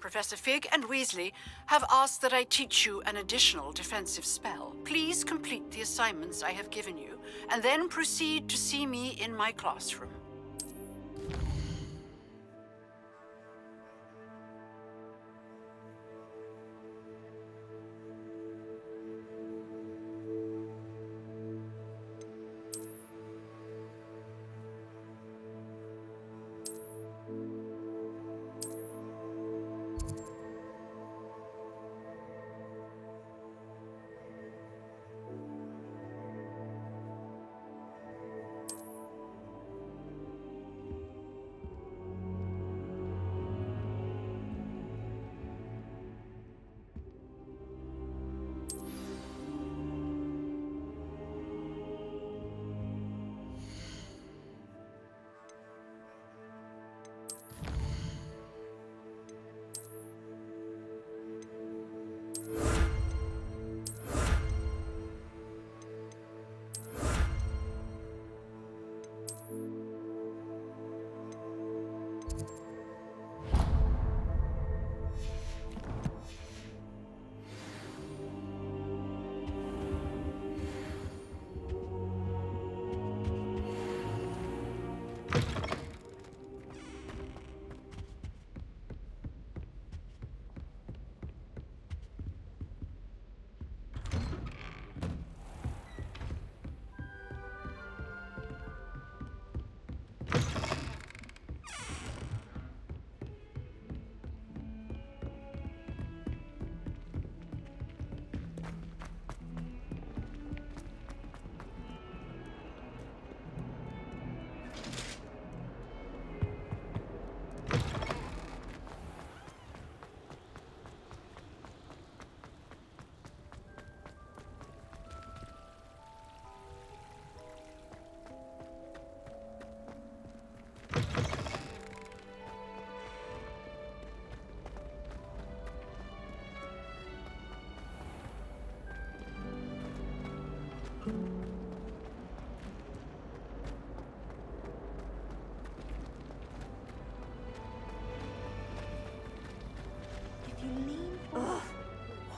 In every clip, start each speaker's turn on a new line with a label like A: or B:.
A: Professor Fig and Weasley have asked that I teach you an additional defensive spell. Please complete the assignments I have given you, and then proceed to see me in my classroom.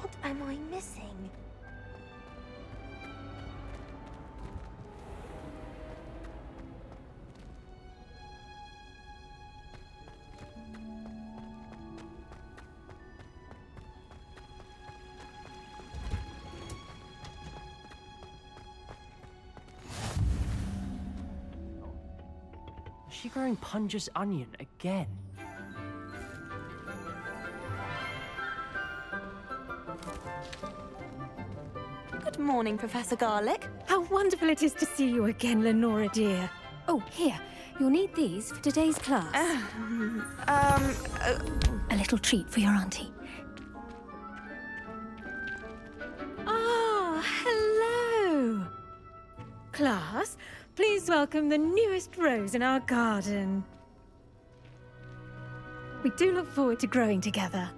B: What am I missing?
C: Is she growing Punja's onion again?
B: Good morning, Professor Garlick.
D: How wonderful it is to see you again, Lenora dear. Oh, here. You'll need these for today's class. A little treat for your auntie. Ah, hello. Class, please welcome the newest rose in our garden. We do look forward to growing together.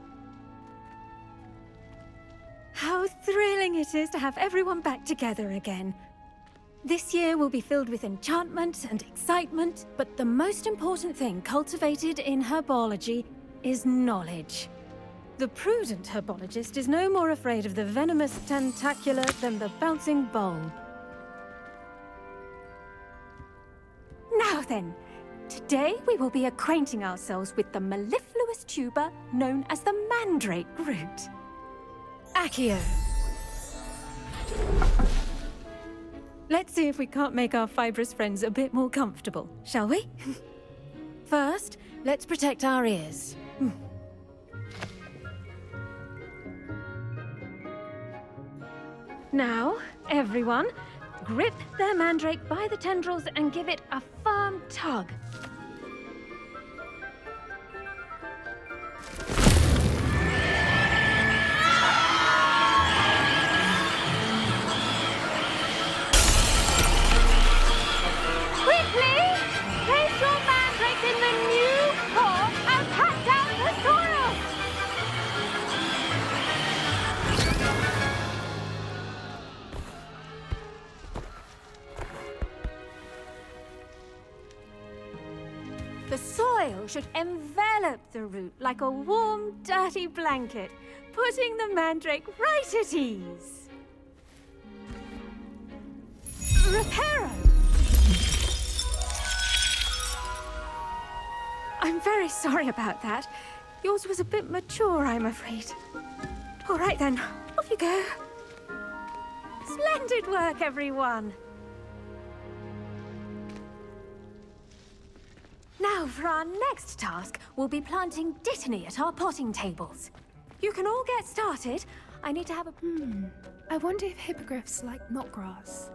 D: How thrilling it is to have everyone back together again. This year will be filled with enchantment and excitement, but the most important thing cultivated in herbology is knowledge. The prudent herbologist is no more afraid of the venomous tentacula than the bouncing bulb. Now then, today we will be acquainting ourselves with the mellifluous tuber known as the mandrake root. Accio. Let's see if we can't make our fibrous friends a bit more comfortable, shall we? First, let's protect our ears. Now, everyone, grip their mandrake by the tendrils and give it a firm tug. The soil should envelop the root like a warm, dirty blanket, putting the mandrake right at ease. Reparo! I'm very sorry about that. Yours was a bit mature, I'm afraid. All right then, off you go. Splendid work, everyone! Now, for our next task, we'll be planting dittany at our potting tables. You can all get started. I need to have a...
E: I wonder if hippogriffs like knotgrass.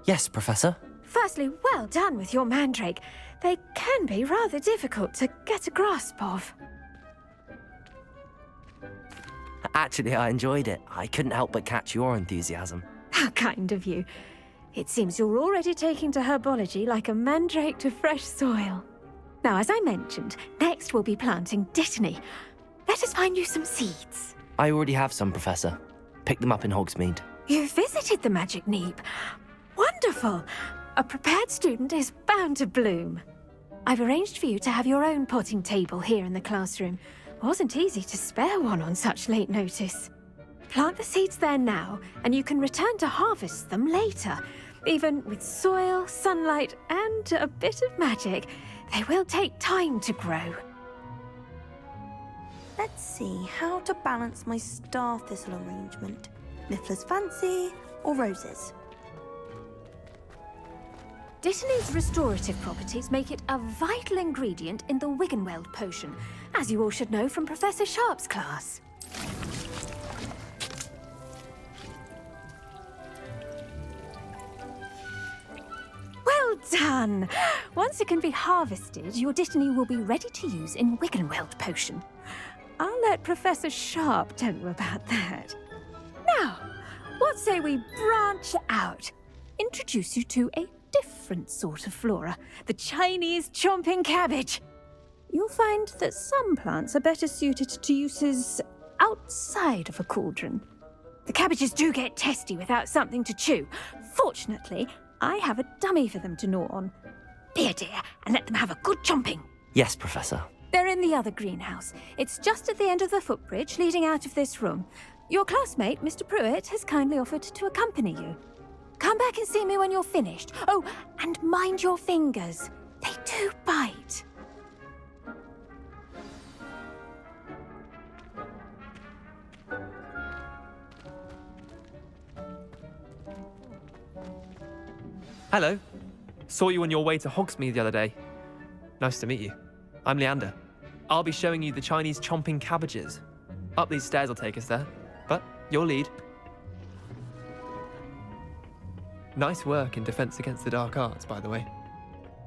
C: Yes, Professor.
D: Firstly, well done with your mandrake. They can be rather difficult to get a grasp of.
C: Actually, I enjoyed it. I couldn't help but catch your enthusiasm.
D: How kind of you. It seems you're already taking to herbology like a mandrake to fresh soil. Now, as I mentioned, next we'll be planting dittany. Let us find you some seeds.
C: I already have some, Professor. Picked them up in Hogsmeade.
D: You visited the Magic Neep. Wonderful! A prepared student is bound to bloom. I've arranged for you to have your own potting table here in the classroom. Wasn't easy to spare one on such late notice. Plant the seeds there now, and you can return to harvest them later. Even with soil, sunlight, and a bit of magic, they will take time to grow.
B: Let's see how to balance my star thistle arrangement. Miffler's Fancy or roses?
D: Dittany's restorative properties make it a vital ingredient in the Wiggenweld potion, as you all should know from Professor Sharp's class. Well done! Once it can be harvested, your dittany will be ready to use in Wiggenweld potion. I'll let Professor Sharp tell you about that. Now, what say we branch out? Introduce you to a different sort of flora, the Chinese chomping cabbage. You'll find that some plants are better suited to uses outside of a cauldron. The cabbages do get testy without something to chew. Fortunately, I have a dummy for them to gnaw on. Be a dear and let them have a good chomping.
C: Yes, Professor.
D: They're in the other greenhouse. It's just at the end of the footbridge leading out of this room. Your classmate, Mr. Pruitt, has kindly offered to accompany you. Come back and see me when you're finished. Oh, and mind your fingers. They do bite.
F: Hello. Saw you on your way to Hogsmeade the other day. Nice to meet you. I'm Leander. I'll be showing you the Chinese chomping cabbages. Up these stairs will take us there, but your lead. Nice work in Defense Against the Dark Arts, by the way.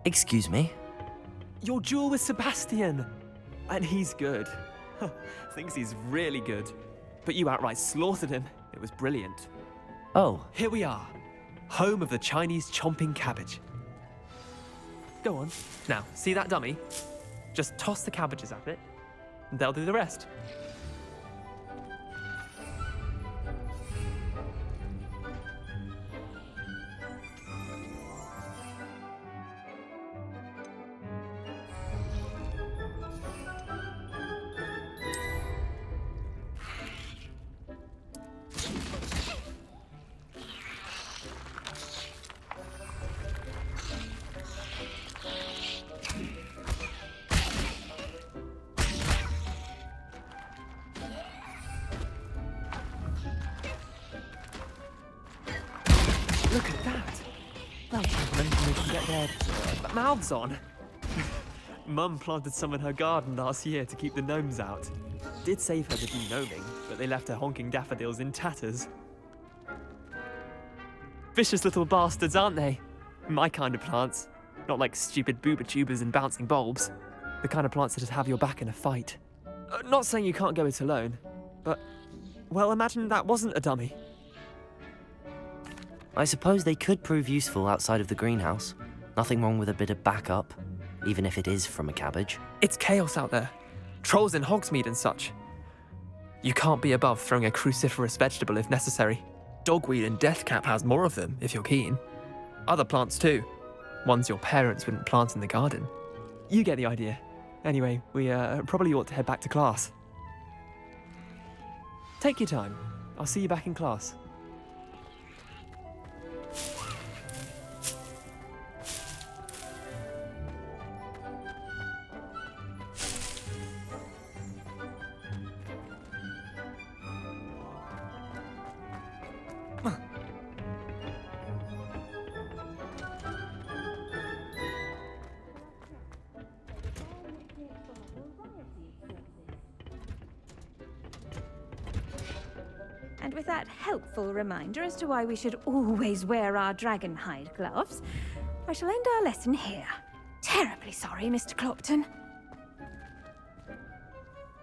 C: Excuse me?
F: Your duel with Sebastian! And he's good. Thinks he's really good. But you outright slaughtered him. It was brilliant.
C: Oh,
F: Here we are. Home of the Chinese chomping cabbage. Go on. Now, see that dummy? Just toss the cabbages at it, and they'll do the rest. Look at that! Well, gentlemen, we can get their mouths on. Mum planted some in her garden last year to keep the gnomes out. Did save her the de-gnoming, but they left her honking daffodils in tatters. Vicious little bastards, aren't they? My kind of plants. Not like stupid booba tubers and bouncing bulbs. The kind of plants that'd have your back in a fight. Not saying you can't go it alone, but... well, imagine that wasn't a dummy.
C: I suppose they could prove useful outside of the greenhouse. Nothing wrong with a bit of backup, even if it is from a cabbage.
F: It's chaos out there. Trolls in Hogsmeade and such. You can't be above throwing a cruciferous vegetable if necessary. Dogweed and deathcap has more of them, if you're keen. Other plants too. Ones your parents wouldn't plant in the garden. You get the idea. Anyway, we probably ought to head back to class. Take your time. I'll see you back in class.
D: And with that helpful reminder as to why we should always wear our dragon hide gloves, I shall end our lesson here. Terribly sorry, Mr. Clopton.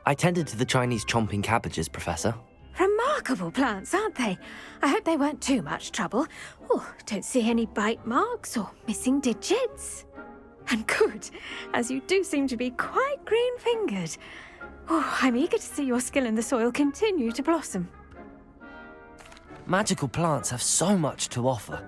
C: I tended to the Chinese chomping cabbages, Professor.
D: Remarkable plants, aren't they? I hope they weren't too much trouble. Oh, don't see any bite marks or missing digits. And good, as you do seem to be quite green-fingered. Oh, I'm eager to see your skill in the soil continue to blossom.
C: Magical plants have so much to offer.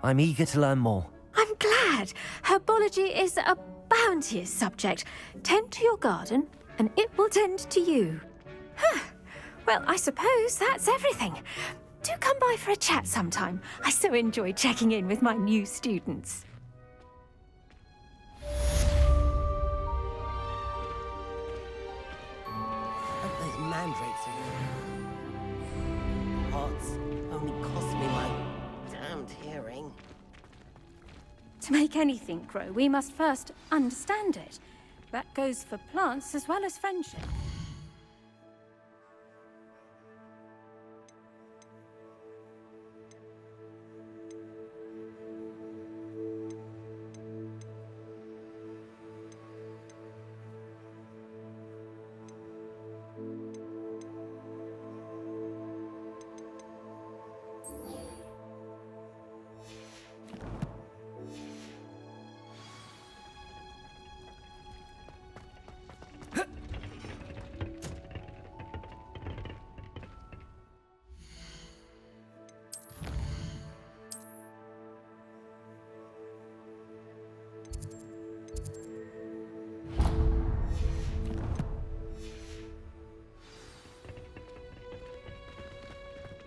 C: I'm eager to learn more.
D: I'm glad. Herbology is a bounteous subject. Tend to your garden, and it will tend to you. Well, I suppose that's everything. Do come by for a chat sometime. I so enjoy checking in with my new students.
G: Those mandrakes are pots only cost me my damned hearing.
D: To make anything grow, we must first understand it. That goes for plants as well as friendship.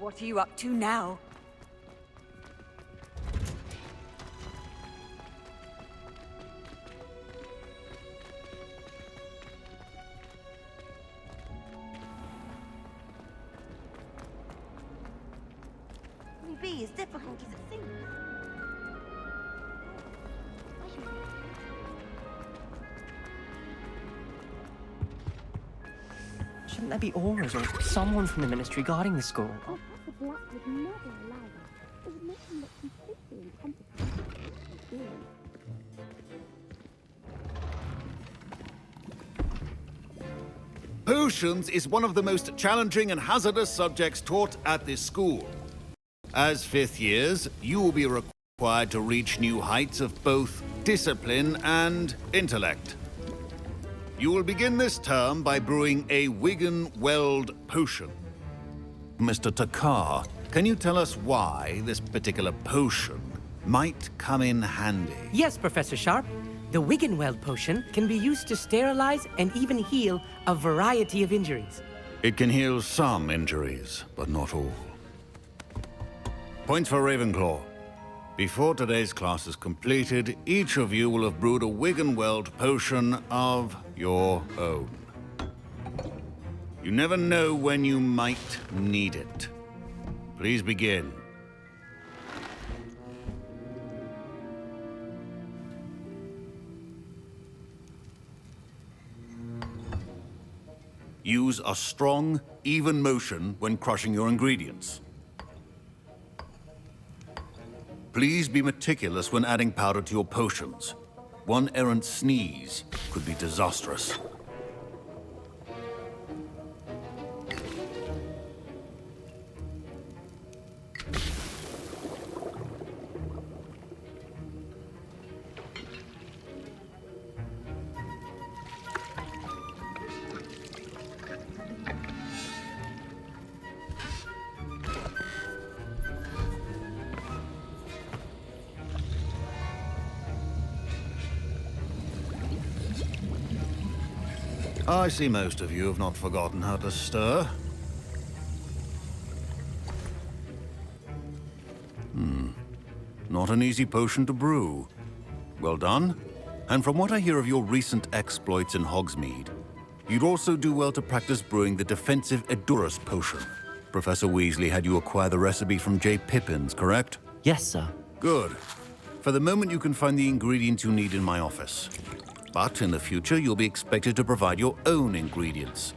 H: What are you up to now?
B: Be as difficult as it seems.
G: Shouldn't there be aurors or someone from the ministry guarding the school?
I: The Black would never allow that. It would make him look completely incompetent.
J: Potions is one of the most challenging and hazardous subjects taught at this school. As fifth years, you will be required to reach new heights of both discipline and intellect. You will begin this term by brewing a Wigan-Weld potion. Mr. Takar, can you tell us why this particular potion might come in handy?
K: Yes, Professor Sharp. The Wigan-Weld potion can be used to sterilize and even heal a variety of injuries.
J: It can heal some injuries, but not all. Points for Ravenclaw. Before today's class is completed, each of you will have brewed a Wigan-Weld potion of your own. You never know when you might need it. Please begin. Use a strong, even motion when crushing your ingredients. Please be meticulous when adding powder to your potions. One errant sneeze could be disastrous. I see most of you have not forgotten how to stir. Not an easy potion to brew. Well done. And from what I hear of your recent exploits in Hogsmeade, you'd also do well to practice brewing the defensive Edurus potion. Professor Weasley had you acquire the recipe from J. Pippins, correct?
C: Yes, sir.
J: Good. For the moment, you can find the ingredients you need in my office. But in the future, you'll be expected to provide your own ingredients.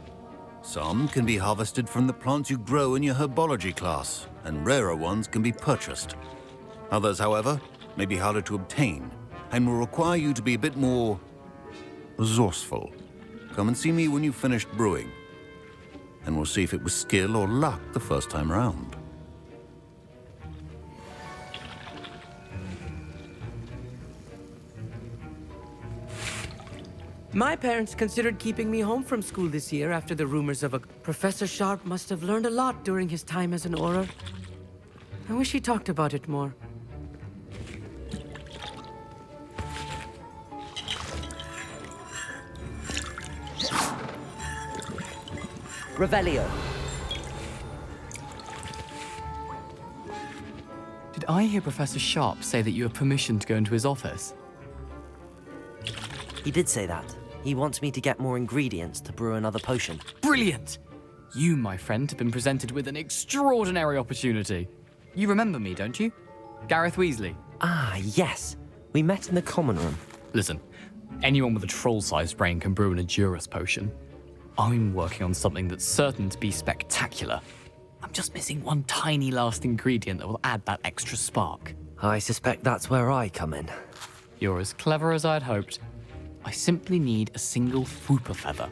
J: Some can be harvested from the plants you grow in your herbology class, and rarer ones can be purchased. Others, however, may be harder to obtain, and will require you to be a bit more resourceful. Come and see me when you've finished brewing, and we'll see if it was skill or luck the first time round.
K: My parents considered keeping me home from school this year after the rumors of a... Professor Sharp must have learned a lot during his time as an Auror. I wish he talked about it more.
L: Revelio.
M: Did I hear Professor Sharp say that you have permission to go into his office?
C: He did say that. He wants me to get more ingredients to brew another potion.
M: Brilliant! You, my friend, have been presented with an extraordinary opportunity. You remember me, don't you? Gareth Weasley.
C: Ah, yes. We met in the common room.
M: Listen, anyone with a troll-sized brain can brew an Edurus potion. I'm working on something that's certain to be spectacular. I'm just missing one tiny last ingredient that will add that extra spark.
C: I suspect that's where I come in.
M: You're as clever as I'd hoped. I simply need a single Fwooper feather.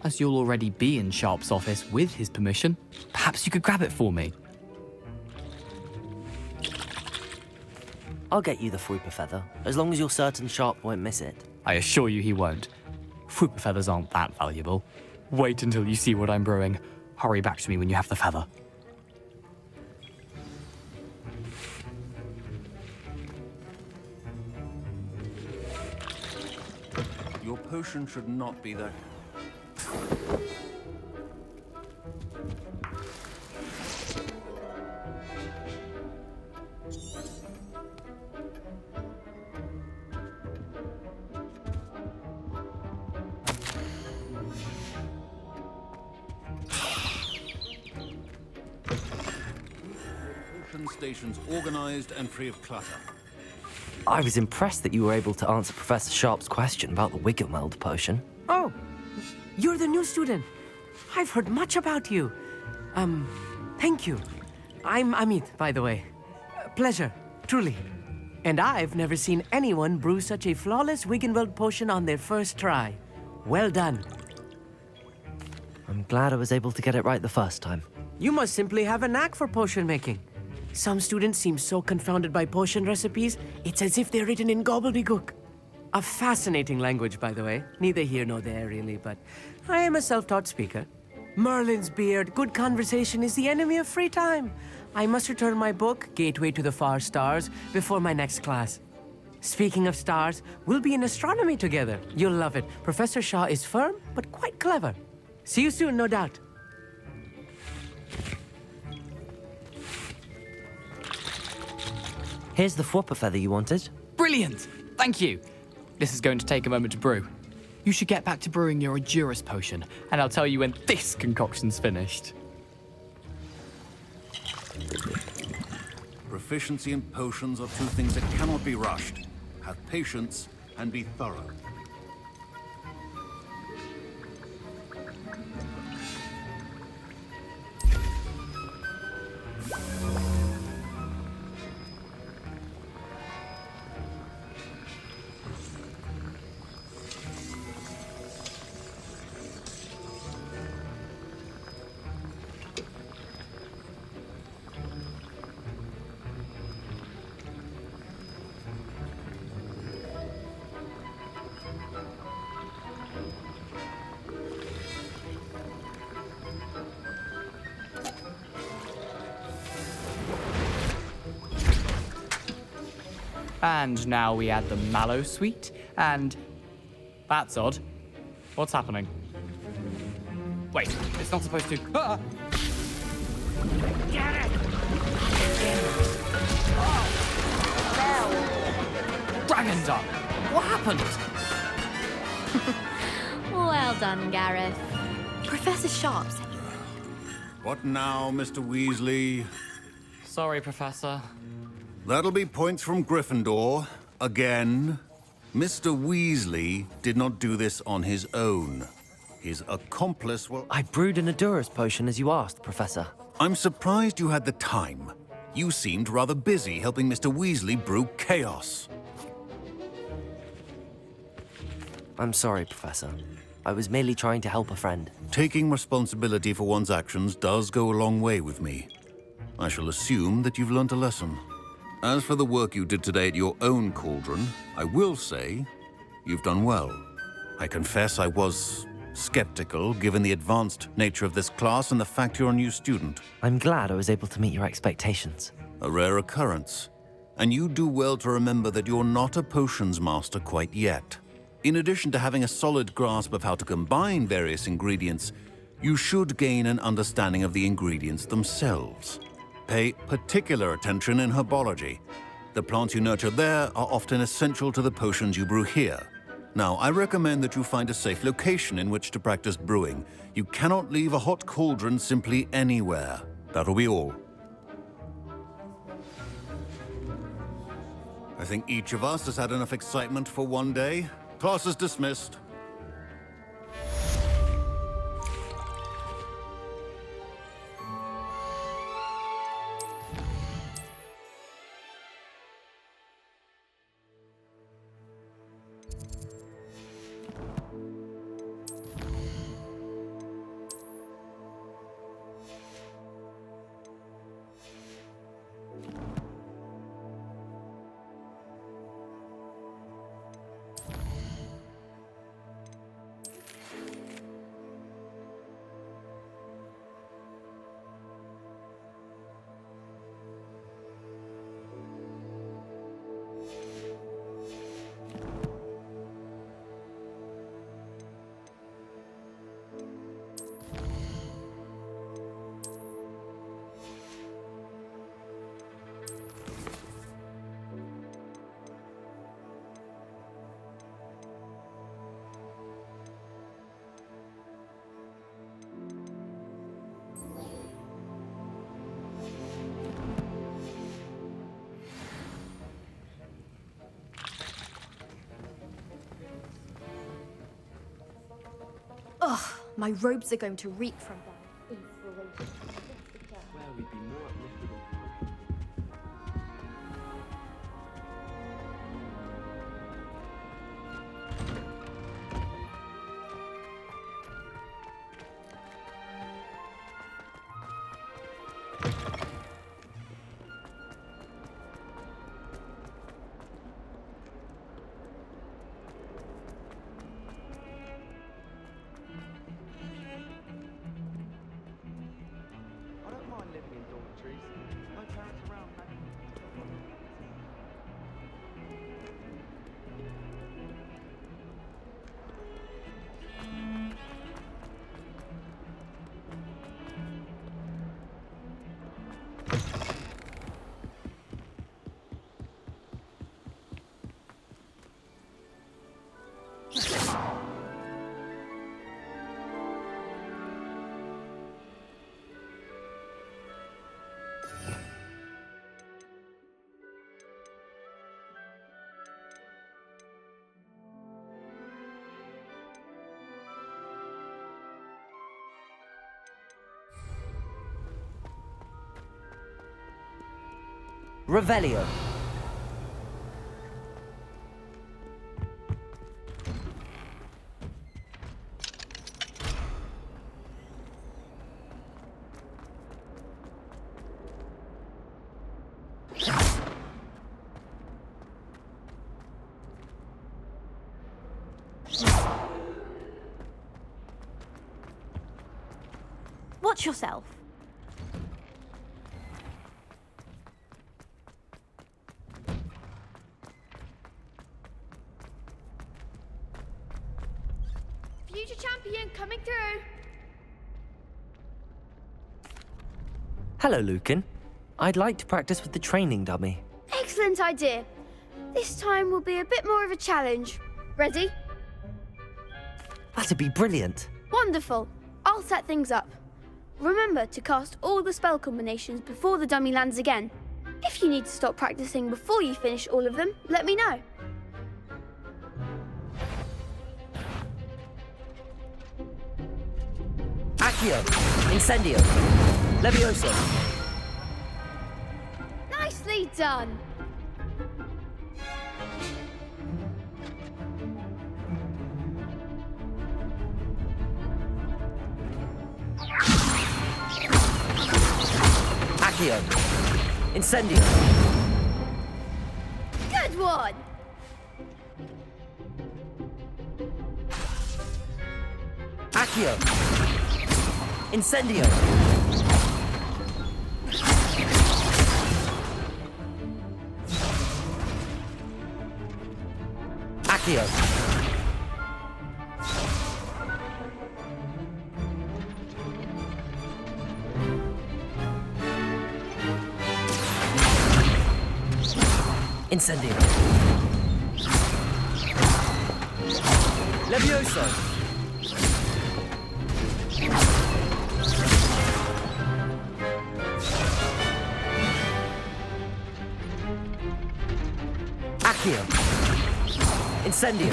M: As you'll already be in Sharp's office with his permission, perhaps you could grab it for me.
C: I'll get you the Fwooper feather, as long as you're certain Sharp won't miss it.
M: I assure you he won't. Fwooper feathers aren't that valuable. Wait until you see what I'm brewing. Hurry back to me when you have the feather.
J: Your potion should not be that... Potion stations organized and free of clutter.
C: I was impressed that you were able to answer Professor Sharp's question about the Wiggenweld potion.
K: Oh, you're the new student. I've heard much about you. Thank you. I'm Amit, by the way. Pleasure, truly. And I've never seen anyone brew such a flawless Wiggenweld potion on their first try. Well done.
C: I'm glad I was able to get it right the first time.
K: You must simply have a knack for potion making. Some students seem so confounded by potion recipes, it's as if they're written in gobbledygook. A fascinating language, by the way. Neither here nor there, really, but I am a self-taught speaker. Merlin's beard, good conversation is the enemy of free time. I must return my book, Gateway to the Far Stars, before my next class. Speaking of stars, we'll be in astronomy together. You'll love it. Professor Shaw is firm, but quite clever. See you soon, no doubt.
C: Here's the Fwooper feather you wanted.
M: Brilliant! Thank you. This is going to take a moment to brew. You should get back to brewing your Edurus potion, and I'll tell you when this concoction's finished.
J: Proficiency in potions are two things that cannot be rushed. Have patience and be thorough.
M: And now we add the mallow sweet, and... That's odd. What's happening? Wait, it's not supposed to. Ah!
G: Get it!
M: Dragon's up! What happened?
I: Well done, Gareth.
B: Professor Sharp said you.
J: What now, Mr. Weasley?
M: Sorry, Professor.
J: That'll be points from Gryffindor. Again. Mr. Weasley did not do this on his own. His accomplice will...
C: I brewed an Adurus potion as you asked, Professor.
J: I'm surprised you had the time. You seemed rather busy helping Mr. Weasley brew chaos.
C: I'm sorry, Professor. I was merely trying to help a friend.
J: Taking responsibility for one's actions does go a long way with me. I shall assume that you've learnt a lesson. As for the work you did today at your own cauldron, I will say you've done well. I confess I was skeptical, given the advanced nature of this class and the fact you're a new student.
C: I'm glad I was able to meet your expectations.
J: A rare occurrence. And you do well to remember that you're not a potions master quite yet. In addition to having a solid grasp of how to combine various ingredients, you should gain an understanding of the ingredients themselves. Pay particular attention in herbology. The plants you nurture there are often essential to the potions you brew here. Now, I recommend that you find a safe location in which to practice brewing. You cannot leave a hot cauldron simply anywhere. That'll be all. I think each of us has had enough excitement for one day. Class is dismissed.
N: Ugh, my robes are going to reek from that inspiration.
G: Where we'd be more uplifted and I don't mind living in dormitories. No parents around, man.
L: Revelio.
B: Watch yourself.
N: Future champion coming through.
C: Hello, Lucan. I'd like to practice with the training dummy.
O: Excellent idea. This time will be a bit more of a challenge. Ready?
C: That'd be brilliant.
O: Wonderful. I'll set things up. Remember to cast all the spell combinations before the dummy lands again. If you need to stop practicing before you finish all of them, let me know.
L: Accio. Incendio. Levioso.
O: Nicely done.
L: Accio. Incendio.
O: Good one.
L: Accio. Incendio. Accio. Incendio. Levioso. Accio. Incendio.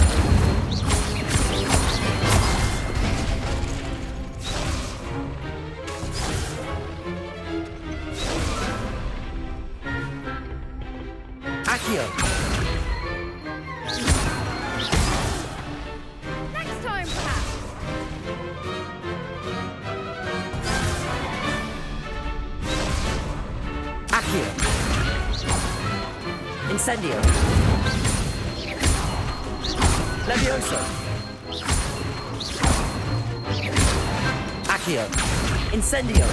L: Accio.
O: Next time, perhaps.
L: Accio. Incendio. Levioso. Accio. Incendio.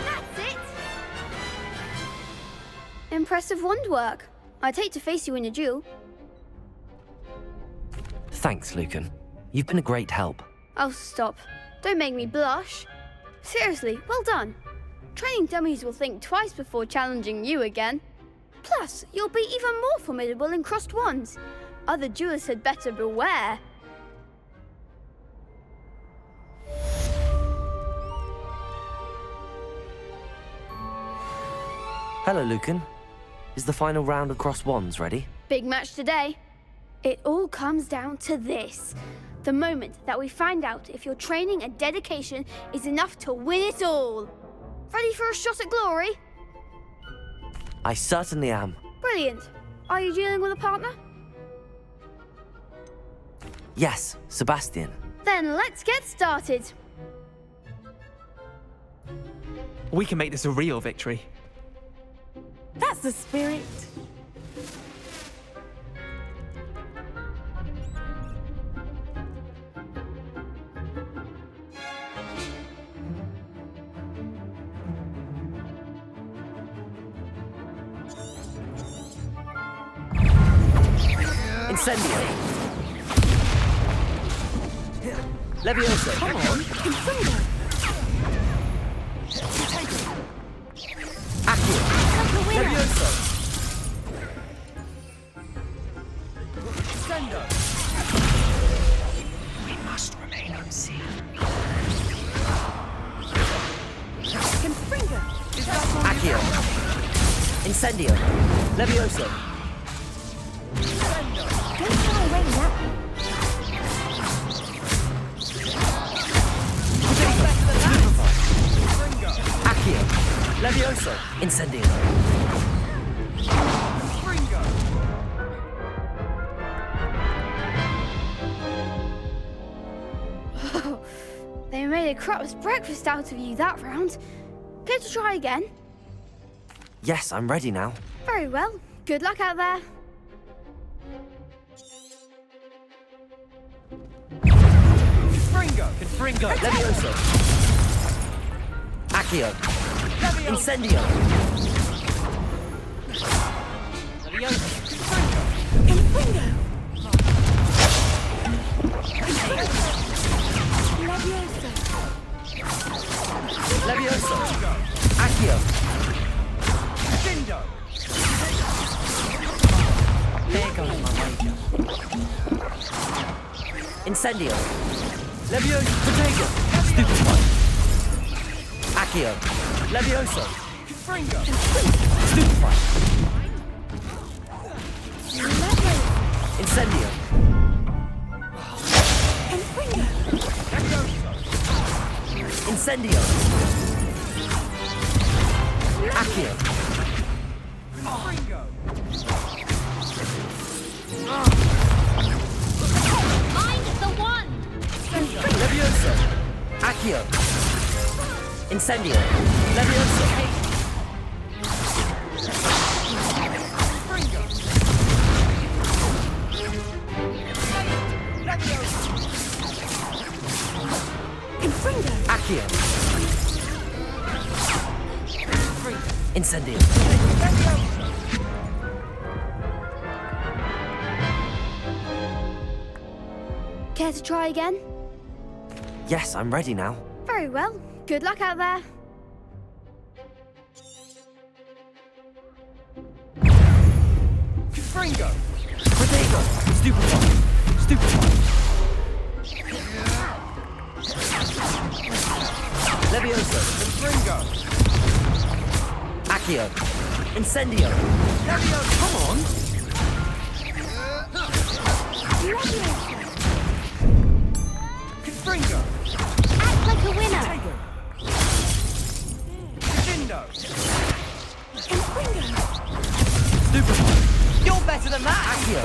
O: That's it. Impressive wand work. I'd hate to face you in a duel.
C: Thanks, Lucan. You've been a great help.
O: Oh, stop. Don't make me blush. Seriously, well done. Training dummies will think twice before challenging you again. Plus, you'll be even more formidable in crossed wands. Other duelists had better beware.
C: Hello, Lucan. Is the final round of cross wands ready?
O: Big match today. It all comes down to this. The moment that we find out if your training and dedication is enough to win it all. Ready for a shot at glory?
C: I certainly am.
O: Brilliant. Are you dealing with a partner?
C: Yes, Sebastian.
O: Then let's get started.
F: We can make this a real victory.
B: That's the spirit.
L: Incendio. Levioso.
B: Come on, Incendio.
L: Accio. Levioso. Sendo.
A: We must remain unseen.
B: Confringo.
L: Accio. Incendio. Levioso.
B: Don't fly away now.
L: Accio. Levioso. Incendio.
O: They made a crap's breakfast out of you that round. Care to try again?
C: Yes, I'm ready now.
O: Very well. Good luck out there.
L: Confringo. Levioso. Accio. Incendio.
B: Confringo.
L: Incendio. Levioso. Protego. Stupefy. Accio. Levioso. Stupefy. Incendio. Incendio. Accio.
O: Mind the one!
L: Levioso. Accio. Incendio. Levioso. Accio. Incendio.
O: Care to try again?
C: Yes, I'm ready now.
O: Very well. Good luck out there.
L: Fringo. Protego. Stupefy. Stupefy. Levioso. Fringo. Accio. Incendio. Levioso. Come on. Fringo.
O: Act like a winner.
L: Crescendo. Stupefy. You're better than that. Accio.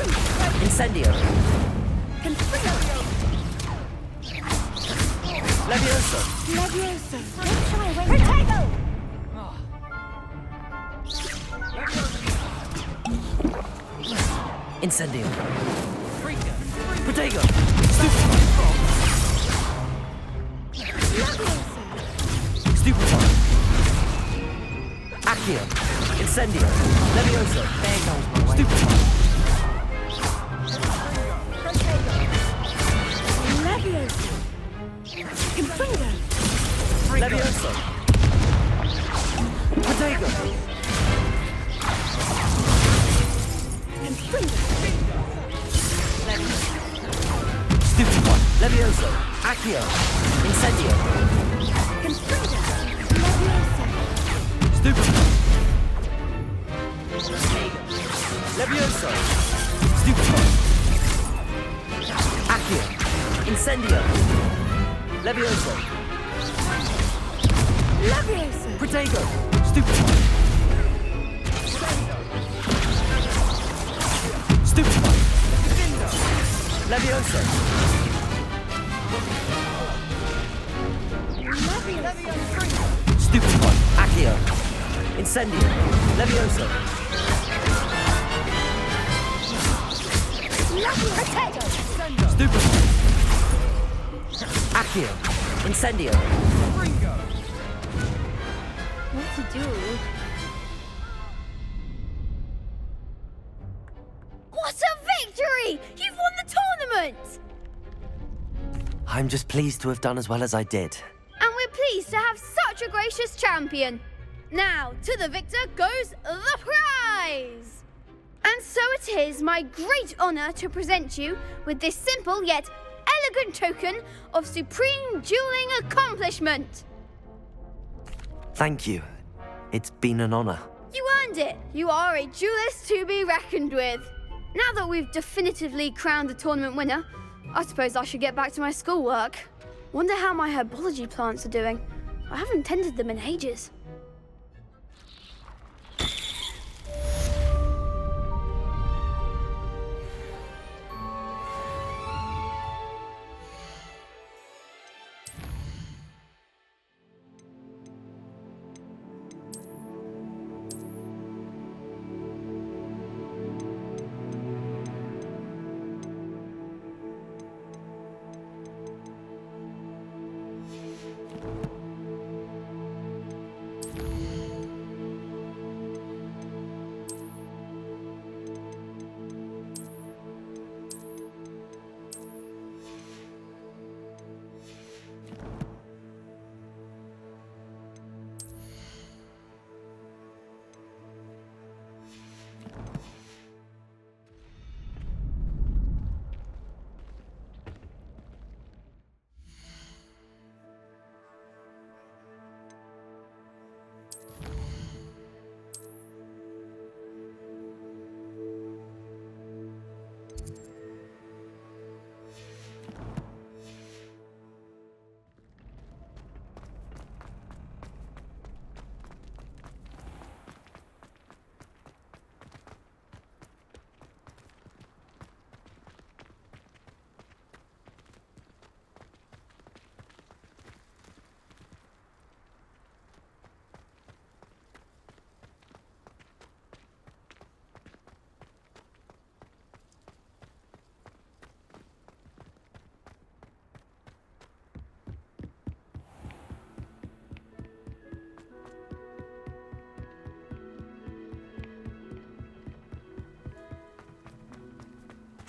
L: Incendio. Levioso.
O: Levioso. Let's try a winner. Protego!
L: Incendio. Protego. Stupefy. Stupefy. Accio. Incendio. Levioso. There goes my way. Stupefy.
O: Levioso. Confringo.
L: Levioso. Protego. Stupefy. Levioso. Accio. Incendio. Stupefy. Levioso. Stupefy. Accio. Incendio. Levioso.
O: Levioso.
L: Protego. Stupefy. Stupefy. Levioso. Stupefy. Accio. Incendio. Levioso.
O: Protego.
L: Stupefy. Accio. Incendio.
O: What to do? What a victory! You've won the tournament!
C: I'm just pleased to have done as well as I did.
O: And we're pleased to have such a gracious champion. Now, to the victor goes the prize! And so it is my great honor to present you with this simple yet elegant token of supreme dueling accomplishment.
C: Thank you. It's been an honor.
O: You earned it. You are a duelist to be reckoned with. Now that we've definitively crowned the tournament winner, I suppose I should get back to my schoolwork. Wonder how my herbology plants are doing. I haven't tended them in ages.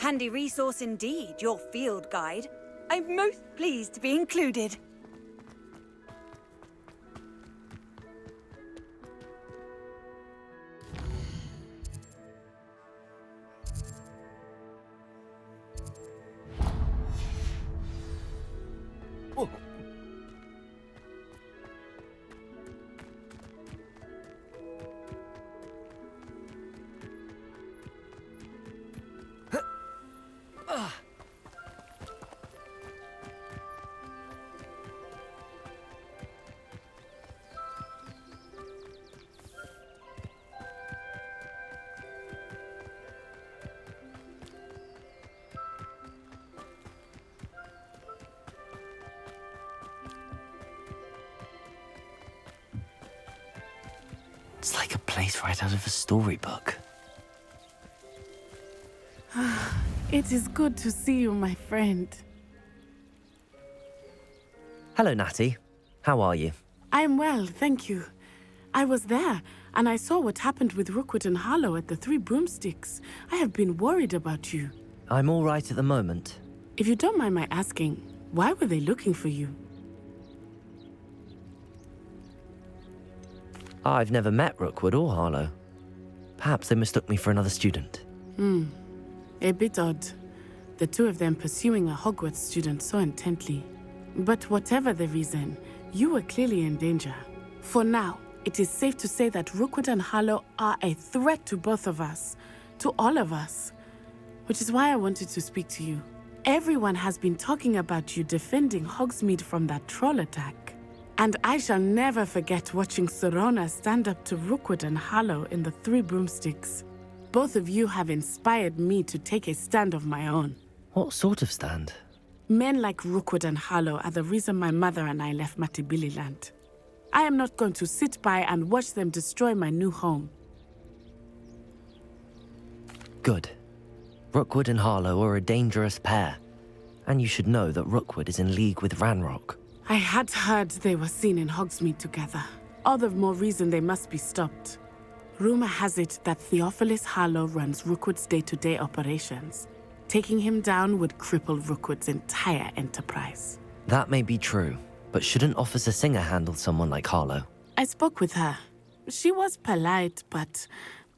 H: Handy resource indeed, your field guide. I'm most pleased to be included.
C: It's like a place right out of a storybook.
P: It is good to see you, my friend.
C: Hello, Natty. How are you?
P: I am well, thank you. I was there, and I saw what happened with Rookwood and Harlow at the Three Broomsticks. I have been worried about you.
C: I'm all right at the moment.
P: If you don't mind my asking, why were they looking for you?
C: I've never met Rookwood or Harlow. Perhaps they mistook me for another student.
P: A bit odd. The two of them pursuing a Hogwarts student so intently. But whatever the reason, you were clearly in danger. For now, it is safe to say that Rookwood and Harlow are a threat to both of us, to all of us. Which is why I wanted to speak to you. Everyone has been talking about you defending Hogsmeade from that troll attack. And I shall never forget watching Sorona stand up to Rookwood and Harlow in the Three Broomsticks. Both of you have inspired me to take a stand of my own.
C: What sort of stand?
P: Men like Rookwood and Harlow are the reason my mother and I left Matibili I am not going to sit by and watch them destroy my new home.
C: Good. Rookwood and Harlow are a dangerous pair. And you should know that Rookwood is in league with Ranrock.
P: I had heard they were seen in Hogsmeade together. All the more reason they must be stopped. Rumor has it that Theophilus Harlow runs Rookwood's day-to-day operations. Taking him down would cripple Rookwood's entire enterprise.
C: That may be true, but shouldn't Officer Singer handle someone like Harlow?
P: I spoke with her. She was polite, but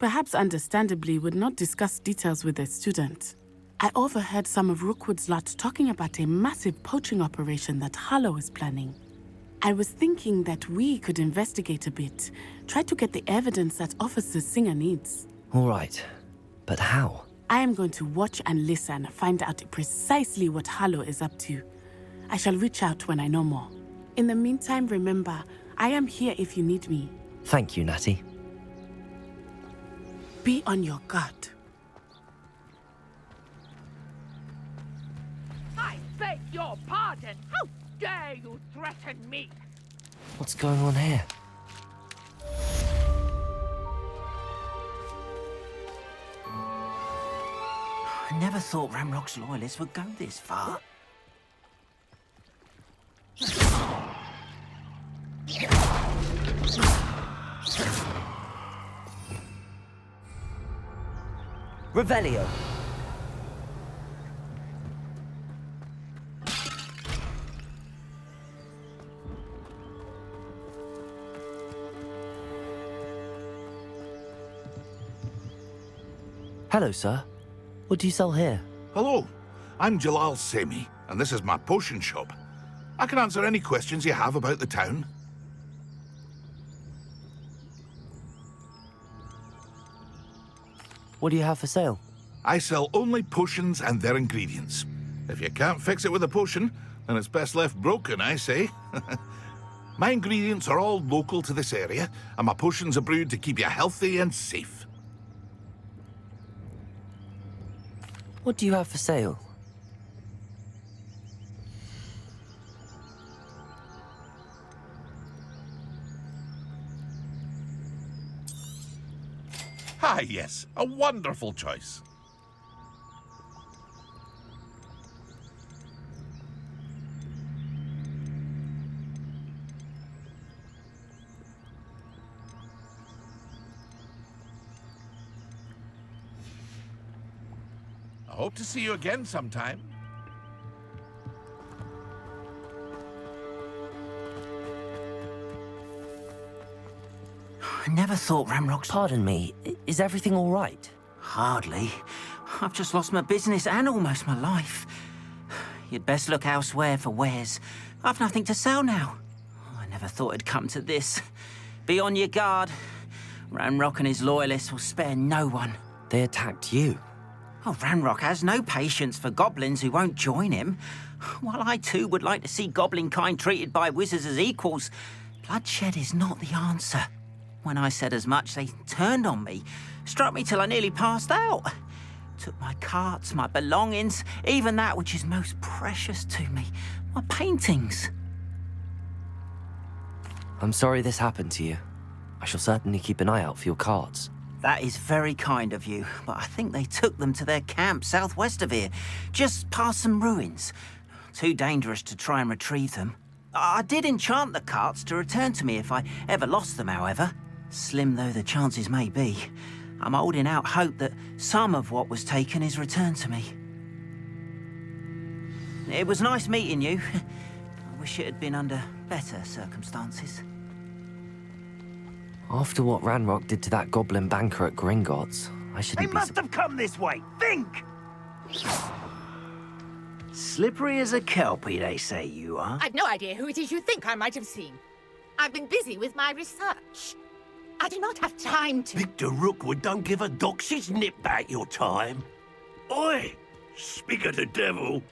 P: perhaps understandably would not discuss details with a student. I overheard some of Rookwood's lot talking about a massive poaching operation that Harlow is planning. I was thinking that we could investigate a bit, try to get the evidence that Officer Singer needs.
C: All right, but how?
P: I am going to watch and listen, find out precisely what Harlow is up to. I shall reach out when I know more. In the meantime, remember, I am here if you need me.
C: Thank you, Natty.
P: Be on your guard.
Q: I beg your pardon! How dare you threaten me?
C: What's going on here?
L: I never thought Ramrock's loyalists would go this far. Revelio.
C: Hello, sir. What do you sell here?
R: Hello, I'm Jalal Semi, and this is my potion shop. I can answer any questions you have about the town.
C: What do you have for sale?
R: I sell only potions and their ingredients. If you can't fix it with a potion, then it's best left broken, I say. My ingredients are all local to this area, and my potions are brewed to keep you healthy and safe.
C: What do you have for sale?
R: Ah, yes, a wonderful choice. hope to see you again sometime.
L: I never thought Ramrock's...
C: Pardon me, is everything all right?
L: Hardly. I've just lost my business and almost my life. You'd best look elsewhere for wares. I've nothing to sell now. I never thought it'd come to this. Be on your guard. Ranrock and his loyalists will spare no one.
C: They attacked you?
L: Oh, Ranrock has no patience for goblins who won't join him. While I too would like to see goblin kind treated by wizards as equals, bloodshed is not the answer. When I said as much, they turned on me, struck me till I nearly passed out. Took my carts, my belongings, even that which is most precious to me, my paintings.
C: I'm sorry this happened to you. I shall certainly keep an eye out for your carts.
L: That is very kind of you, but I think they took them to their camp southwest of here, just past some ruins. Too dangerous to try and retrieve them. I did enchant the carts to return to me if I ever lost them, however. Slim though the chances may be, I'm holding out hope that some of what was taken is returned to me. It was nice meeting you. I wish it had been under better circumstances.
C: After what Ranrock did to that goblin banker at Gringotts, I shouldn't
S: They must have come this way. Think! Slippery as a kelpie, they say you are.
Q: I've no idea who it is you think I might have seen. I've been busy with my research. I do not have time to...
S: Victor Rookwood don't give a doxy's nip back your time. Oi! Speak of the devil.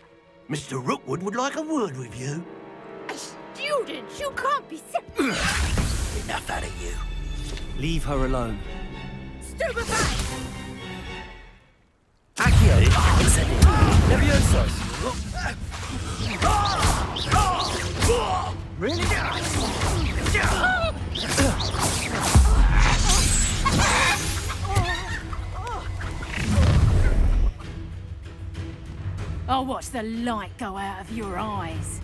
S: Mr. Rookwood would like a word with you.
Q: A student? You can't be...
S: Enough out of you.
C: Leave her alone.
Q: Stupefy!
L: Accio!
C: Levioso!
L: Really?
Q: I'll watch the light go out of your eyes.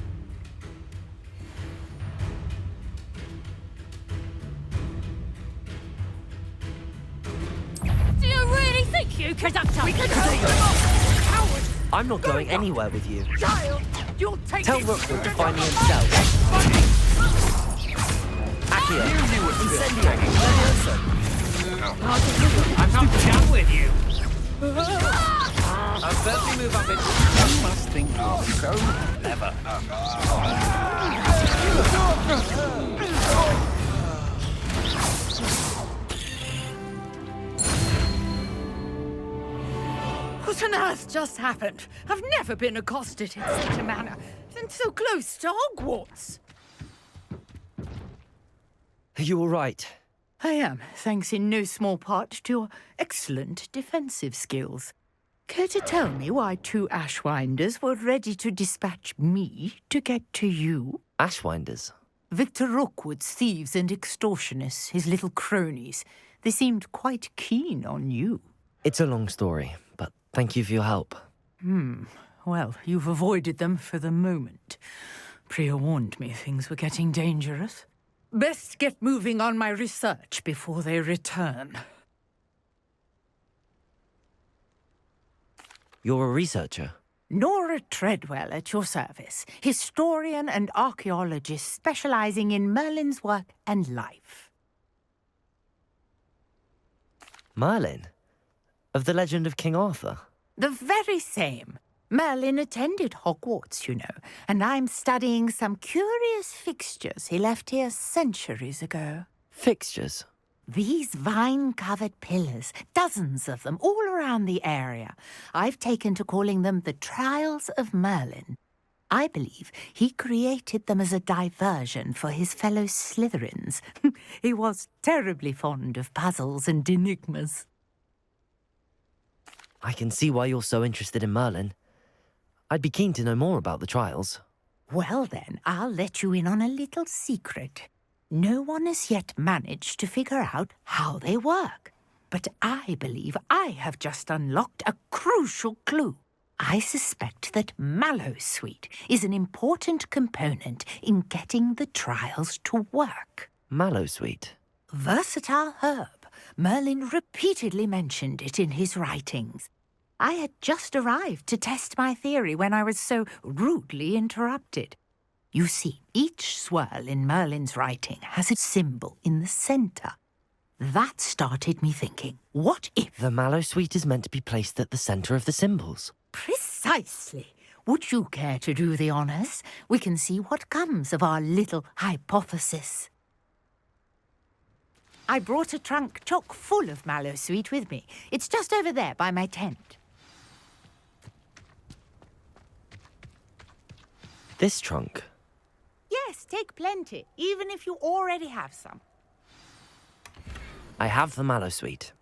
Q: Do you really think you could have We could coward!
C: I'm not going anywhere with you.
Q: Child, you'll take
C: Tell
Q: it.
C: Rookwood to find me himself. Accio! Incendio! Levioso!
S: I'm not done with you.
L: I'll certainly move up in...
S: You must think you're so clever.
Q: What on earth just happened? I've never been accosted in such a manner, and so close to Hogwarts.
C: Are you all right?
Q: I am, thanks in no small part to your excellent defensive skills. Care to tell me why two Ashwinders were ready to dispatch me to get to you?
C: Ashwinders?
Q: Victor Rookwood's thieves and extortionists, his little cronies. They seemed quite keen on you.
C: It's a long story, but thank you for your help.
Q: Well, you've avoided them for the moment. Priya warned me things were getting dangerous. Best get moving on my research before they return.
C: You're a researcher?
Q: Nora Treadwell at your service, historian and archaeologist specializing in Merlin's work and life.
C: Merlin? Of the legend of King Arthur?
Q: The very same. Merlin attended Hogwarts, you know, and I'm studying some curious fixtures he left here centuries ago.
C: Fixtures?
Q: These vine-covered pillars, dozens of them, all around the area. I've taken to calling them the Trials of Merlin. I believe he created them as a diversion for his fellow Slytherins. He was terribly fond of puzzles and enigmas.
C: I can see why you're so interested in Merlin. I'd be keen to know more about the trials.
Q: Well then, I'll let you in on a little secret. No one has yet managed to figure out how they work. But I believe I have just unlocked a crucial clue. I suspect that Mallowsweet is an important component in getting the trials to work.
C: Mallowsweet?
Q: Versatile herb. Merlin repeatedly mentioned it in his writings. I had just arrived to test my theory when I was so rudely interrupted. You see, each swirl in Merlin's writing has a symbol in the center. That started me thinking, what if...
C: The mallowsweet is meant to be placed at the center of the symbols.
Q: Precisely. Would you care to do the honors? We can see what comes of our little hypothesis. I brought a trunk chock full of mallowsweet with me. It's just over there by my tent.
C: This trunk?
Q: Yes, take plenty, even if you already have some.
C: I have the mallowsweet.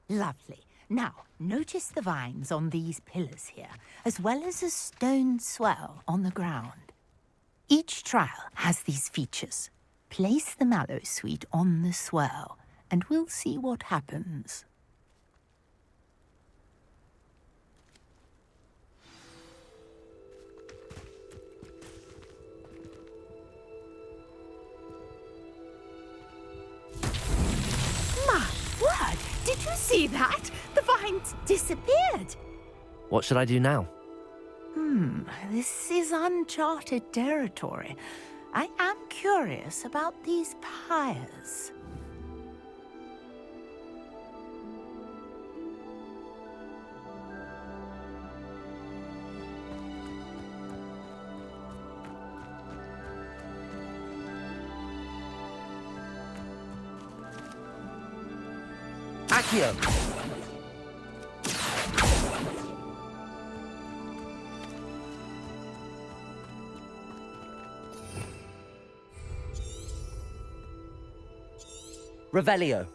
Q: Lovely. Now, notice the vines on these pillars here, as well as a stone swell on the ground. Each trial has these features. Place the mallowsweet on the swell, and we'll see what happens. My word! Did you see that? The vines disappeared.
C: What should I do now?
Q: This is uncharted territory. I am curious about these pyres.
C: Accio! Revelio.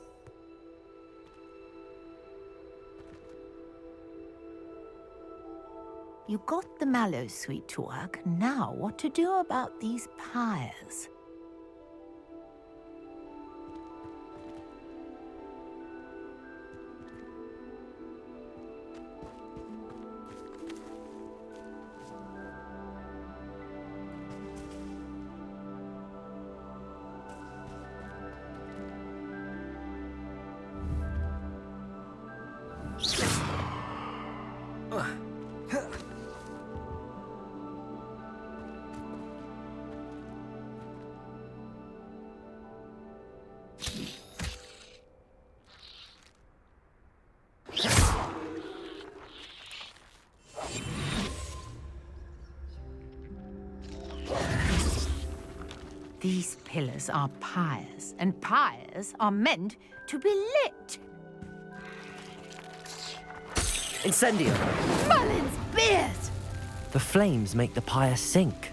Q: You got the mallowsweet to work. Now what to do about these pyres? These pillars are pyres, and pyres are meant to be lit.
C: Incendio!
Q: Merlin's beard!
C: The flames make the pyre sink.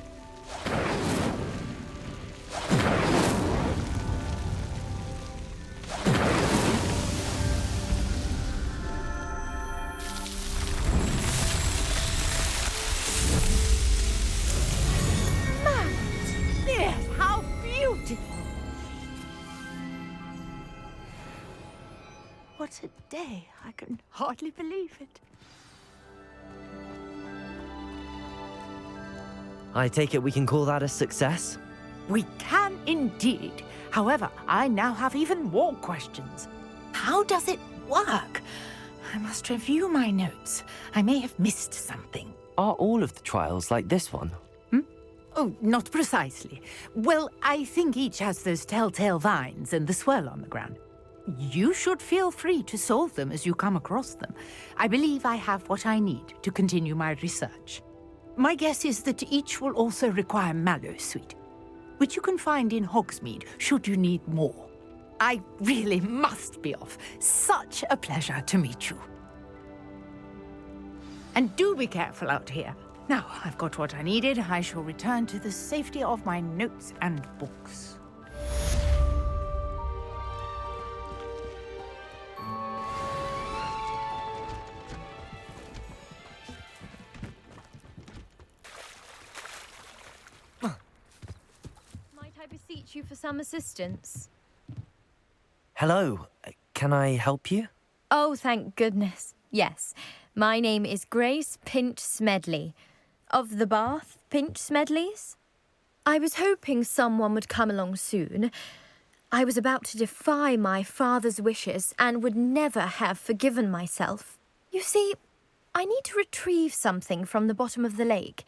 Q: What a day. I can hardly believe it.
C: I take it we can call that a success?
Q: We can indeed. However, I now have even more questions. How does it work? I must review my notes. I may have missed something.
C: Are all of the trials like this one?
Q: Oh, not precisely. Well, I think each has those telltale vines and the swirl on the ground. You should feel free to solve them as you come across them. I believe I have what I need to continue my research. My guess is that each will also require mallowsweet, which you can find in Hogsmeade should you need more. I really must be off. Such a pleasure to meet you. And do be careful out here. Now, I've got what I needed. I shall return to the safety of my notes and books.
T: Might I beseech you for some assistance?
C: Hello. Can I help you?
T: Oh, thank goodness. Yes. My name is Grace Pinch Smedley. Of the Bath Pinch Smedleys? I was hoping someone would come along soon. I was about to defy my father's wishes and would never have forgiven myself. You see, I need to retrieve something from the bottom of the lake.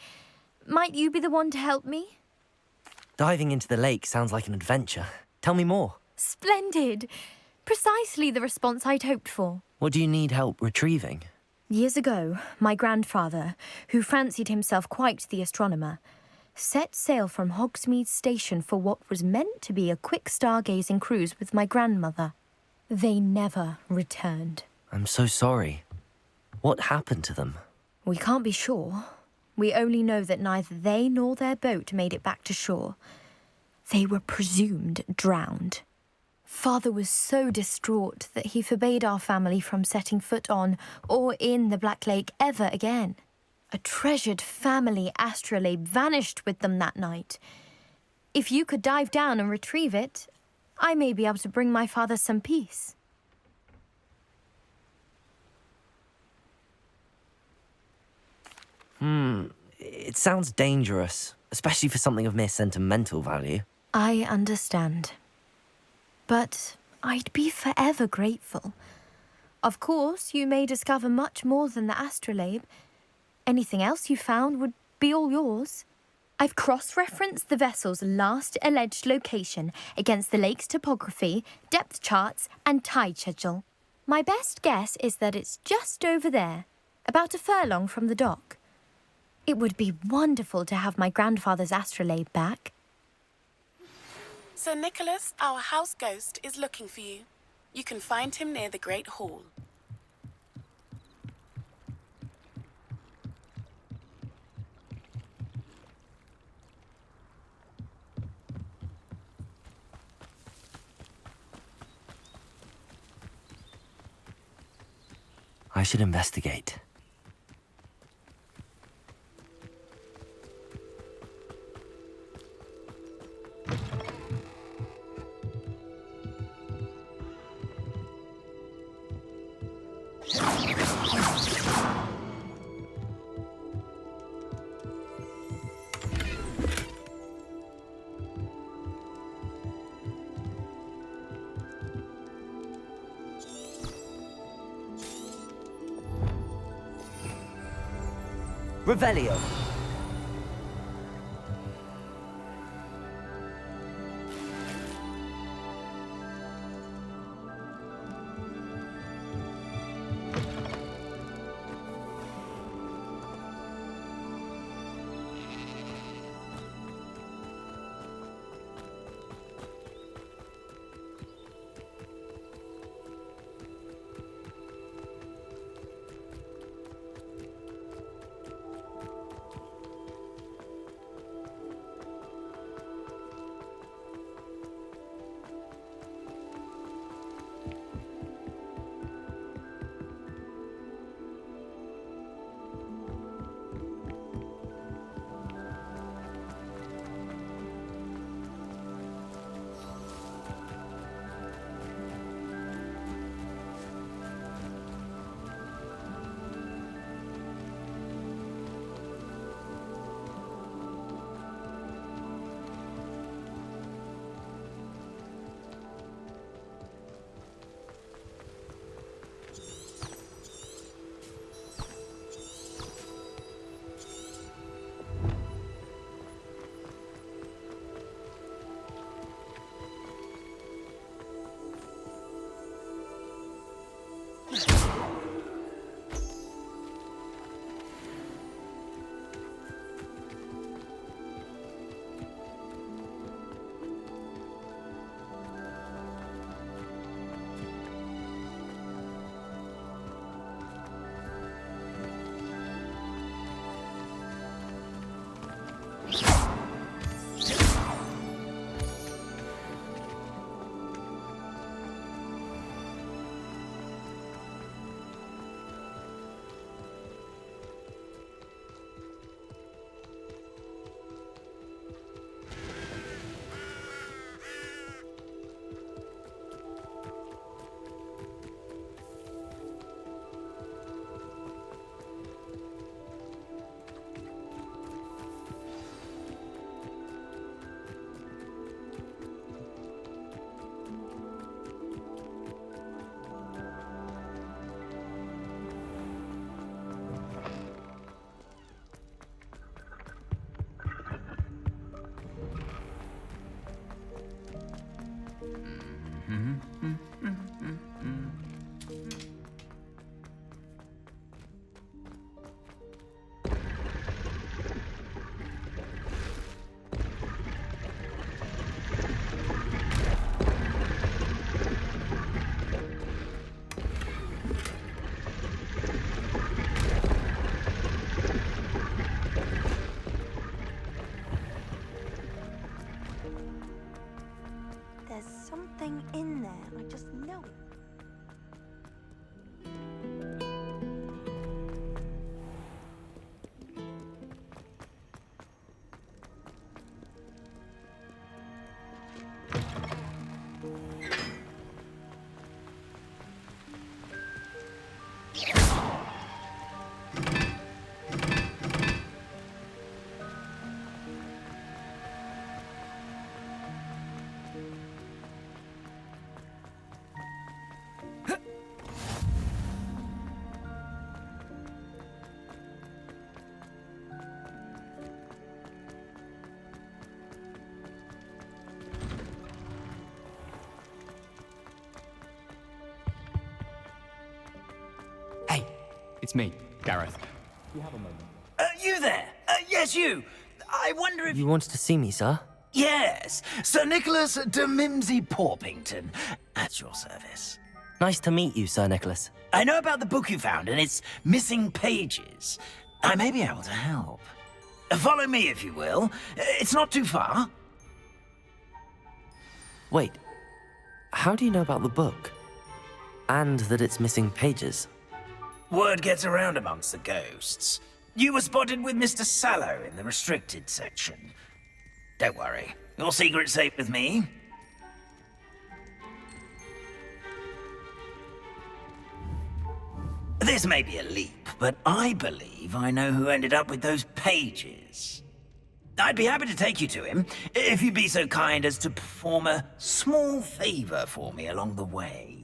T: Might you be the one to help me?
C: Diving into the lake sounds like an adventure. Tell me more.
T: Splendid! Precisely the response I'd hoped for.
C: What do you need help retrieving?
T: Years ago, my grandfather, who fancied himself quite the astronomer, set sail from Hogsmeade Station for what was meant to be a quick stargazing cruise with my grandmother. They never returned.
C: I'm so sorry. What happened to them?
T: We can't be sure. We only know that neither they nor their boat made it back to shore. They were presumed drowned. Father was so distraught that he forbade our family from setting foot on or in the Black Lake ever again. A treasured family astrolabe vanished with them that night. If you could dive down and retrieve it, I may be able to bring my father some peace.
C: It sounds dangerous, especially for something of mere sentimental value.
T: I understand. But I'd be forever grateful. Of course, you may discover much more than the astrolabe. Anything else you found would be all yours. I've cross-referenced the vessel's last alleged location against the lake's topography, depth charts, and tide schedule. My best guess is that it's just over there, about a furlong from the dock. It would be wonderful to have my grandfather's astrolabe back.
U: Sir Nicholas, our house ghost, is looking for you. You can find him near the Great Hall.
C: I should investigate. Revelio.
B: something in there. I just know it.
M: It's me, Gareth. You have a moment.
L: You there? Yes, you. I wonder if...
C: You wanted to see me, sir?
L: Yes, Sir Nicholas de Mimsy Porpington, at your service.
C: Nice to meet you, Sir Nicholas.
L: I know about the book you found and its missing pages. I may be able to help. Follow me, if you will. It's not too far.
C: Wait, how do you know about the book? And that it's missing pages?
L: Word gets around amongst the ghosts. You were spotted with Mr. Sallow in the restricted section. Don't worry, your secret's safe with me. This may be a leap, but I believe I know who ended up with those pages. I'd be happy to take you to him, if you'd be so kind as to perform a small favor for me along the way.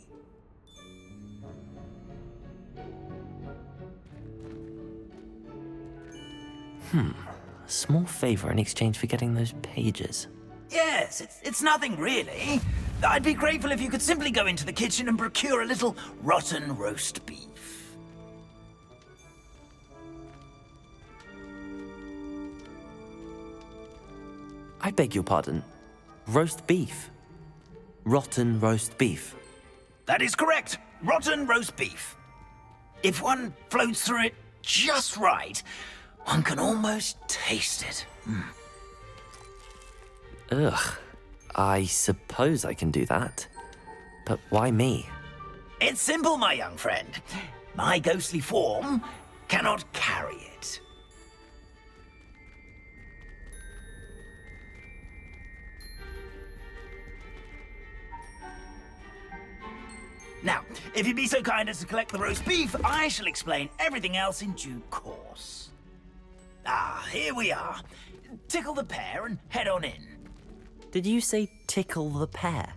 C: A small favor in exchange for getting those pages.
L: Yes, it's nothing really. I'd be grateful if you could simply go into the kitchen and procure a little rotten roast beef.
C: I beg your pardon. Roast beef. Rotten roast beef.
L: That is correct. Rotten roast beef. If one floats through it just right, one can almost taste it.
C: Ugh. I suppose I can do that. But why me?
L: It's simple, my young friend. My ghostly form cannot carry it. Now, if you'd be so kind as to collect the roast beef, I shall explain everything else in due course. Ah, here we are. Tickle the pear and head on in.
C: Did you say tickle the pear?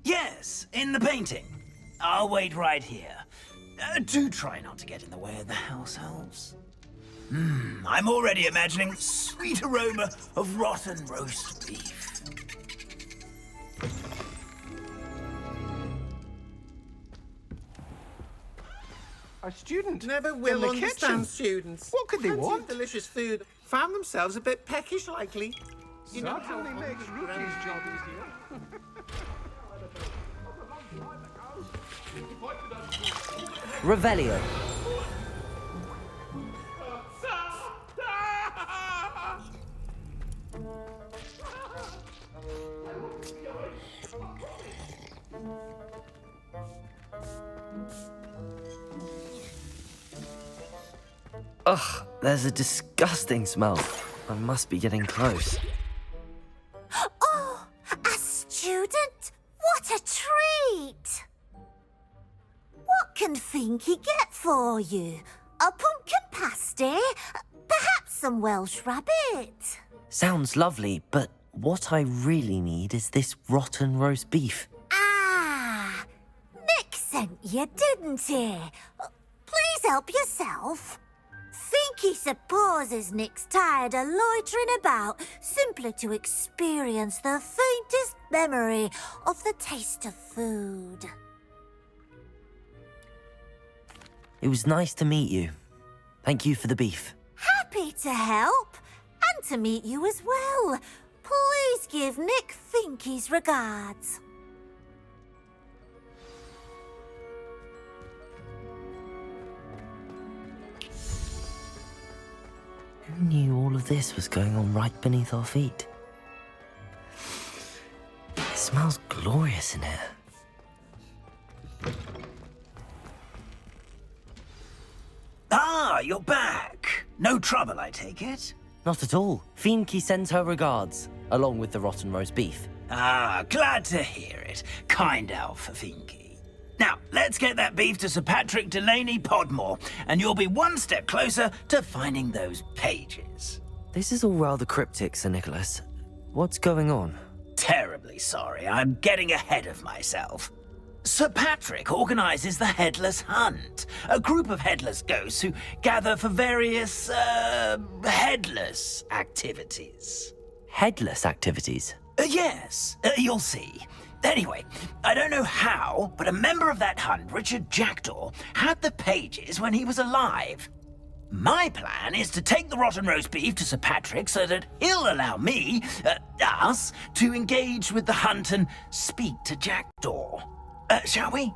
L: Yes, in the painting. I'll wait right here. Do try not to get in the way of the house elves. I'm already imagining the sweet aroma of rotten roast beef.
E: A student
G: Never will
E: in the
G: understand
E: kitchen.
G: students.
E: What could they
G: Plenty of
E: want?
G: delicious food. Found themselves a bit peckish, likely. You know how
E: Certainly makes Rookie's job easier.
C: Revelio. Ugh, there's a disgusting smell. I must be getting close.
V: Oh, a student? What a treat! What can Finky get for you? A pumpkin pasty? Perhaps some Welsh rabbit?
C: Sounds lovely, but what I really need is this rotten roast beef.
V: Ah, Nick sent you, didn't he? Please help yourself. Finky supposes Nick's tired of loitering about simply to experience the faintest memory of the taste of food.
C: It was nice to meet you. Thank you for the beef.
V: Happy to help, and to meet you as well. Please give Nick Finky's regards.
C: Who knew all of this was going on right beneath our feet? This Smells glorious in here.
D: Ah, you're back. No trouble, I take it?
C: Not at all. Fienke sends her regards, along with the rotten roast beef.
D: Ah, glad to hear it. Kind elf for Fienke. Now, let's get that beef to Sir Patrick Delaney Podmore, and you'll be one step closer to finding those pages.
C: This is all rather cryptic, Sir Nicholas. What's going on?
D: Terribly sorry, I'm getting ahead of myself. Sir Patrick organises the Headless Hunt, a group of headless ghosts who gather for various, headless activities.
C: Headless activities?
D: Yes, you'll see. Anyway, I don't know how, but a member of that hunt, Richard Jackdaw, had the pages when he was alive. My plan is to take the rotten roast beef to Sir Patrick so that he'll allow me, us, to engage with the hunt and speak to Jackdaw. Shall we?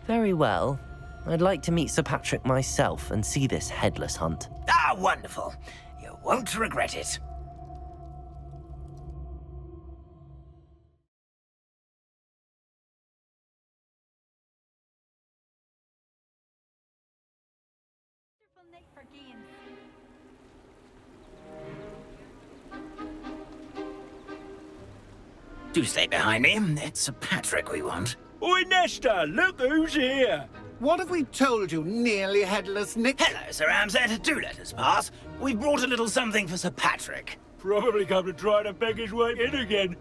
C: Very well. I'd like to meet Sir Patrick myself and see this headless hunt.
D: Ah, wonderful. You won't regret it. Do stay behind me. It's Sir Patrick we want.
S: Oi, Nesta, look who's here.
G: What have we told you, nearly headless Nick?
D: Hello, Sir Ramsay. Do let us pass. We've brought a little something for Sir Patrick.
S: Probably come to try to beg his way in again.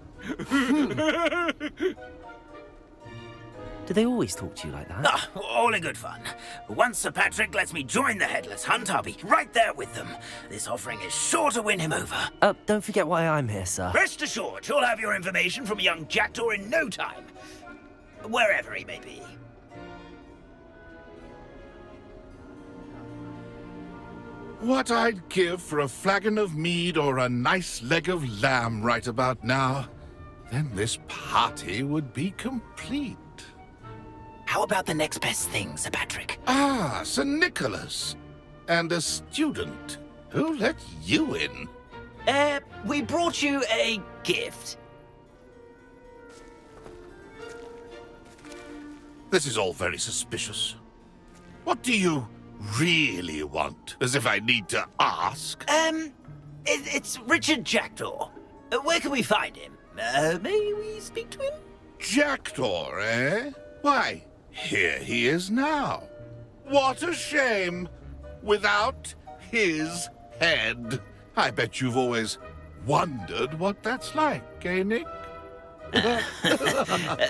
C: Do they always talk to you like that?
D: Ah, all in good fun. Once Sir Patrick lets me join the Headless Hunt, I'll be right there with them. This offering is sure to win him over.
C: Don't forget why I'm here, sir.
D: Rest assured, you'll have your information from a young Jackdaw in no time. Wherever he may be.
R: What I'd give for a flagon of mead or a nice leg of lamb right about now. Then this party would be complete.
D: How about the next best thing, Sir Patrick?
R: Ah, Sir Nicholas. And a student. Who let you in?
D: We brought you a gift.
R: This is all very suspicious. What do you really want? As if I need to ask.
D: It's Richard Jackdaw. Where can we find him? May we speak to him?
R: Jackdaw, eh? Why, here he is now. What a shame. Without his head. I bet you've always wondered what that's like, eh, Nick?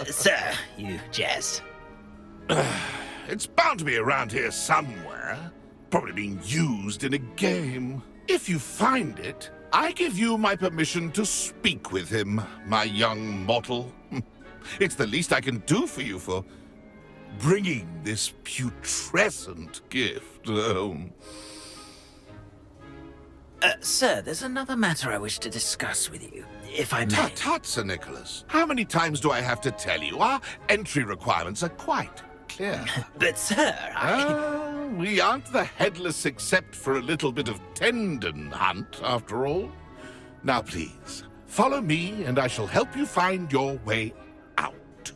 D: Sir, you jest.
R: It's bound to be around here somewhere. Probably being used in a game. If you find it, I give you my permission to speak with him, my young mortal. It's the least I can do for you for bringing this putrescent gift home.
D: Sir, there's another matter I wish to discuss with you, if I may.
R: Tut, Sir Nicholas. How many times do I have to tell you? Our entry requirements are quite clear.
D: But, sir,
R: we aren't the headless except for a little bit of tendon hunt, after all. Now, please, follow me, and I shall help you find your way out.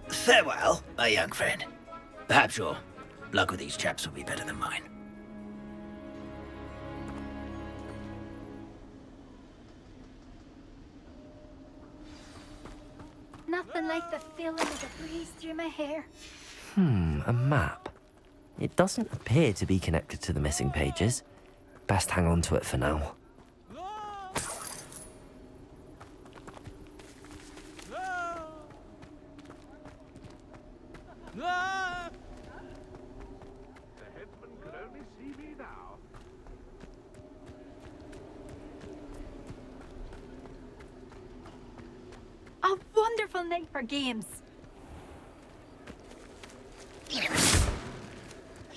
D: Farewell, my young friend. Perhaps your luck with these chaps will be better than mine.
I: Nothing like the feeling of a breeze through my hair.
C: A map. It doesn't appear to be connected to the missing pages. Best hang on to it for now.
R: The headsman could only see me now.
I: A wonderful night for games.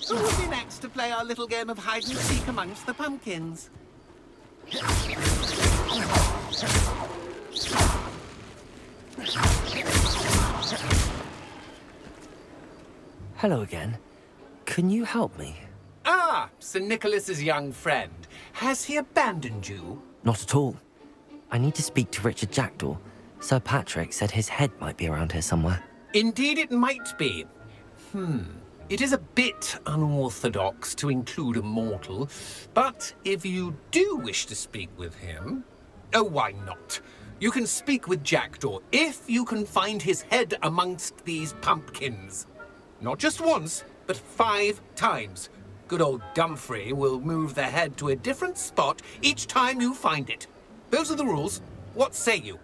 G: Who will be next to play our little game of hide and seek amongst the pumpkins?
C: Hello again. Can you help me?
J: Ah, Sir Nicholas's young friend. Has he abandoned you?
C: Not at all. I need to speak to Richard Jackdaw. Sir Patrick said his head might be around here somewhere.
J: Indeed it might be. It is a bit unorthodox to include a mortal, but if you do wish to speak with him... Oh, why not? You can speak with Jackdaw if you can find his head amongst these pumpkins. Not just once, but 5 times. Good old Dumfrey will move the head to a different spot each time you find it. Those are the rules. What say you?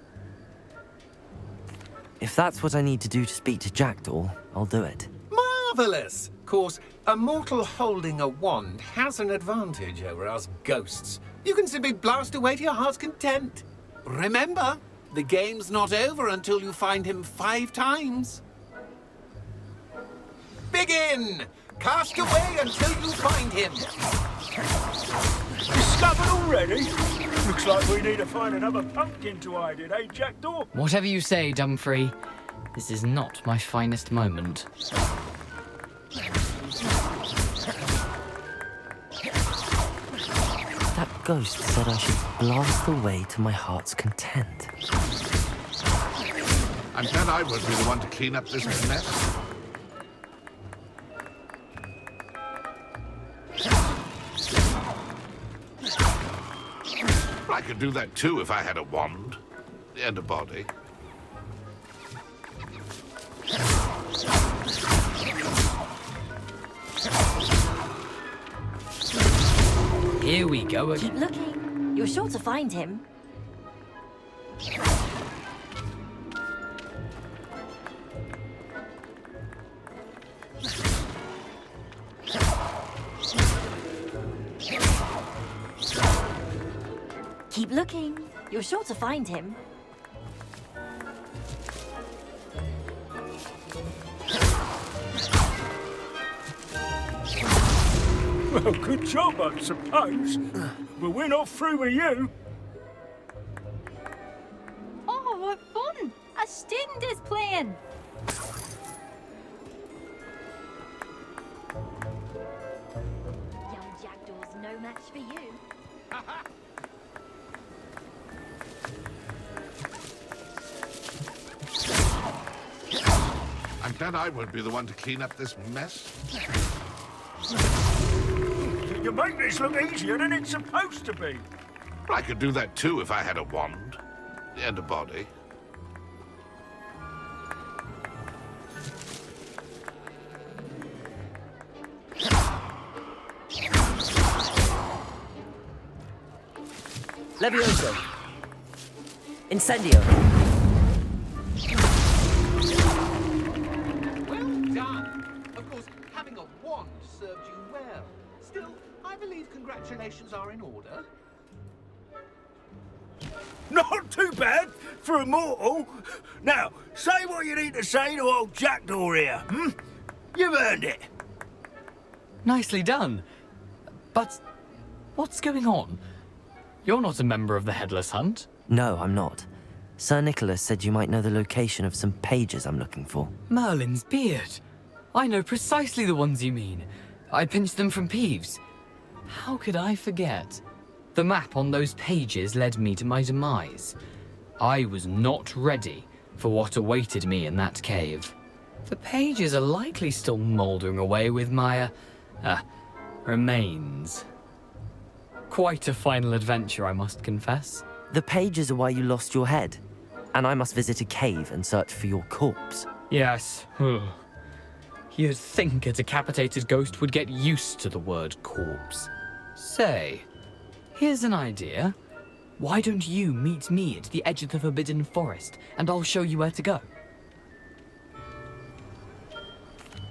C: If that's what I need to do to speak to Jackdaw, I'll do it.
J: Marvellous! Of course, a mortal holding a wand has an advantage over us ghosts. You can simply blast away to your heart's content. Remember, the game's not over until you find him 5 times. Begin! Cast away until you find him.
K: Discovered already? Looks like we need to find another pumpkin to hide in, eh, Jackdaw?
M: Whatever you say, Dumfrey. This is not my finest moment.
C: That ghost said I should blast away to my heart's content.
R: I'm glad I won't be the one to clean up this mess. I could do that too if I had a wand and a body.
M: Here we go again.
W: Keep looking. You're sure to find him. Keep looking. You're sure to find him.
K: Well, good job, I suppose. But we're not through with you.
W: Oh, what fun! A student is playing. Young Jackdaw's no match for you.
R: I'm glad I won't be the one to clean up this mess.
K: You make this look easier than it's supposed to be.
R: I could do that too if I had a wand and a body.
C: Levioso! Incendio!
J: Well done! Of course, having a wand served you well. Still, I believe congratulations are in order.
K: Not too bad for a mortal. Now, say what you need to say to old Jackdaw here, You've earned it.
M: Nicely done. But what's going on? You're not a member of the Headless Hunt?
C: No, I'm not. Sir Nicholas said you might know the location of some pages I'm looking for.
M: Merlin's beard. I know precisely the ones you mean. I pinched them from Peeves. How could I forget? The map on those pages led me to my demise. I was not ready for what awaited me in that cave. The pages are likely still mouldering away with my, remains. Quite a final adventure, I must confess.
C: The pages are why you lost your head, and I must visit a cave and search for your corpse.
M: Yes. You'd think a decapitated ghost would get used to the word corpse. Say, here's an idea. Why don't you meet me at the edge of the Forbidden Forest, and I'll show you where to go?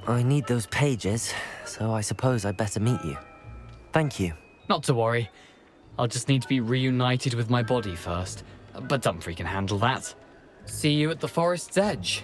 C: I need those pages, so I suppose I'd better meet you. Thank you.
M: Not to worry. I'll just need to be reunited with my body first. But Dumfrey can handle that. See you at the forest's edge.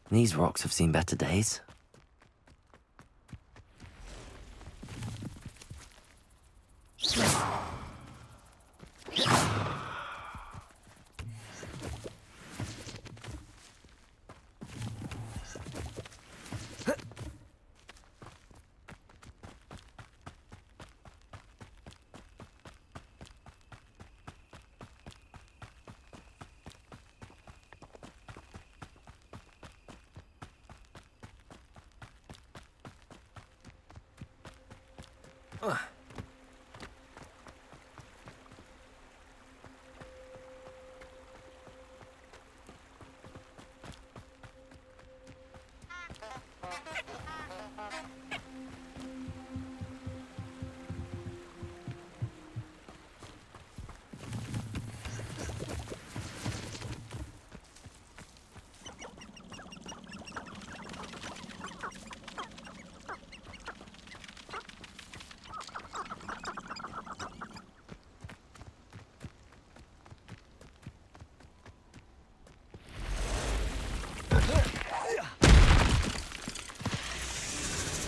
C: These rocks have seen better days.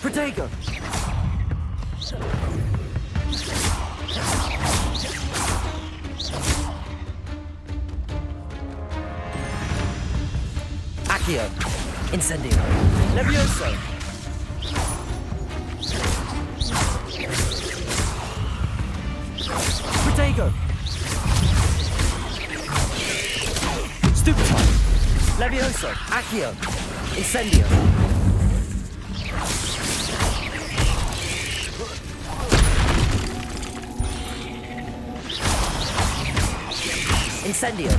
C: Protego! Accio! Incendio! Levioso! Protego! Stupefy! Levioso! Accio! Incendio! Incendio!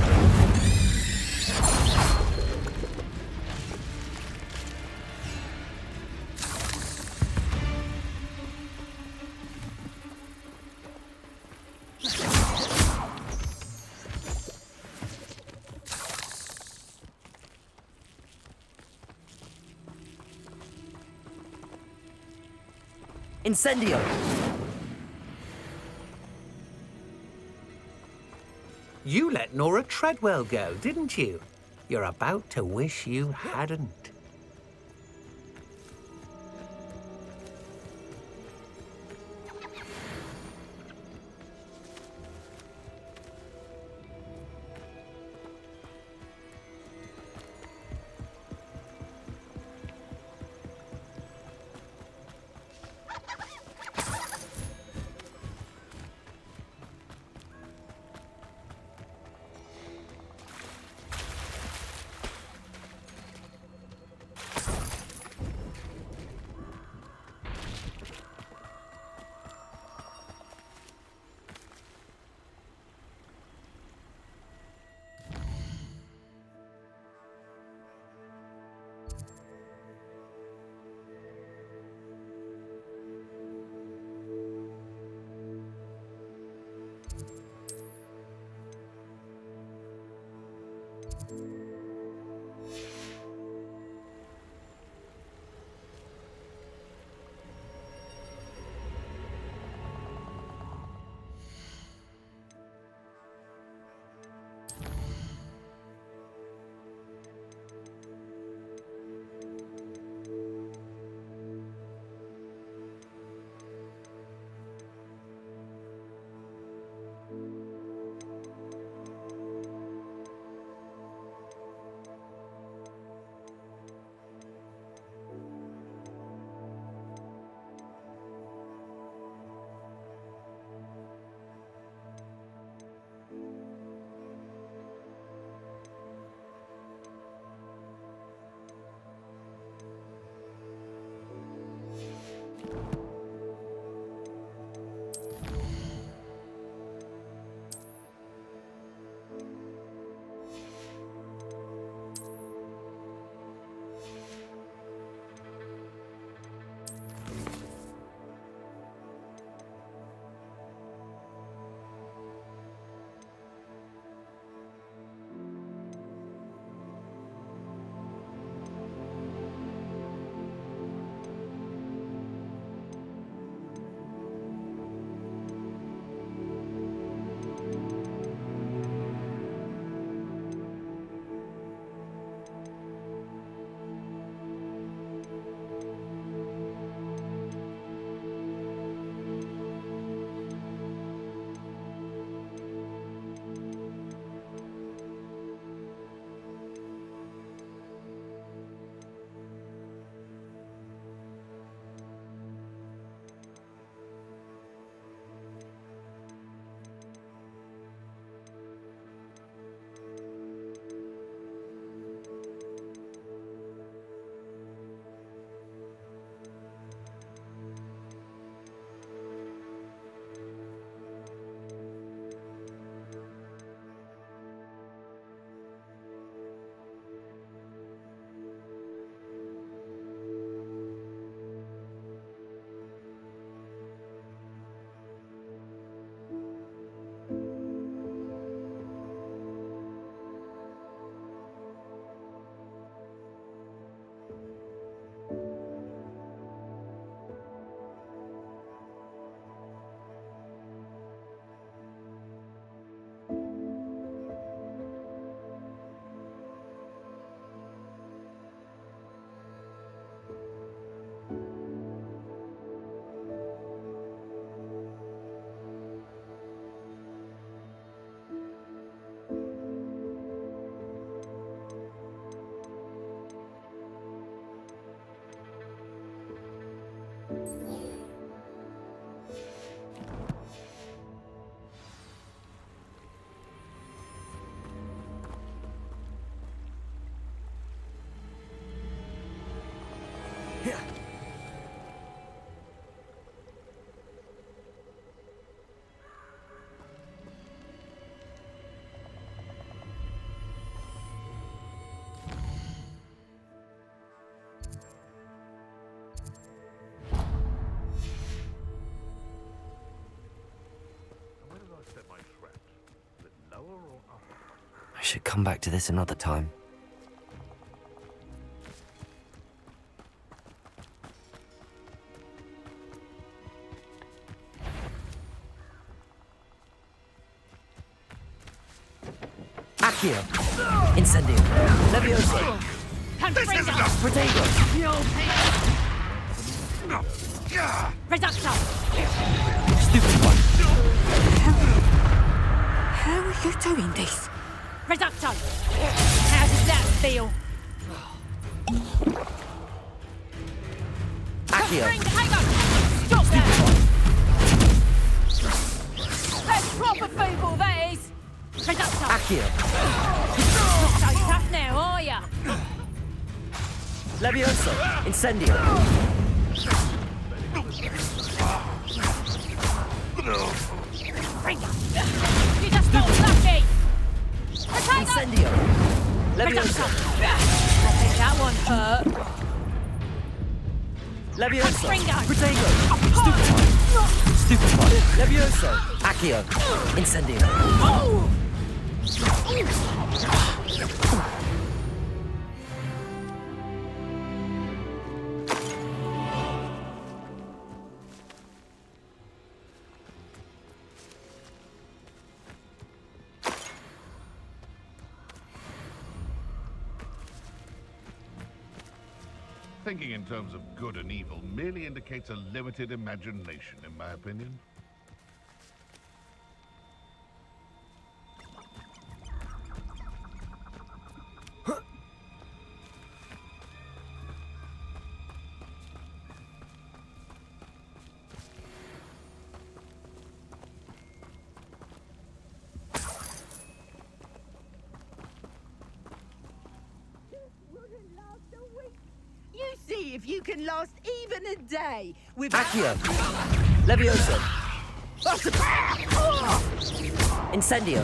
C: Incendio!
J: You let Nora Treadwell go, didn't you? You're about to wish you hadn't.
C: should come back to this another time. Accio! Incendio! Levioso!
Q: This is
C: Protego!
Q: Reducto!
C: Stupid one!
Q: How are you doing this? Reducto! How does that feel?
C: Accio!
Q: Hang on! Stop that! That's proper feeble, that is! Reducto!
C: Accio!
Q: Not so tough now, are ya?
C: Levioso! Incendio!
Q: You just got lucky! Potato!
C: Incendio! Levioso!
Q: I think that one hurt.
C: Levioso!
Q: Ringo!
C: Protego! Stupid one! Stupid one! Levioso! Accio! Incendio!
Q: Oh!
R: Thinking in terms of good and evil merely indicates a limited imagination, in my opinion.
A: You see if you can last even a day with
C: Accio! Levioso! Incendio!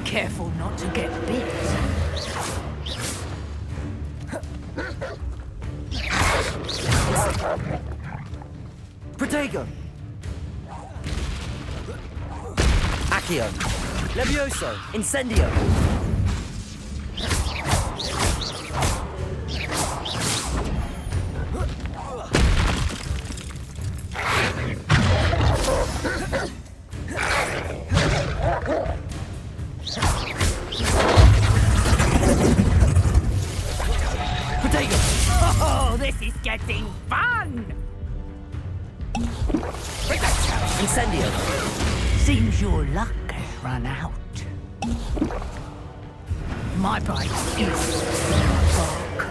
Q: Careful not to get bit.
C: Protego! Accio! Levioso! Incendio!
Q: Oh, this is getting fun!
C: Incendio!
Q: Seems your luck has run out. My bite is dark.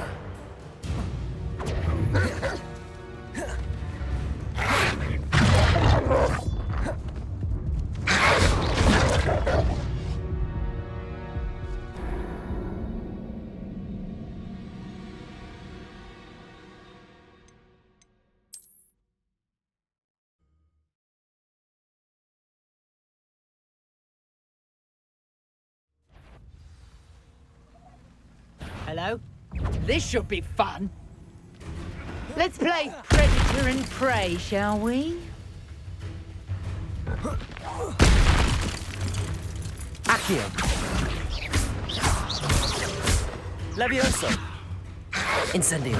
Q: Hello? This should be fun. Let's play Predator and Prey, shall we?
C: Accio! Levioso! Incendio!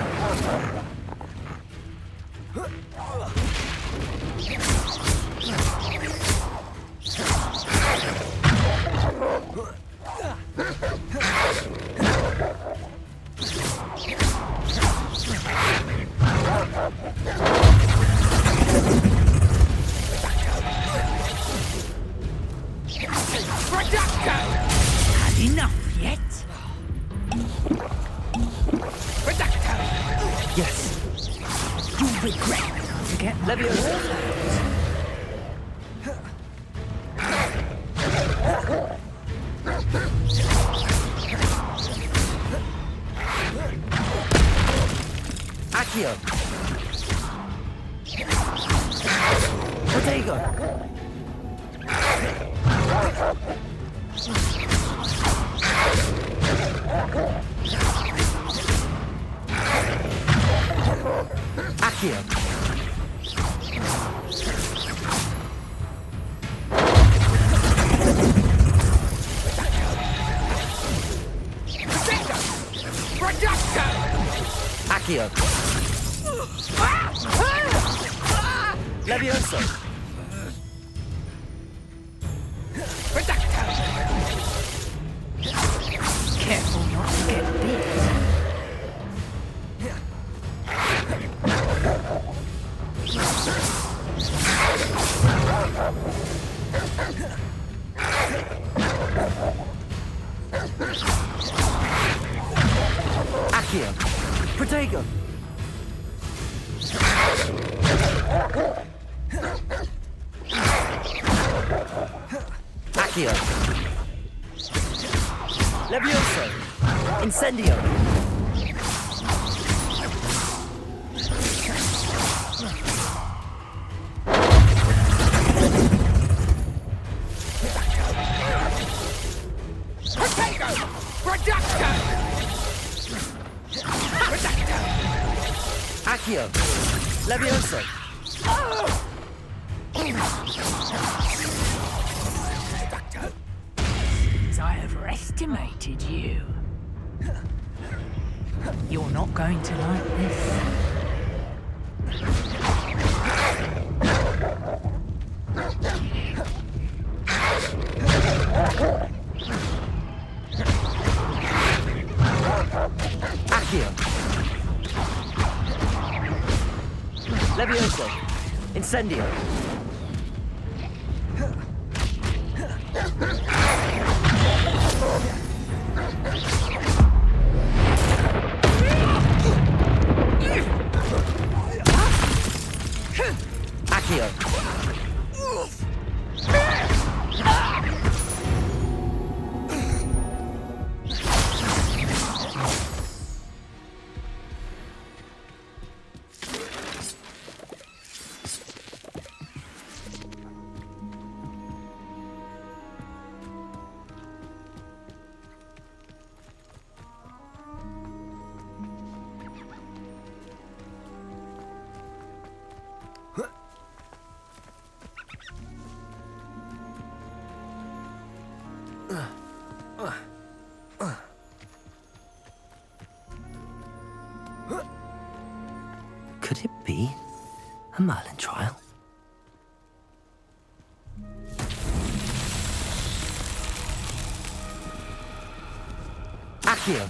Q: Had enough yet?
C: Yes!
Q: You'll regret to get
C: Levioso! Accio! Protego! Accio!
J: Reducto!
C: Accio. Levioso.
J: Reducto!
Q: Careful not to get bit.
C: Accio. Protego. Accio. Levioso. Incendio.
J: Protego! Reducto! Reducto!
C: Accio. Levioso.
Q: I overestimated you. You're not going to like this.
C: Accio. Levioso. Incendio. Accio. Could it be a Merlin trial? Accio.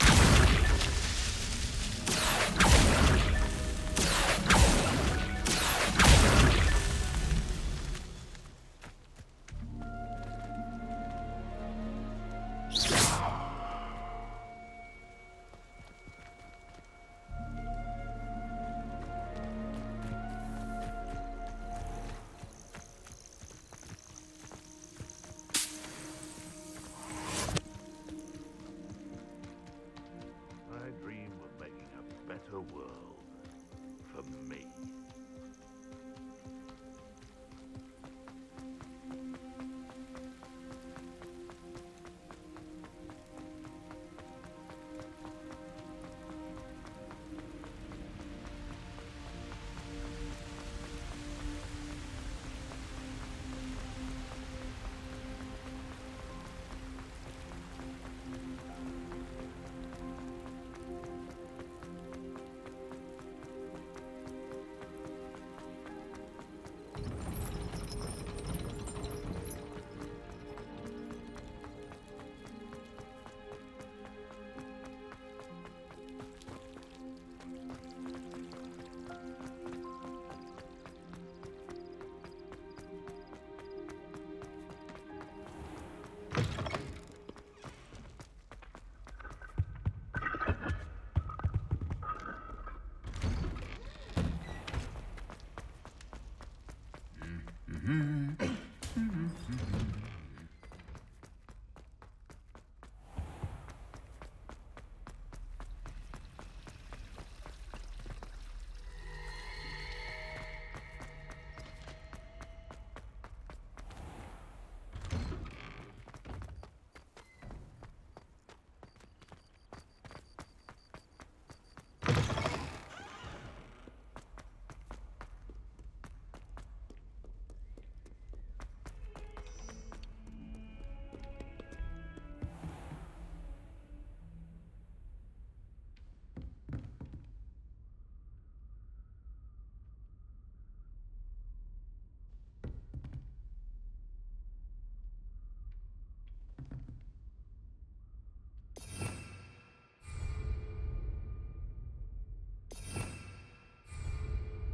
R: I dream of making a better world for me.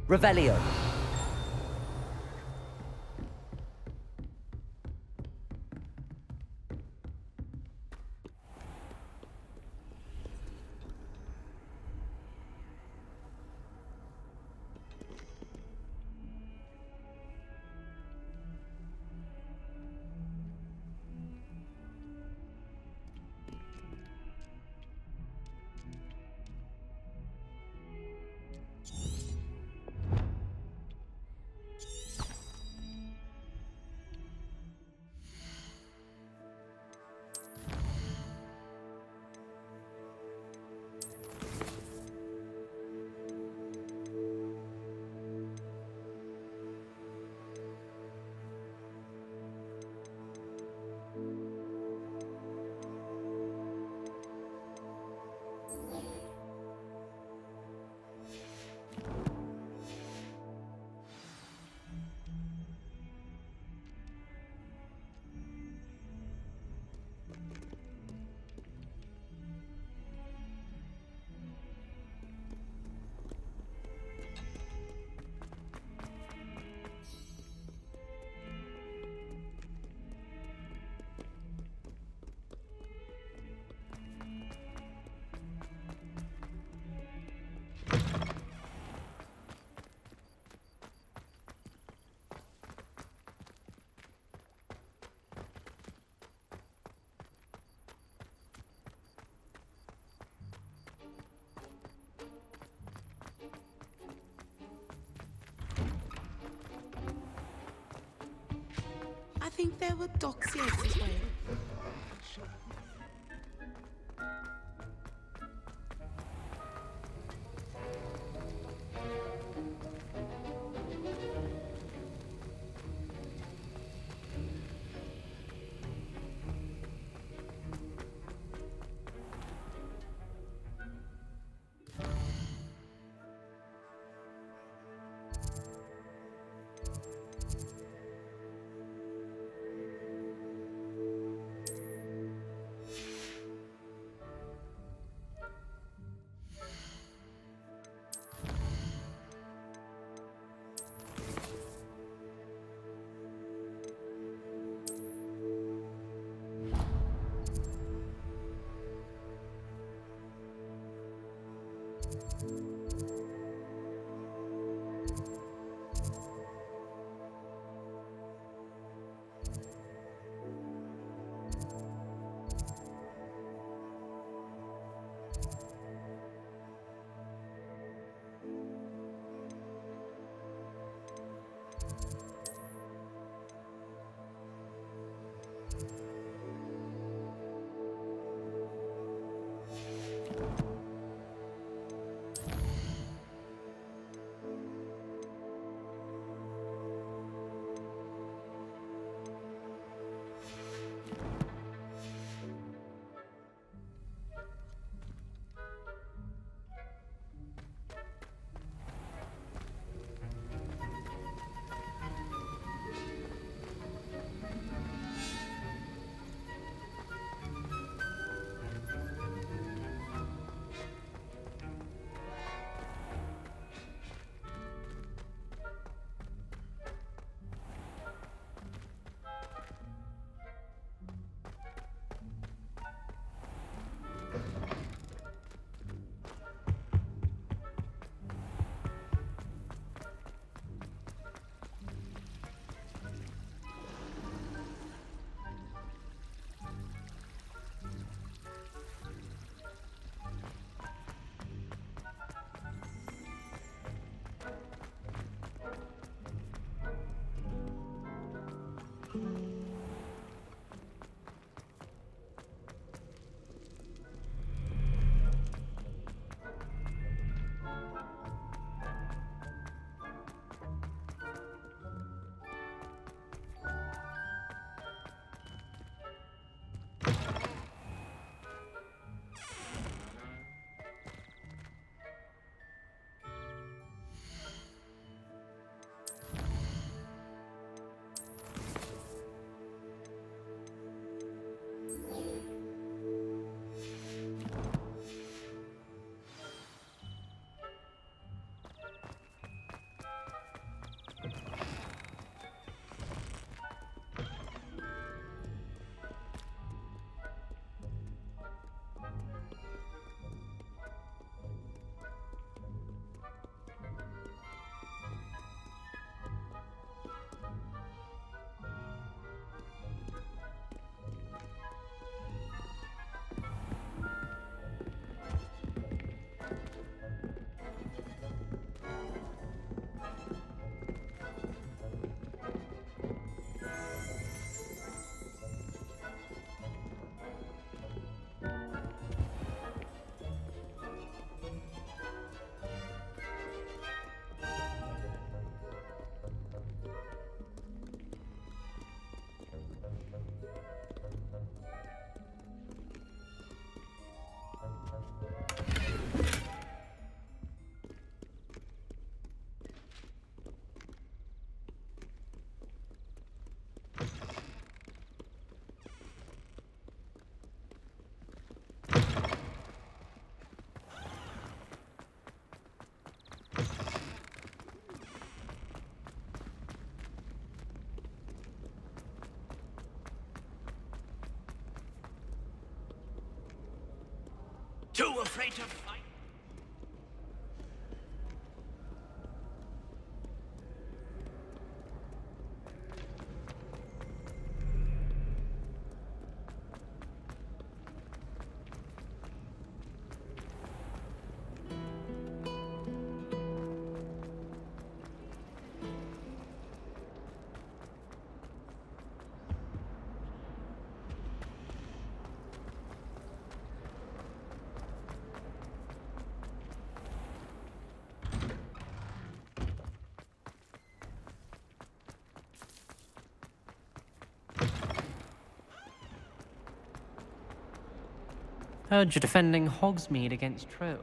C: Revelio.
U: I think there were doxiers as well.
S: Too afraid to fight?
F: Heard you're defending Hogsmeade against trolls.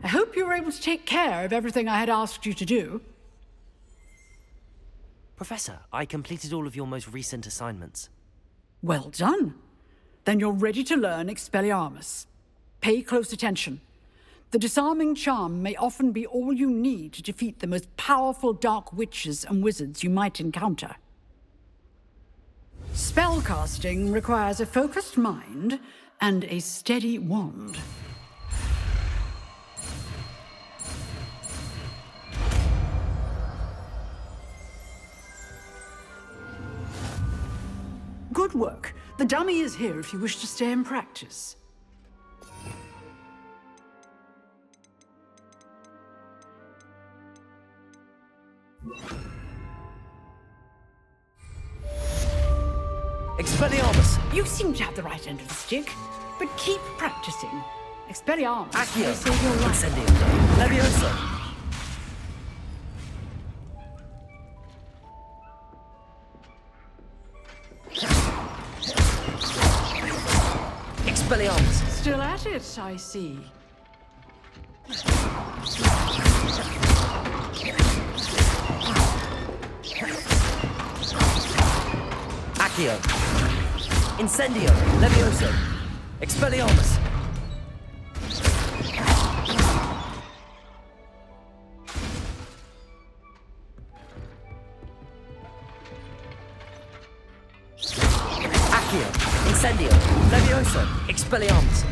N: I hope you were able to take care of everything I had asked you to do.
C: Professor, I completed all of your most recent assignments.
N: Well done. Then you're ready to learn Expelliarmus. Pay close attention. The disarming charm may often be all you need to defeat the most powerful dark witches and wizards you might encounter. Spellcasting requires a focused mind and a steady wand. Good work. The dummy is here if you wish to stay and practice.
C: Expelliarmus!
N: You seem to have the right end of the stick, but keep practicing. Expelliarmus
C: Accio!
N: may save your life.
C: Incendio! Levioso! Expelliarmus!
N: Still at it, I see.
C: Accio! Incendio! Levioso! Expelliarmus! Accio! Incendio! Levioso! Expelliarmus!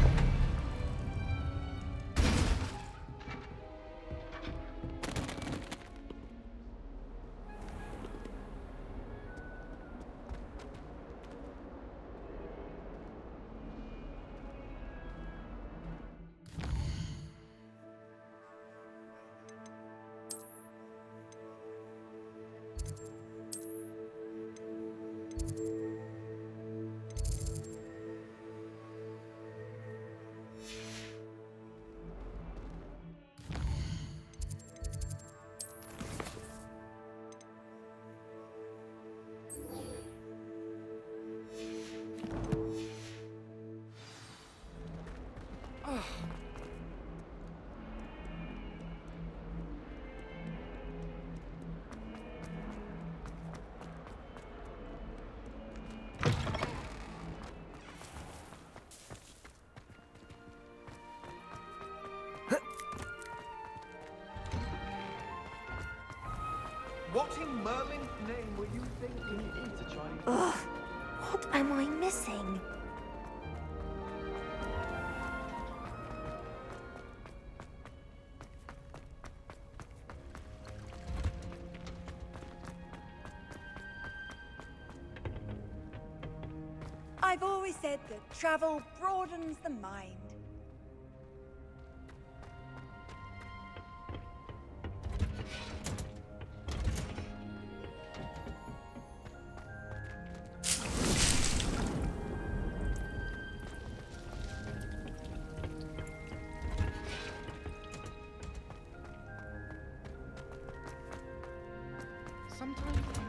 E: What in Merlin's name were you thinking into Chinese?
B: Ugh, what am I missing?
H: I've always said that travel broadens the mind.
E: Sometimes I'm not cool.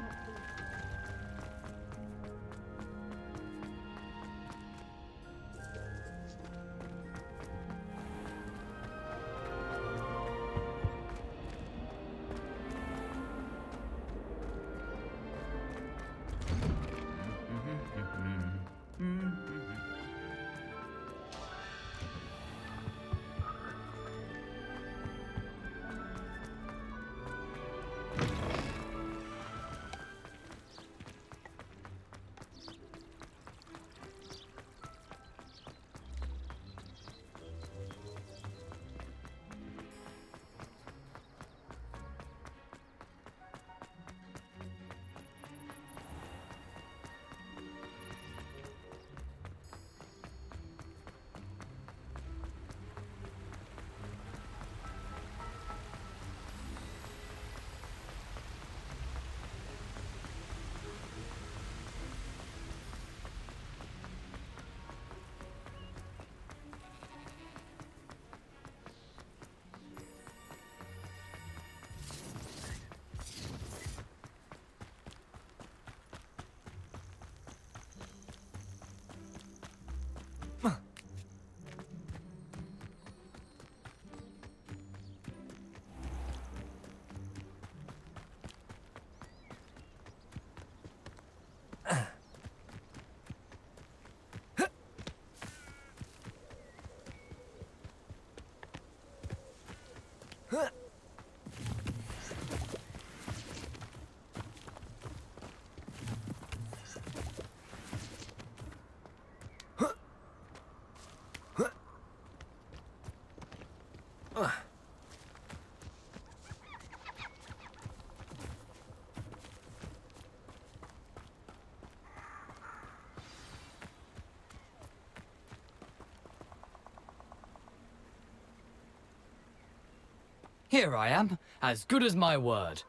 M: Here I am, as good as my word.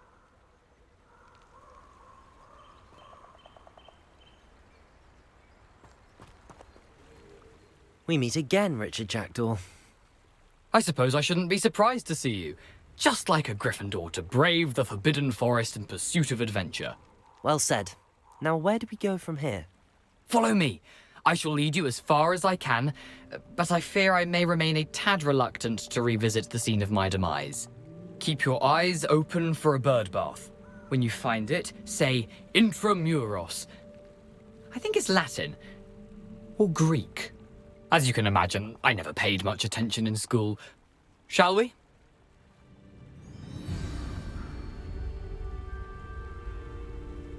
C: We meet again, Richard Jackdaw.
M: I suppose I shouldn't be surprised to see you. Just like a Gryffindor to brave the Forbidden Forest in pursuit of adventure.
C: Well said. Now where do we go from here?
M: Follow me. I shall lead you as far as I can, but I fear I may remain a tad reluctant to revisit the scene of my demise. Keep your eyes open for a bird bath. When you find it, say intramuros. I think it's Latin. Or Greek. As you can imagine, I never paid much attention in school. Shall we?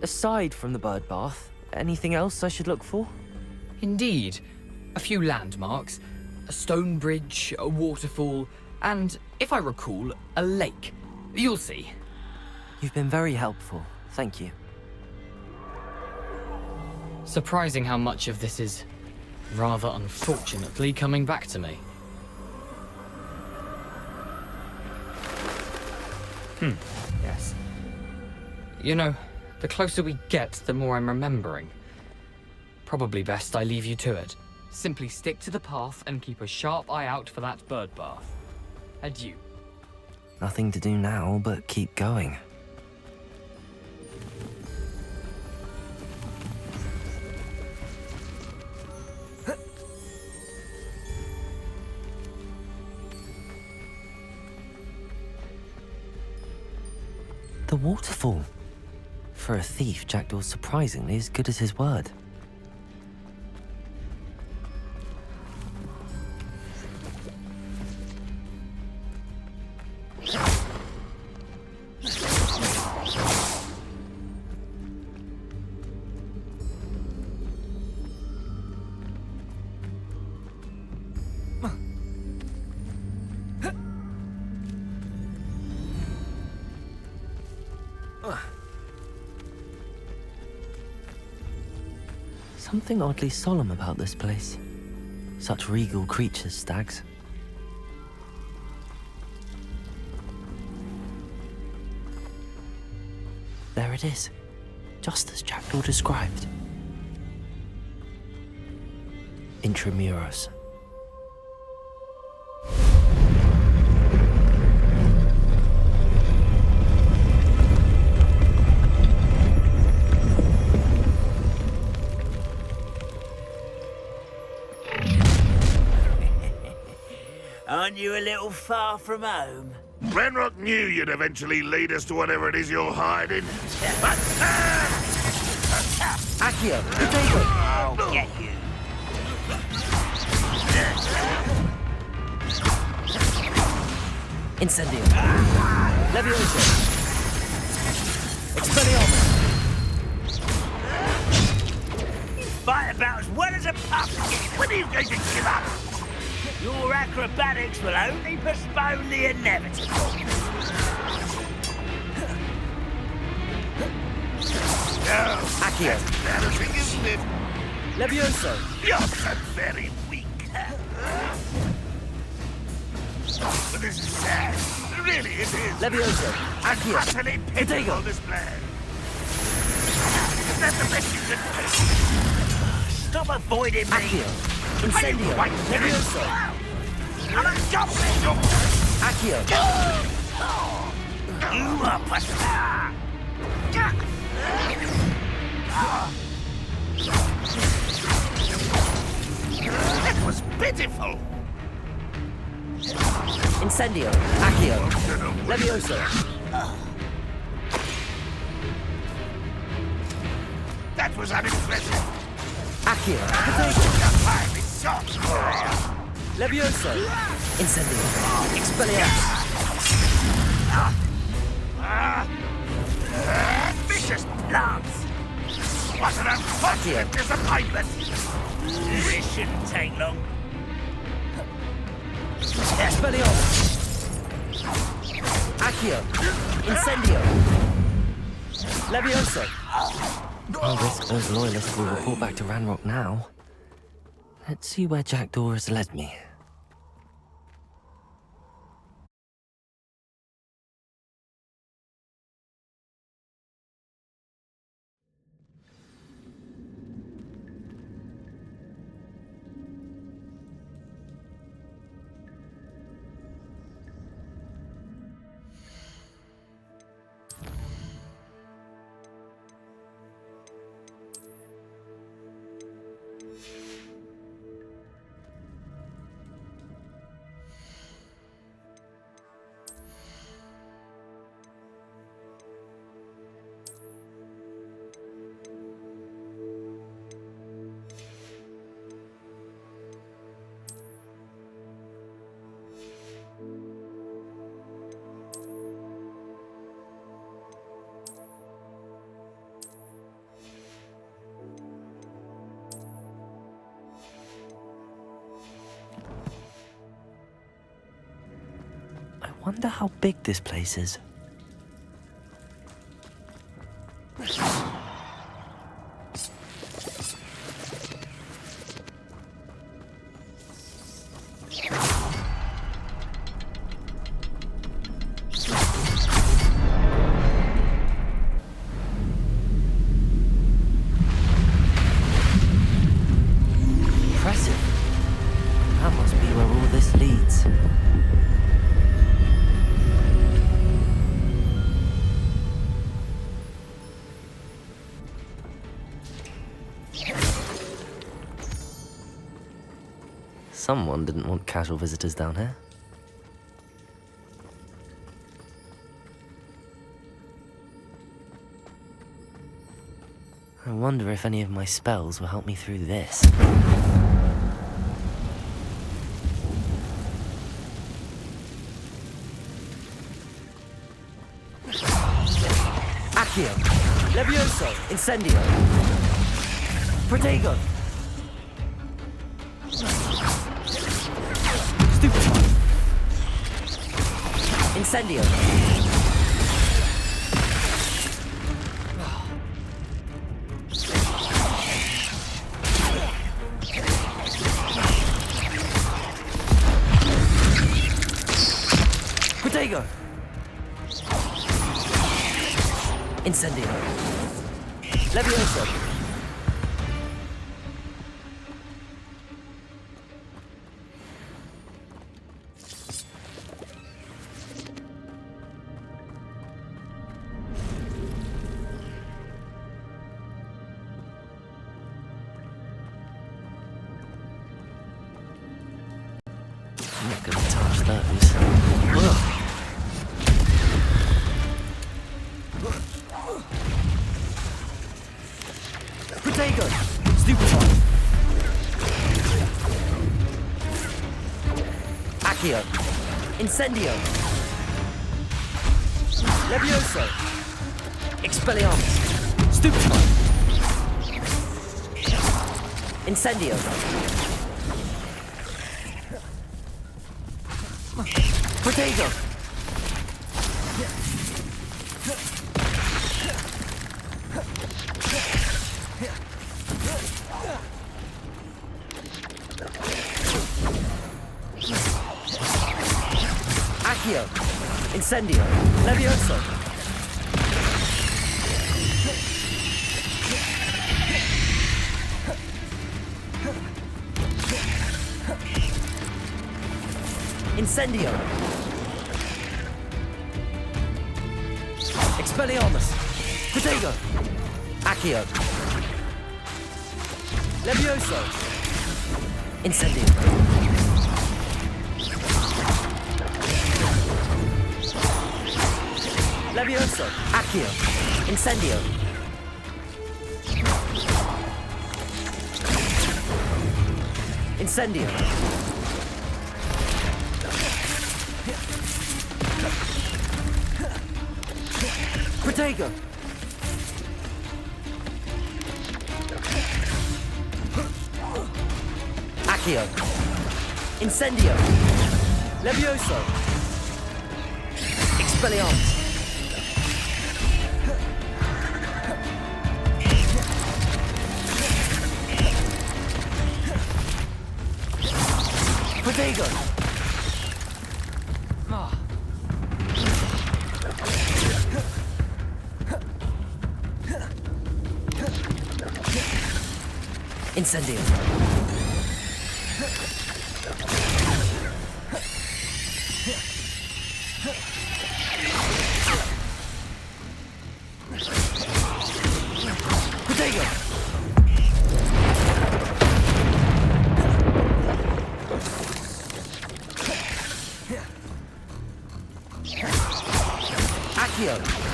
C: Aside from the bird bath, anything else I should look for?
M: Indeed. A few landmarks, a stone bridge, a waterfall, and, if I recall, a lake. You'll see.
C: You've been very helpful. Thank you.
M: Surprising how much of this is, rather unfortunately, coming back to me. Yes. You know, the closer we get, the more I'm remembering. Probably best I leave you to it. Simply stick to the path and keep a sharp eye out for that bird bath. Adieu.
C: Nothing to do now but keep going. The waterfall. For a thief, Jackdaw's surprisingly as good as his word. Something oddly solemn about this place. Such regal creatures, stags. There it is, just as Jackdaw described. Intramuros.
L: find you a little far from home.
R: Ranrock knew you'd eventually lead us to whatever it is you're hiding. But,
C: Accio, potato!
L: I'll get you.
C: Incendio. Levioso. Expelliarmus.
L: Fight about as well as a pup. When are you going to give up? Your acrobatics will only postpone the inevitable.
C: Accio.
R: Embarrassing, isn't it?
C: Levioso.
R: You're so very weak. But this is sad. Really, it is.
C: Levioso. Accio.
R: Utterly pitiful display. Is that the best you can do?
L: Stop avoiding me.
C: Accio. Incendio. Levioso.
L: I'm a goblin.
C: Accio.
L: You are pathetic.
R: That was pitiful.
C: Incendio. Accio. Levioso.
R: That was unimpressive.
C: Accio.
R: Finally soft.
C: Levioso. Incendio. Expelliarmus.
R: Vicious plants. What an unfortunate disappointment.
L: This shouldn't take long.
C: Expelliarmus. Accio. Incendio. Levioso. I'll risk those loyalists will report back to Ranrock now. Let's see where Jackdaw has led me. I wonder how big this place is. Impressive. That must be where all this leads. Someone didn't want casual visitors down here. I wonder if any of my spells will help me through this. Accio. Levioso. Incendio. Protego. Stupefy. Incendio. Protego. Incendio. Levioso. I'm not gonna touch those. Ugh. Protego! Stupefy! Accio! Incendio! Levioso! Expelliarmus! Stupefy! Incendio! Protego! Accio! Incendio! Levioso! Incendio! Expelliarmus! Protego! Accio! Levioso! Incendio! Levioso! Accio! Incendio! Incendio! Protego! Accio! Incendio! Levioso! Expelliarmus! Protego! Incendio! Protego! Accio!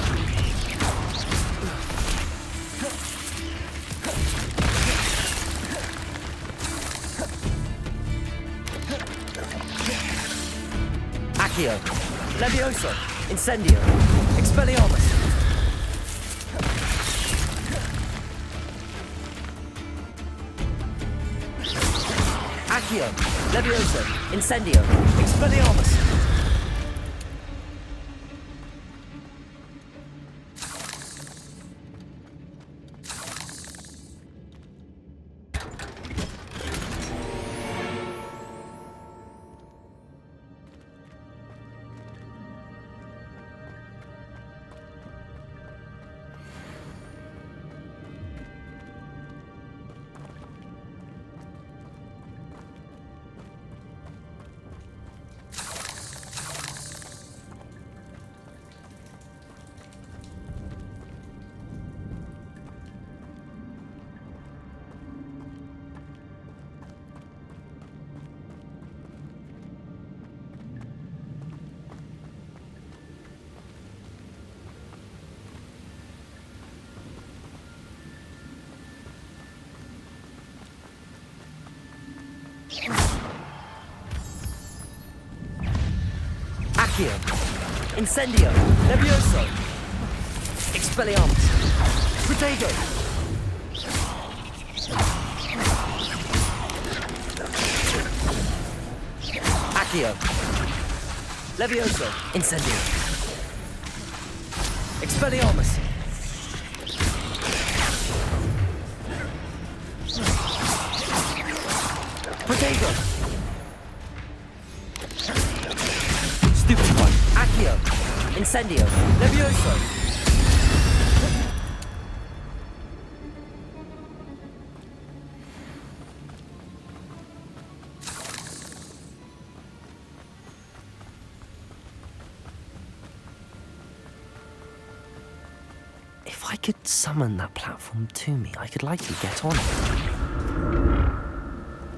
C: Accio! Levioso! Incendio! Expelliarmus! Accio! Levioso! Incendio! Expelliarmus! Accio! Incendio! Levioso! Expelliarmus! Protego! Accio! Levioso! Incendio! Expelliarmus! Protego! Stupid one! Accio! Incendio! Levioso! If I could summon that platform to me, I could likely get on it.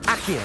C: Accio!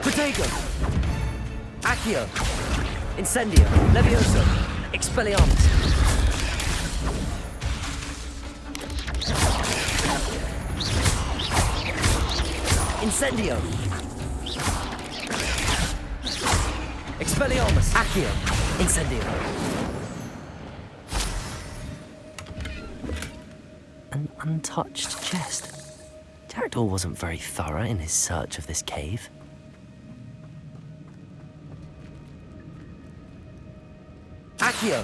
C: Protego! Accio! Incendio! Levioso! Expelliarmus! Incendio! Expelliarmus! Accio! Incendio! An untouched chest. Jackdaw wasn't very thorough in his search of this cave. Accio!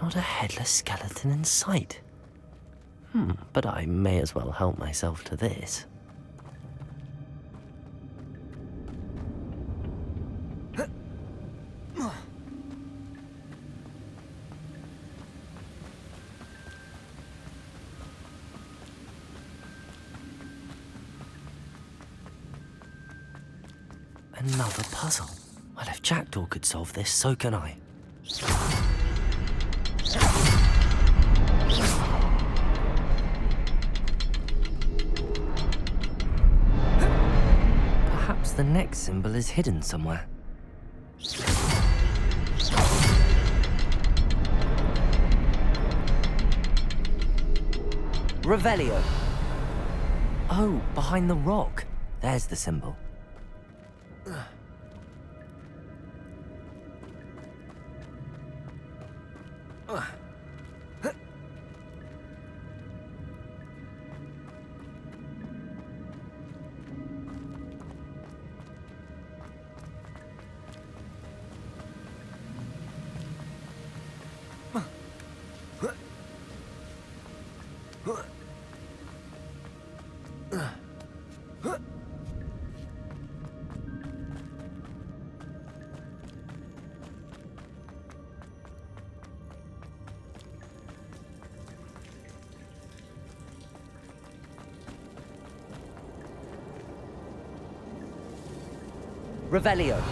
C: Not a headless skeleton in sight. But I may as well help myself to this. Another puzzle. Well, if Jackdaw could solve this, so can I. Perhaps the next symbol is hidden somewhere. Revelio. Oh, behind the rock. There's the symbol. Revelio.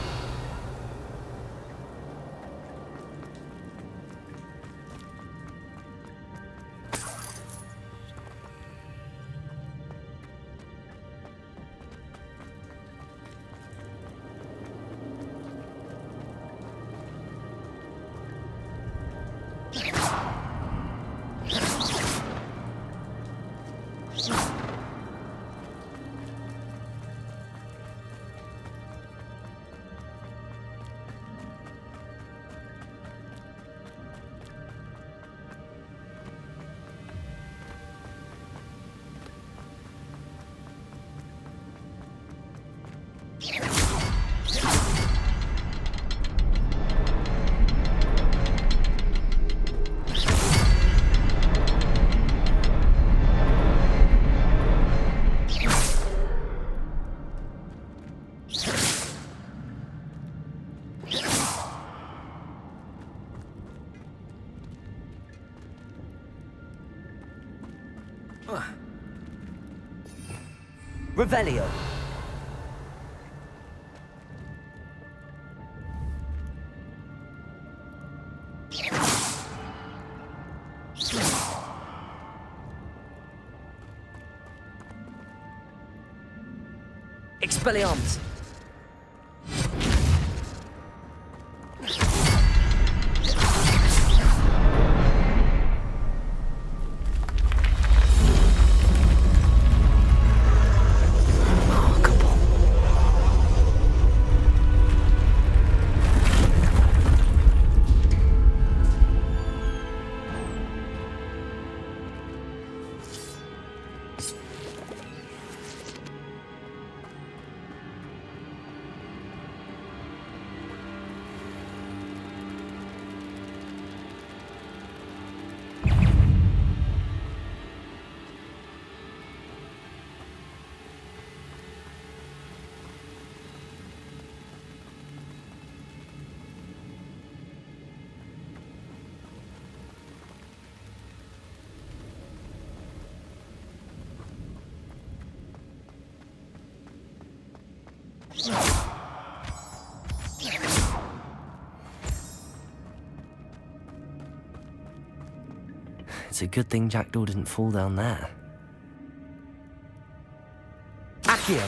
C: Revelio. Expelliarmus. It's a good thing Jackdaw didn't fall down there. Accio!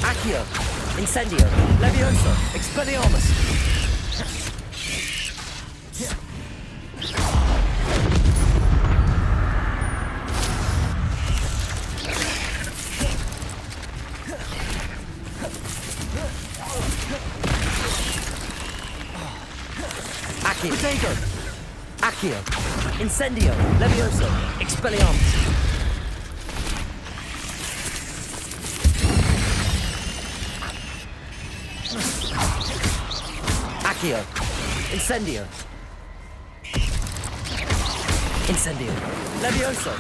C: Accio! Incendio! Levioso! Expelliarmus! Accio! Protego! Accio! Incendio! Levioso! Expelliarmus! Accio! Incendio! Incendio! Levioso!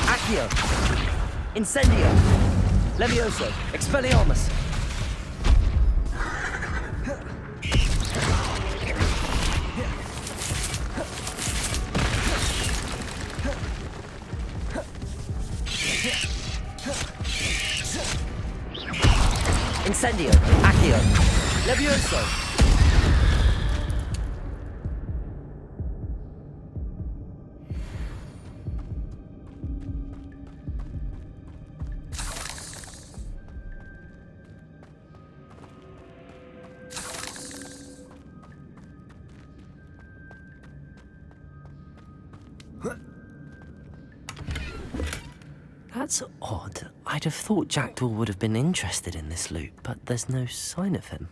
C: Accio! Incendio! Levioso! Expelliarmus! Incendio! Accio! Levioso! That's odd. I'd have thought Jackdaw would have been interested in this loot, but there's no sign of him.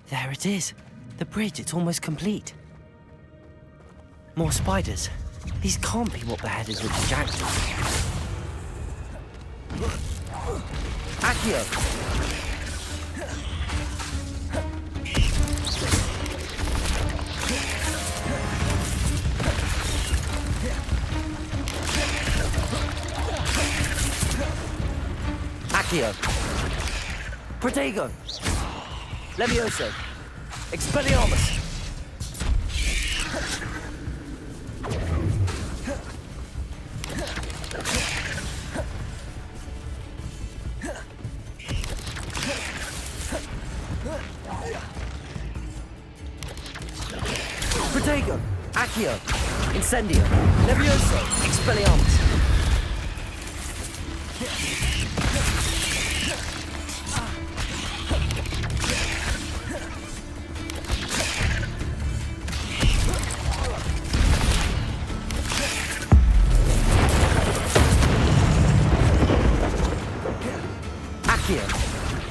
C: There it is. The bridge, it's almost complete. More spiders. These can't be what beheaded with the Jackdaw. Accio! Accio! Protego! Levioso! Expelliarmus! Protego! Accio! Incendio! Levioso! Expelliarmus!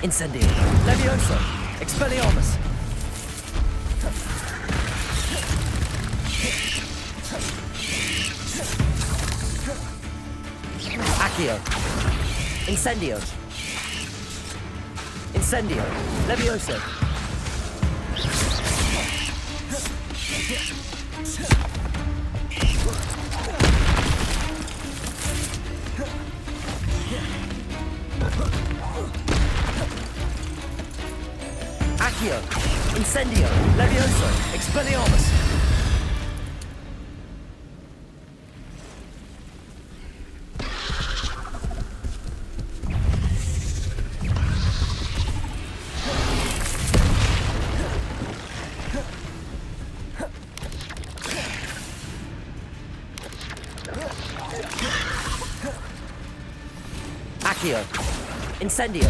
C: Incendio! Levioso! Expelliarmus! Accio! Incendio! Incendio! Levioso! Accio! Incendio! Levioso! Expelliarmus! Accio. Incendio.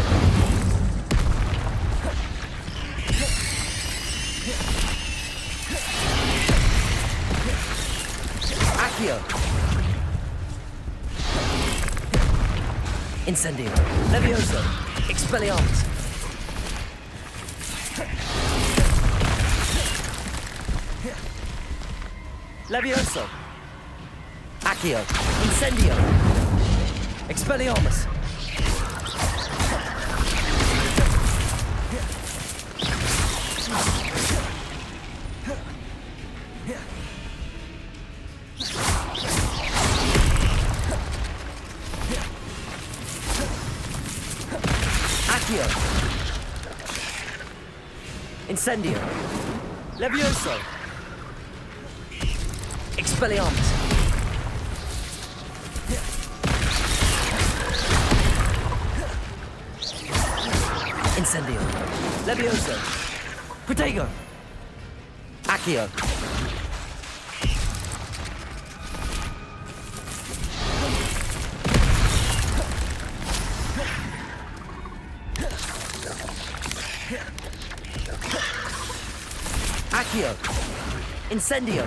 C: Accio. Incendio. Levioso. Expelliarmus. Levioso. Accio. Incendio. Expelliarmus. Accio. Incendio. Levioso. Expelliarmus. Incendio. Levioso. Protego. Accio. Accio. Incendio.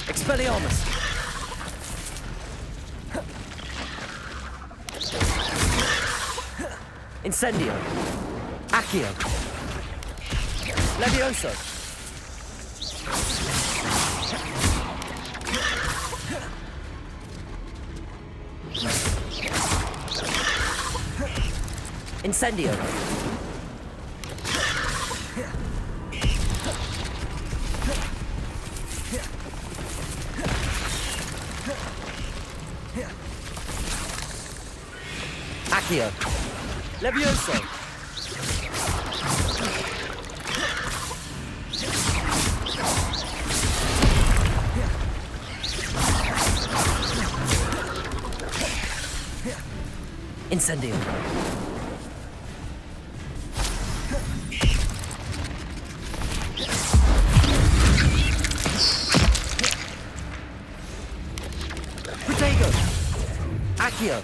C: Expelliarmus. Incendio. Accio. Levioso. Incendio. Accio. Levioso. Incendio. Protego. Accio.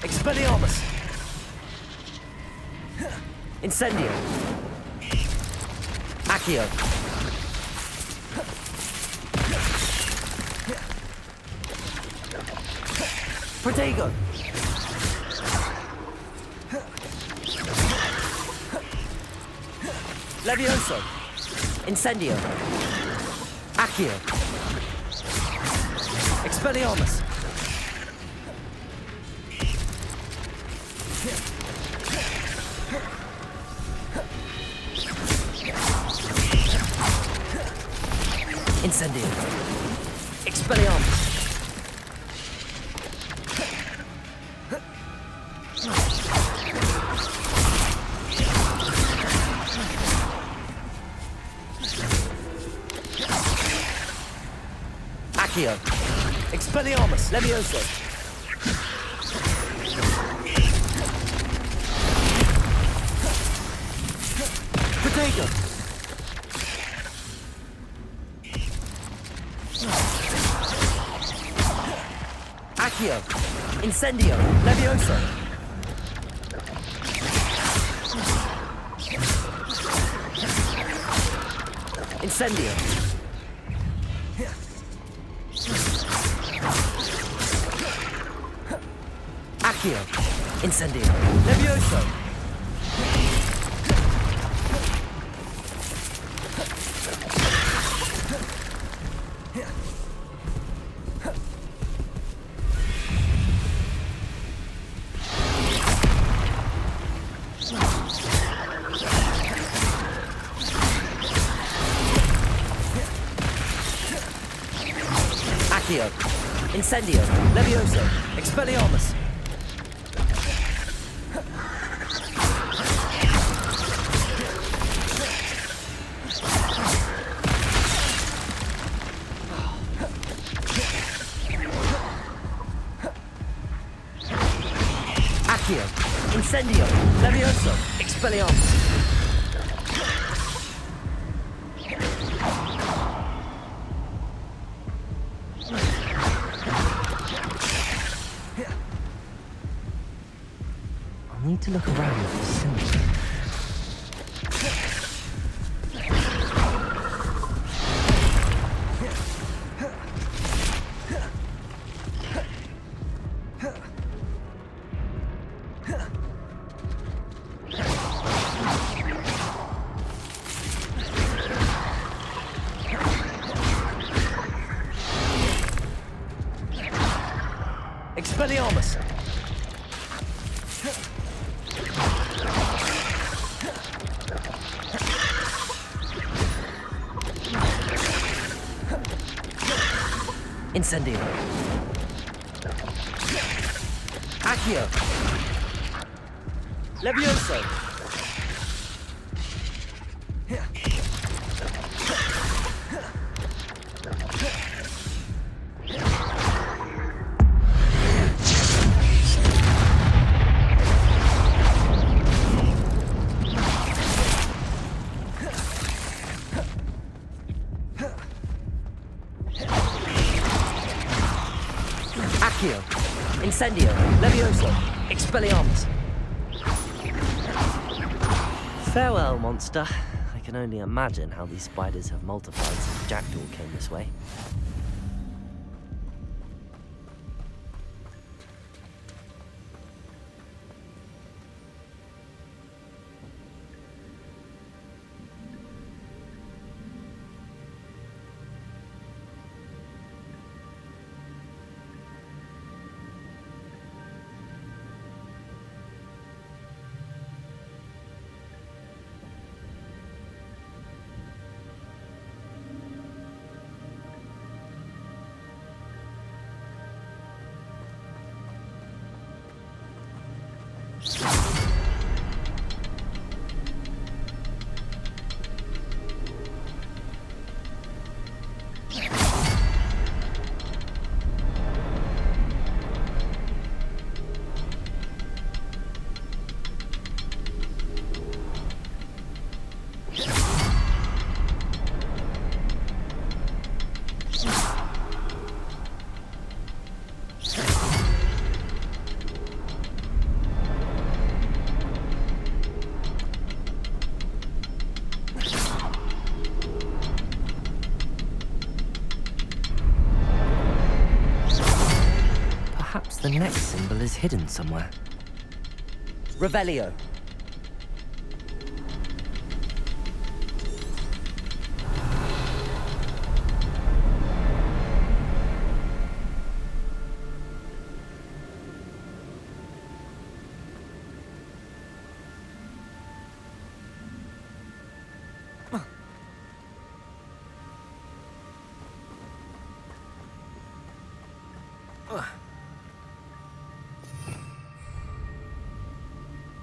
C: Expelliarmus. Incendio. Accio. Protego. Levioso. Incendio. Accio. Expelliarmus. Incendio. Expelliarmus. Accio. Expelliarmus. Levioso. Protego. Accio. Incendio. Levioso. Incendio. Accio. Incendio. Levioso. Accio. Incendio. Levioso. Expelliarmus. Accio, Incendio, Levioso, Expelliarmus. I need to look around for symbols. Expelliarmus! Incendio. Accio. Levioso. Accio, Incendio, Levioso, Expelliarmus. Farewell, monster. I can only imagine how these spiders have multiplied since Jackdaw came this way. Perhaps the next symbol is hidden somewhere. Revelio.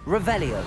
C: Revelio.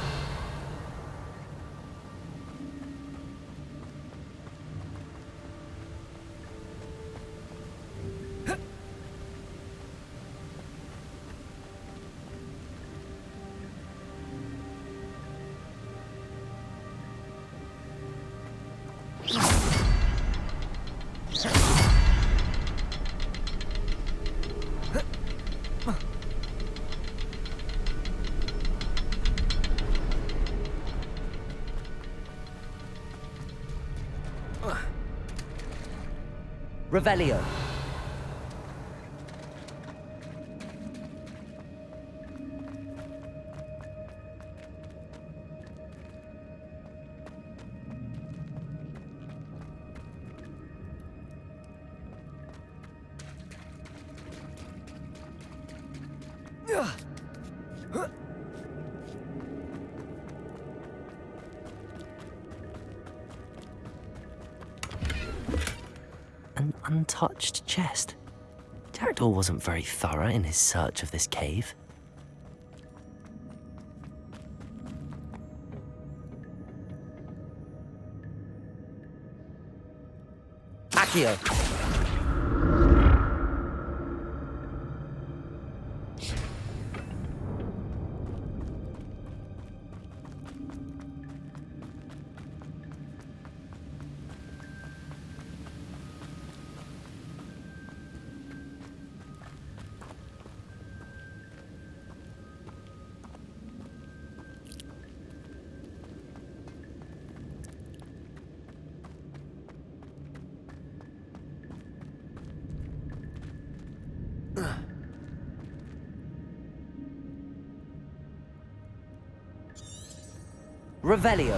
C: Revelio. An untouched chest. Jackdaw wasn't very thorough in his search of this cave. Accio. Revelio.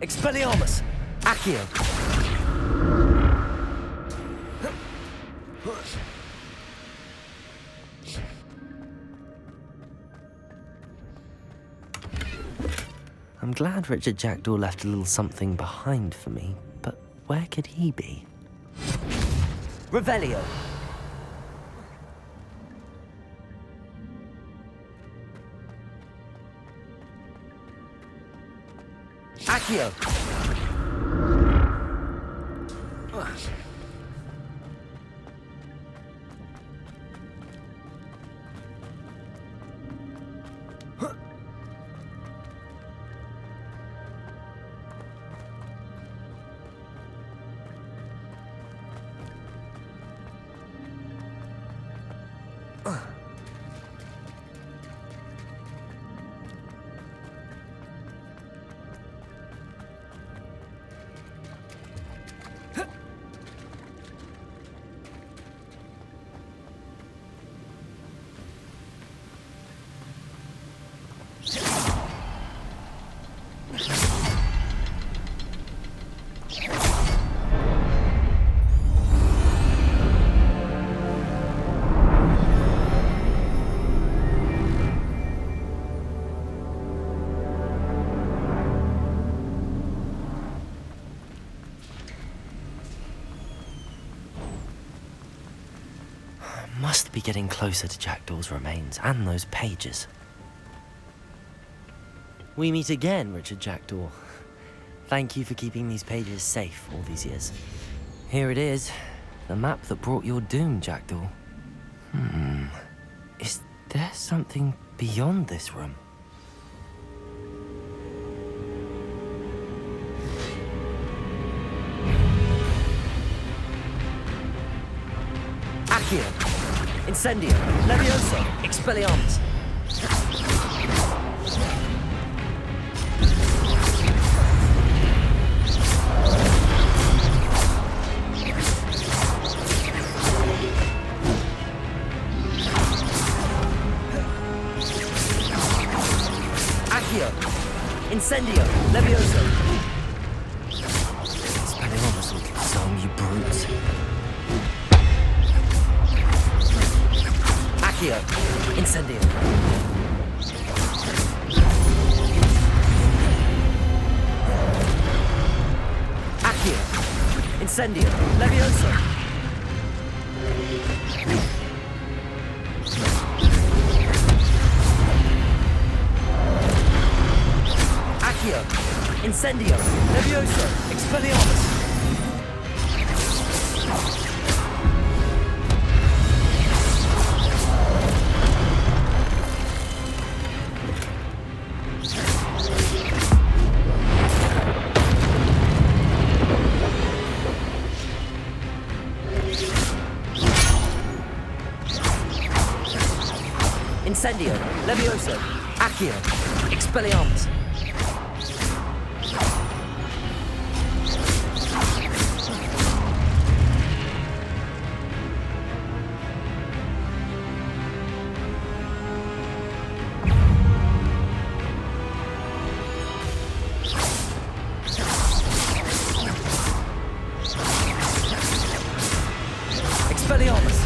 C: Expelliarmus! Accio! I'm glad Richard Jackdaw left a little something behind for me, but where could he be? Revelio! Accio! Must be getting closer to Jackdaw's remains and those pages. We meet again, Richard Jackdaw. Thank you for keeping these pages safe all these years. Here it is, the map that brought your doom, Jackdaw. Is there something beyond this room? Accio! Incendio! Levioso! Expelliarmus! Accio! Incendio! Levioso! Expelliarmus will kill some, you brutes. Accio! Incendio! Accio! Incendio! Levioso! Accio! Incendio! Levioso! Expelliarmus! Incendio, Levioso, Accio, Expelliarmus. Expelliarmus,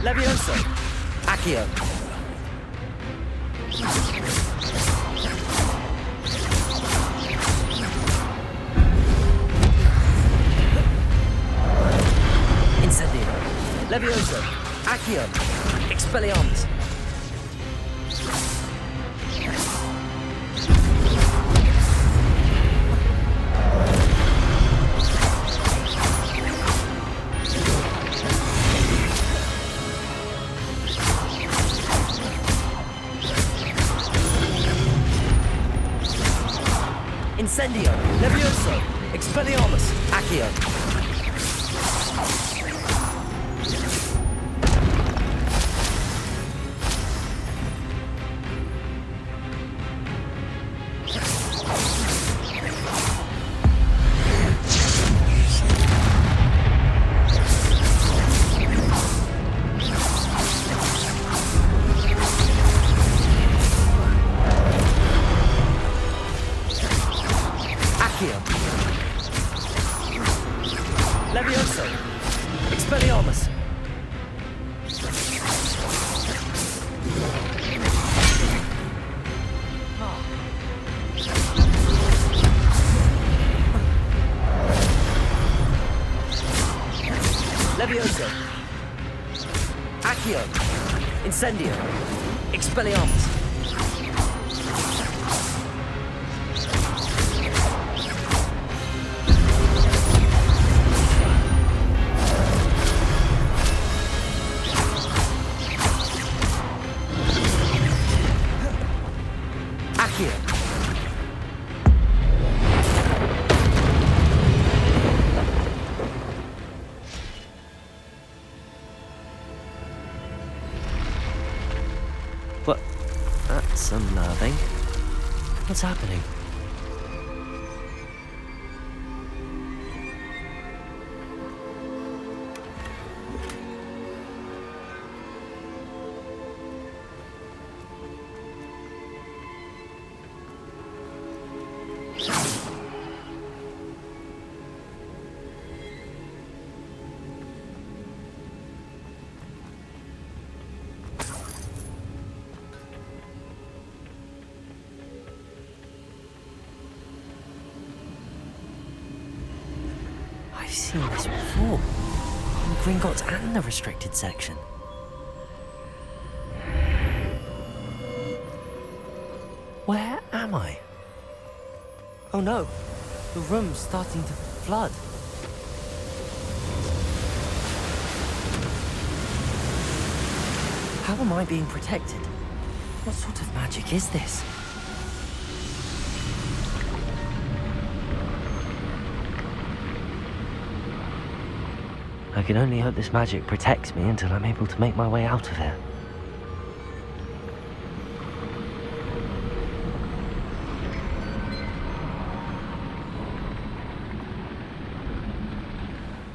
C: Levioso, Accio. Levioso, Accio, Expelliarmus. Incendio! Levioso! Expelliarmus! Accio! Levioso! Expelliarmus! Levioso! Accio! Incendio! Expelliarmus! What? That's unnerving. What's happening? I've seen this before. In the Gringotts and the restricted section. Where am I? Oh no, the room's starting to flood. How am I being protected? What sort of magic is this? I can only hope this magic protects me until I'm able to make my way out of here.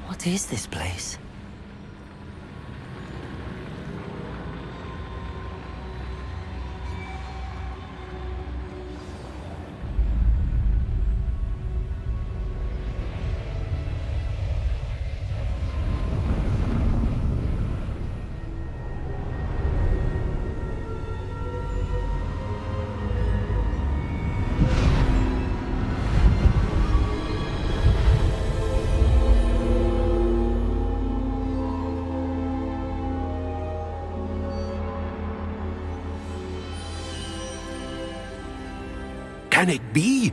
C: What is this place?
S: Can it be?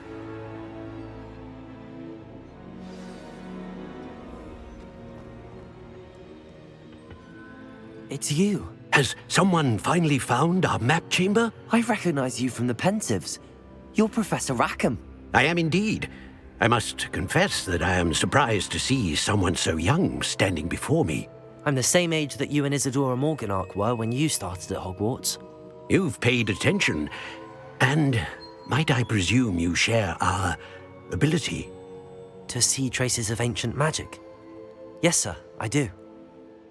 C: It's you.
S: Has someone finally found our map chamber?
C: I recognize you from the Pensieves. You're Professor Rackham.
S: I am indeed. I must confess that I am surprised to see someone so young standing before me.
C: I'm the same age that you and Isadora Morganach were when you started at Hogwarts.
S: You've paid attention, and might I presume you share our ability?
C: To see traces of ancient magic? Yes, sir, I do.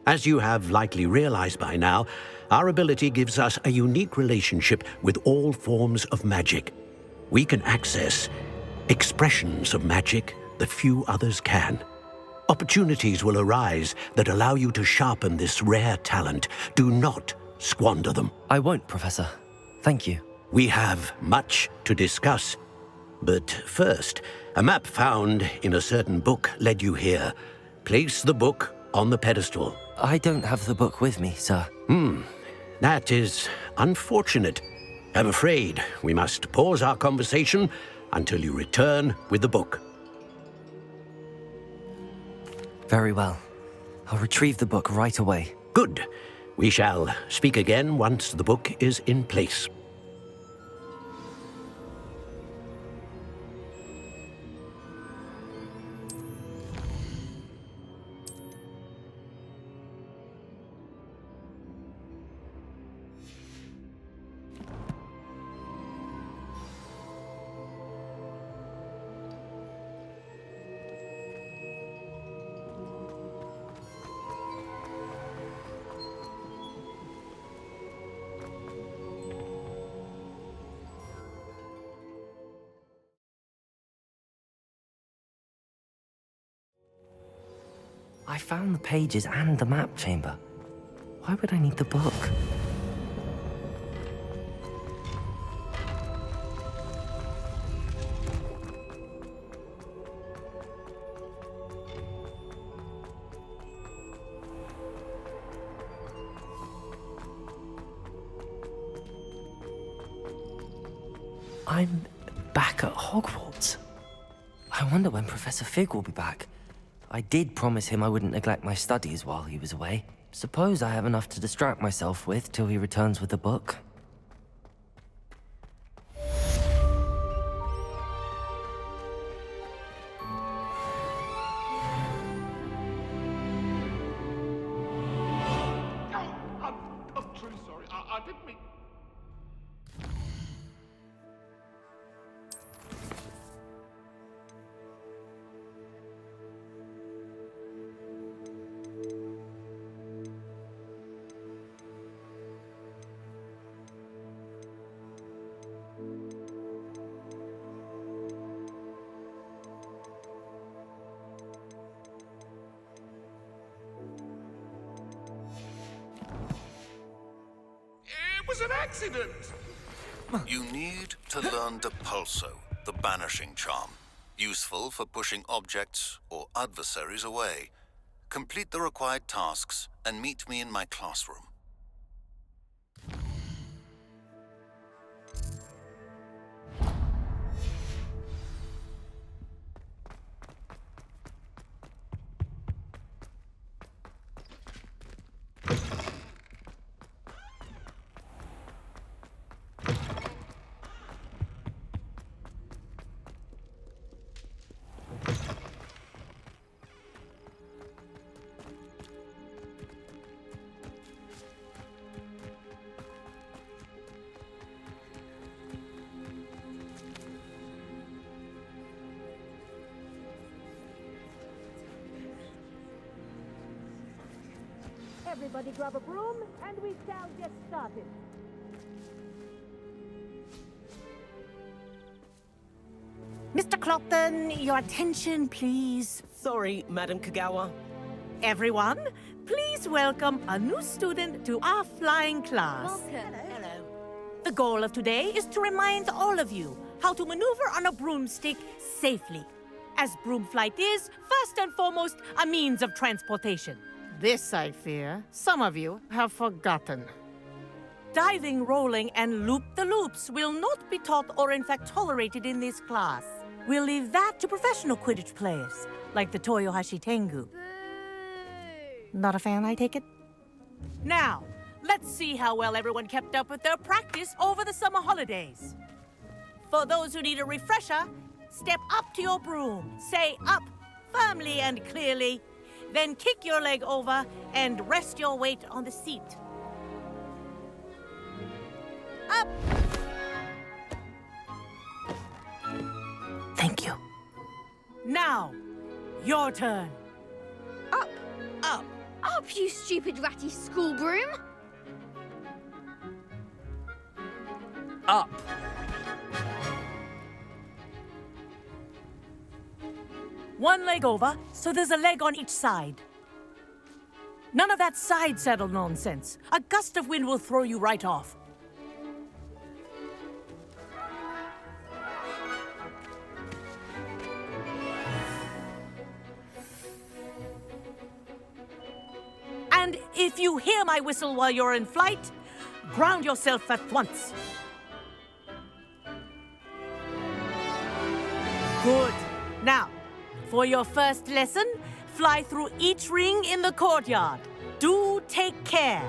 S: As you have likely realized by now, our ability gives us a unique relationship with all forms of magic. We can access expressions of magic that few others can. Opportunities will arise that allow you to sharpen this rare talent. Do not squander them.
C: I won't, Professor. Thank you.
S: We have much to discuss. But first, a map found in a certain book led you here. Place the book on the pedestal.
C: I don't have the book with me, sir.
S: That is unfortunate. I'm afraid we must pause our conversation until you return with the book.
C: Very well. I'll retrieve the book right away.
S: Good. We shall speak again once the book is in place.
C: I found the pages and the map chamber. Why would I need the book? I'm back at Hogwarts. I wonder when Professor Fig will be back. I did promise him I wouldn't neglect my studies while he was away. Suppose I have enough to distract myself with till he returns with the book.
E: I'm truly sorry. I didn't mean... It was an accident!
O: You need to learn Depulso, the banishing charm. Useful for pushing objects or adversaries away. Complete the required tasks and meet me in my classroom.
P: Everybody grab a broom, and we shall get started.
Q: Mr. Clopton, your attention, please.
T: Sorry, Madam Kagawa.
Q: Everyone, please welcome a new student to our flying class.
P: Welcome.
Q: Hello. The goal of today is to remind all of you how to maneuver on a broomstick safely, as broom flight is, first and foremost, a means of transportation.
X: This, I fear, some of you have forgotten.
Q: Diving, rolling, and loop-the-loops will not be taught or in fact tolerated in this class. We'll leave that to professional Quidditch players, like the Toyohashi Tengu. Not a fan, I take it? Now, let's see how well everyone kept up with their practice over the summer holidays. For those who need a refresher, step up to your broom, say up firmly and clearly, then kick your leg over and rest your weight on the seat. Up! Thank you. Now, your turn.
W: Up! Up! Up, you stupid ratty school broom!
C: Up!
Q: One leg over, so there's a leg on each side. None of that side saddle nonsense. A gust of wind will throw you right off. And if you hear my whistle while you're in flight, ground yourself at once. Good. Now, for your first lesson, fly through each ring in the courtyard. Do take care.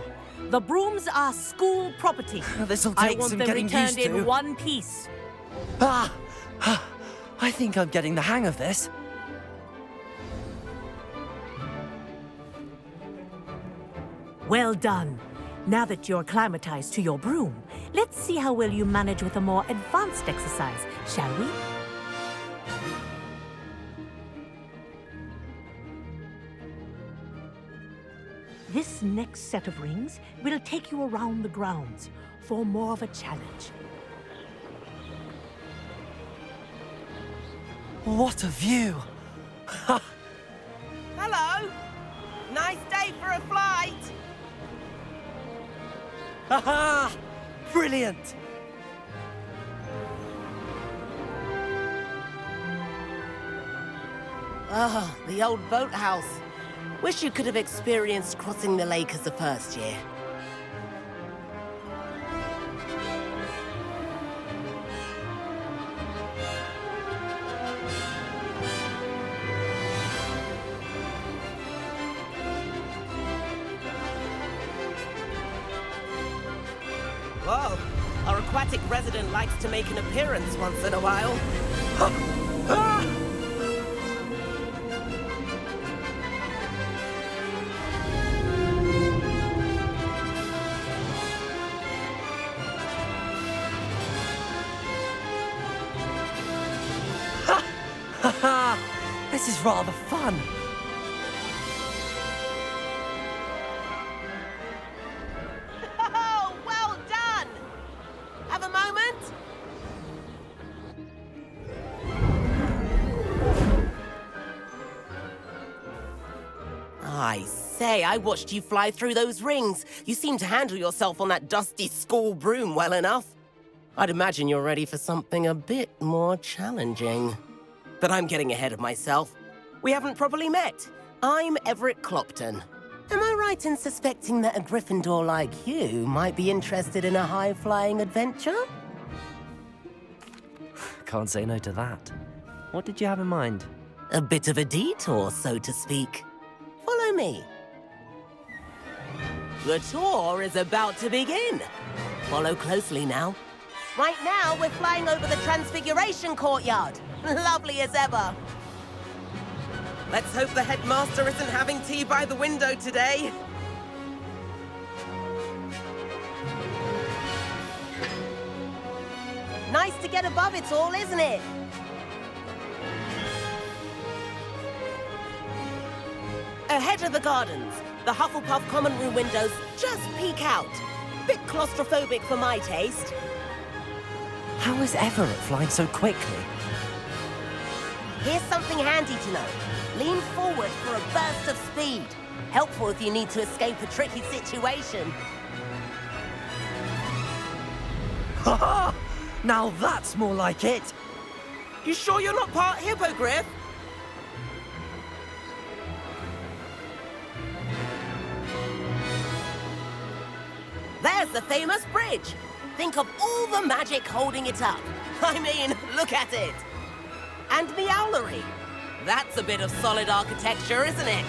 Q: The brooms are school property.
C: This'll
Q: I
C: take
Q: want
C: some
Q: them
C: getting
Q: returned
C: used to.
Q: in one piece.
C: I think I'm getting the hang of this.
Q: Well done. Now that you're acclimatized to your broom, let's see how well you manage with a more advanced exercise, shall we? This next set of rings will take you around the grounds for more of a challenge.
C: What a view!
Q: Hello!
D: Nice day for a flight!
C: Haha! Brilliant!
D: Ah, the old boathouse. Wish you could have experienced crossing the lake as the first year. Whoa, our aquatic resident likes to make an appearance once in a while.
C: Haha! This is rather fun.
D: Oh, well done! Have a moment? I say, I watched you fly through those rings. You seem to handle yourself on that dusty school broom well enough. I'd imagine you're ready for something a bit more challenging. But I'm getting ahead of myself. We haven't properly met. I'm Everett Clopton. Am I right in suspecting that a Gryffindor like you might be interested in a high-flying adventure?
C: Can't say no to that. What did you have in mind?
D: A bit of a detour, so to speak. Follow me. The tour is about to begin. Follow closely now. Right now, we're flying over the Transfiguration Courtyard. Lovely as ever. Let's hope the headmaster isn't having tea by the window today. Nice to get above it all, isn't it? Ahead of the gardens, the Hufflepuff common room windows just peek out. Bit claustrophobic for my taste.
C: How is Everett flying so quickly?
D: Here's something handy to know. Lean forward for a burst of speed. Helpful if you need to escape a tricky situation.
C: Haha! Now that's more like it!
D: You sure you're not part hippogriff? There's the famous bridge. Think of all the magic holding it up. I mean, look at it. And the owlery. That's a bit of solid architecture, isn't it?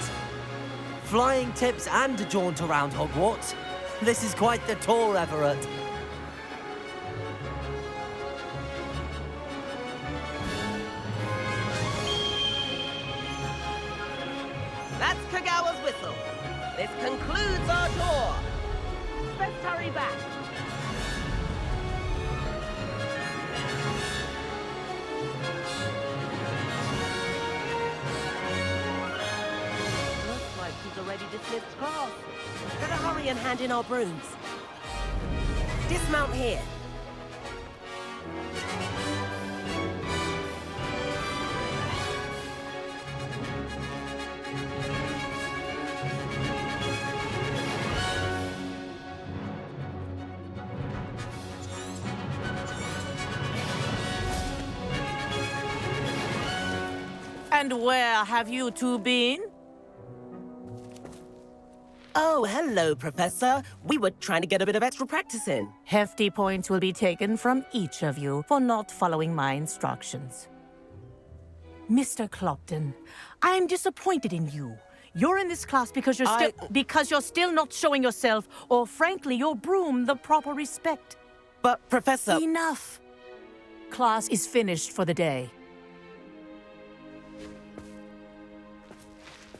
C: Flying tips and a jaunt around Hogwarts. This is quite the tour, Everett.
D: That's Kagawa's whistle. This concludes our tour. Let's hurry back. Looks like she's already dismissed class. Better hurry and hand in our brooms. Dismount here.
X: And where have you two been?
D: Oh, hello, Professor. We were trying to get a bit of extra practice in.
X: Hefty points will be taken from each of you for not following my instructions. Mr. Clopton, I'm disappointed in you. You're in this class because you're still not showing yourself, or frankly, your broom the proper respect.
D: But, Professor...
X: Enough. Class is finished for the day.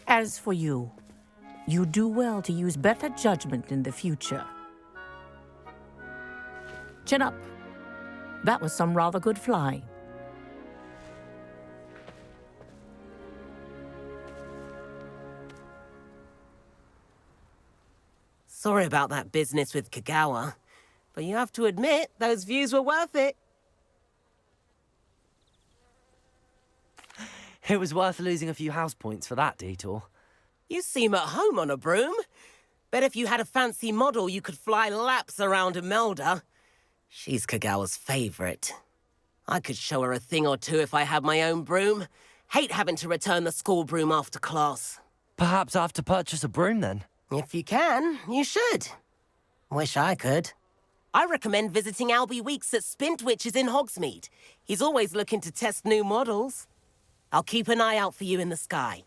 X: As for you, you do well to use better judgment in the future. Chin up. That was some rather good flying.
D: Sorry about that business with Kagawa, but you have to admit, those views were worth it.
C: It was worth losing a few house points for that detour.
D: You seem at home on a broom. Bet if you had a fancy model, you could fly laps around Imelda. She's Kagawa's favorite. I could show her a thing or two if I had my own broom. Hate having to return the school broom after class.
C: Perhaps I have to purchase a broom then?
D: If you can, you should. Wish I could. I recommend visiting Albie Weeks at Spintwitches in Hogsmeade. He's always looking to test new models. I'll keep an eye out for you in the sky.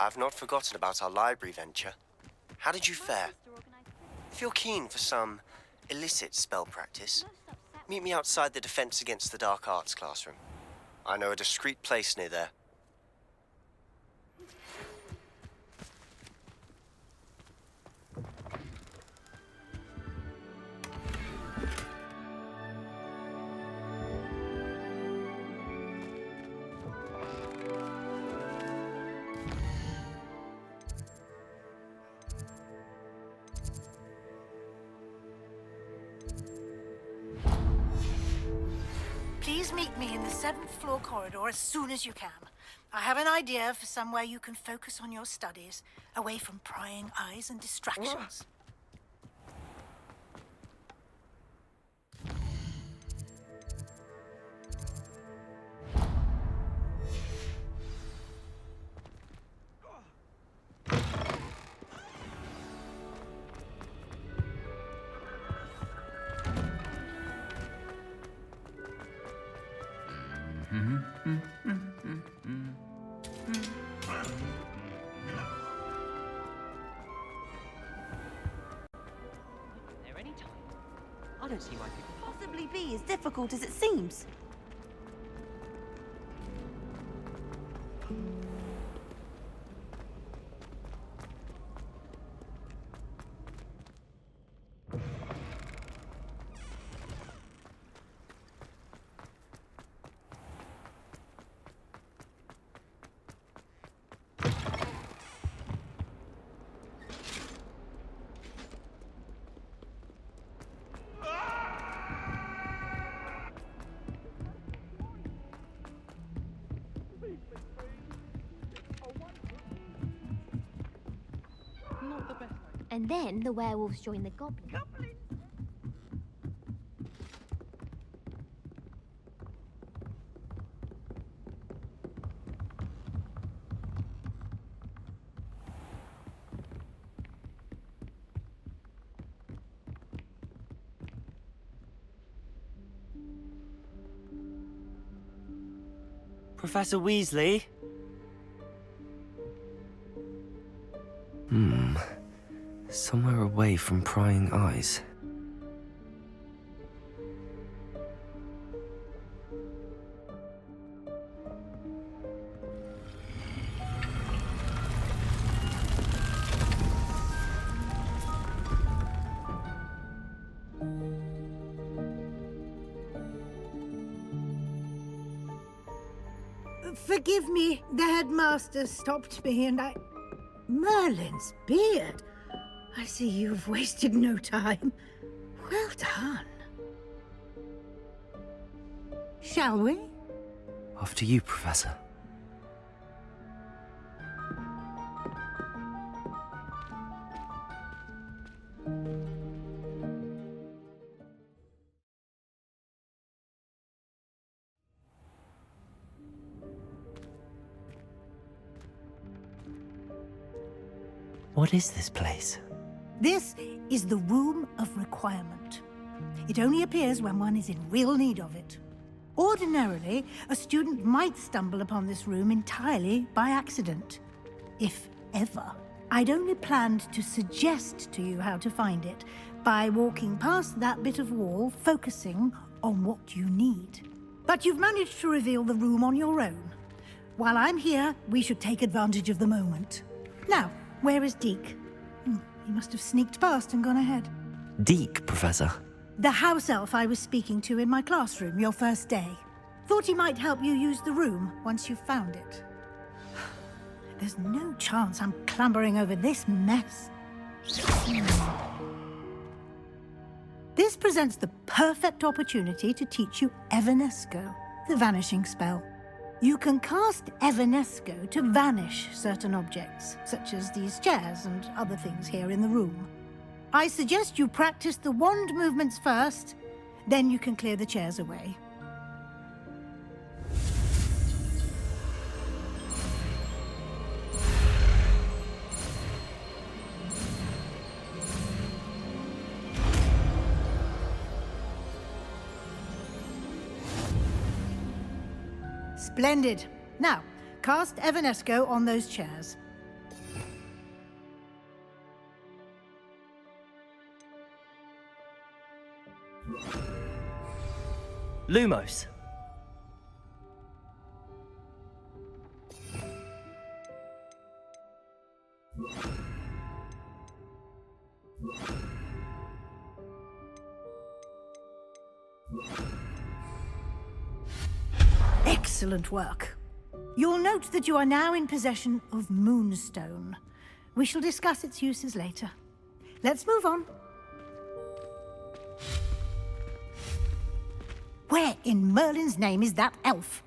G: I've not forgotten about our library venture. How did you fare? If you're keen for some illicit spell practice, meet me outside the Defense Against the Dark Arts classroom. I know a discreet place near there.
I: Please meet me in the 7th floor corridor as soon as you can. I have an idea for somewhere you can focus on your studies, away from prying eyes and distractions.
X: I don't see why people
B: Possibly be as difficult as it seems.
W: And then the werewolves join the goblins.
C: Professor Weasley? Somewhere away from prying eyes.
I: Forgive me, the headmaster stopped me and I... Merlin's beard. I see you've wasted no time. Well done. Shall we?
C: After you, Professor. What is this place?
I: This is the Room of Requirement. It only appears when one is in real need of it. Ordinarily, a student might stumble upon this room entirely by accident. If ever. I'd only planned to suggest to you how to find it by walking past that bit of wall, focusing on what you need. But you've managed to reveal the room on your own. While I'm here, we should take advantage of the moment. Now, where is Deke? He must have sneaked past and gone ahead.
C: Deke, Professor.
I: The house elf I was speaking to in my classroom your first day. Thought he might help you use the room once you've found it. There's no chance I'm clambering over this mess. This presents the perfect opportunity to teach you Evanesco, the vanishing spell. You can cast Evanesco to vanish certain objects, such as these chairs and other things here in the room. I suggest you practice the wand movements first, then you can clear the chairs away. Splendid. Now, cast Evanesco on those chairs.
C: Lumos.
I: Excellent work. You'll note that you are now in possession of Moonstone. We shall discuss its uses later. Let's move on. Where in Merlin's name is that elf?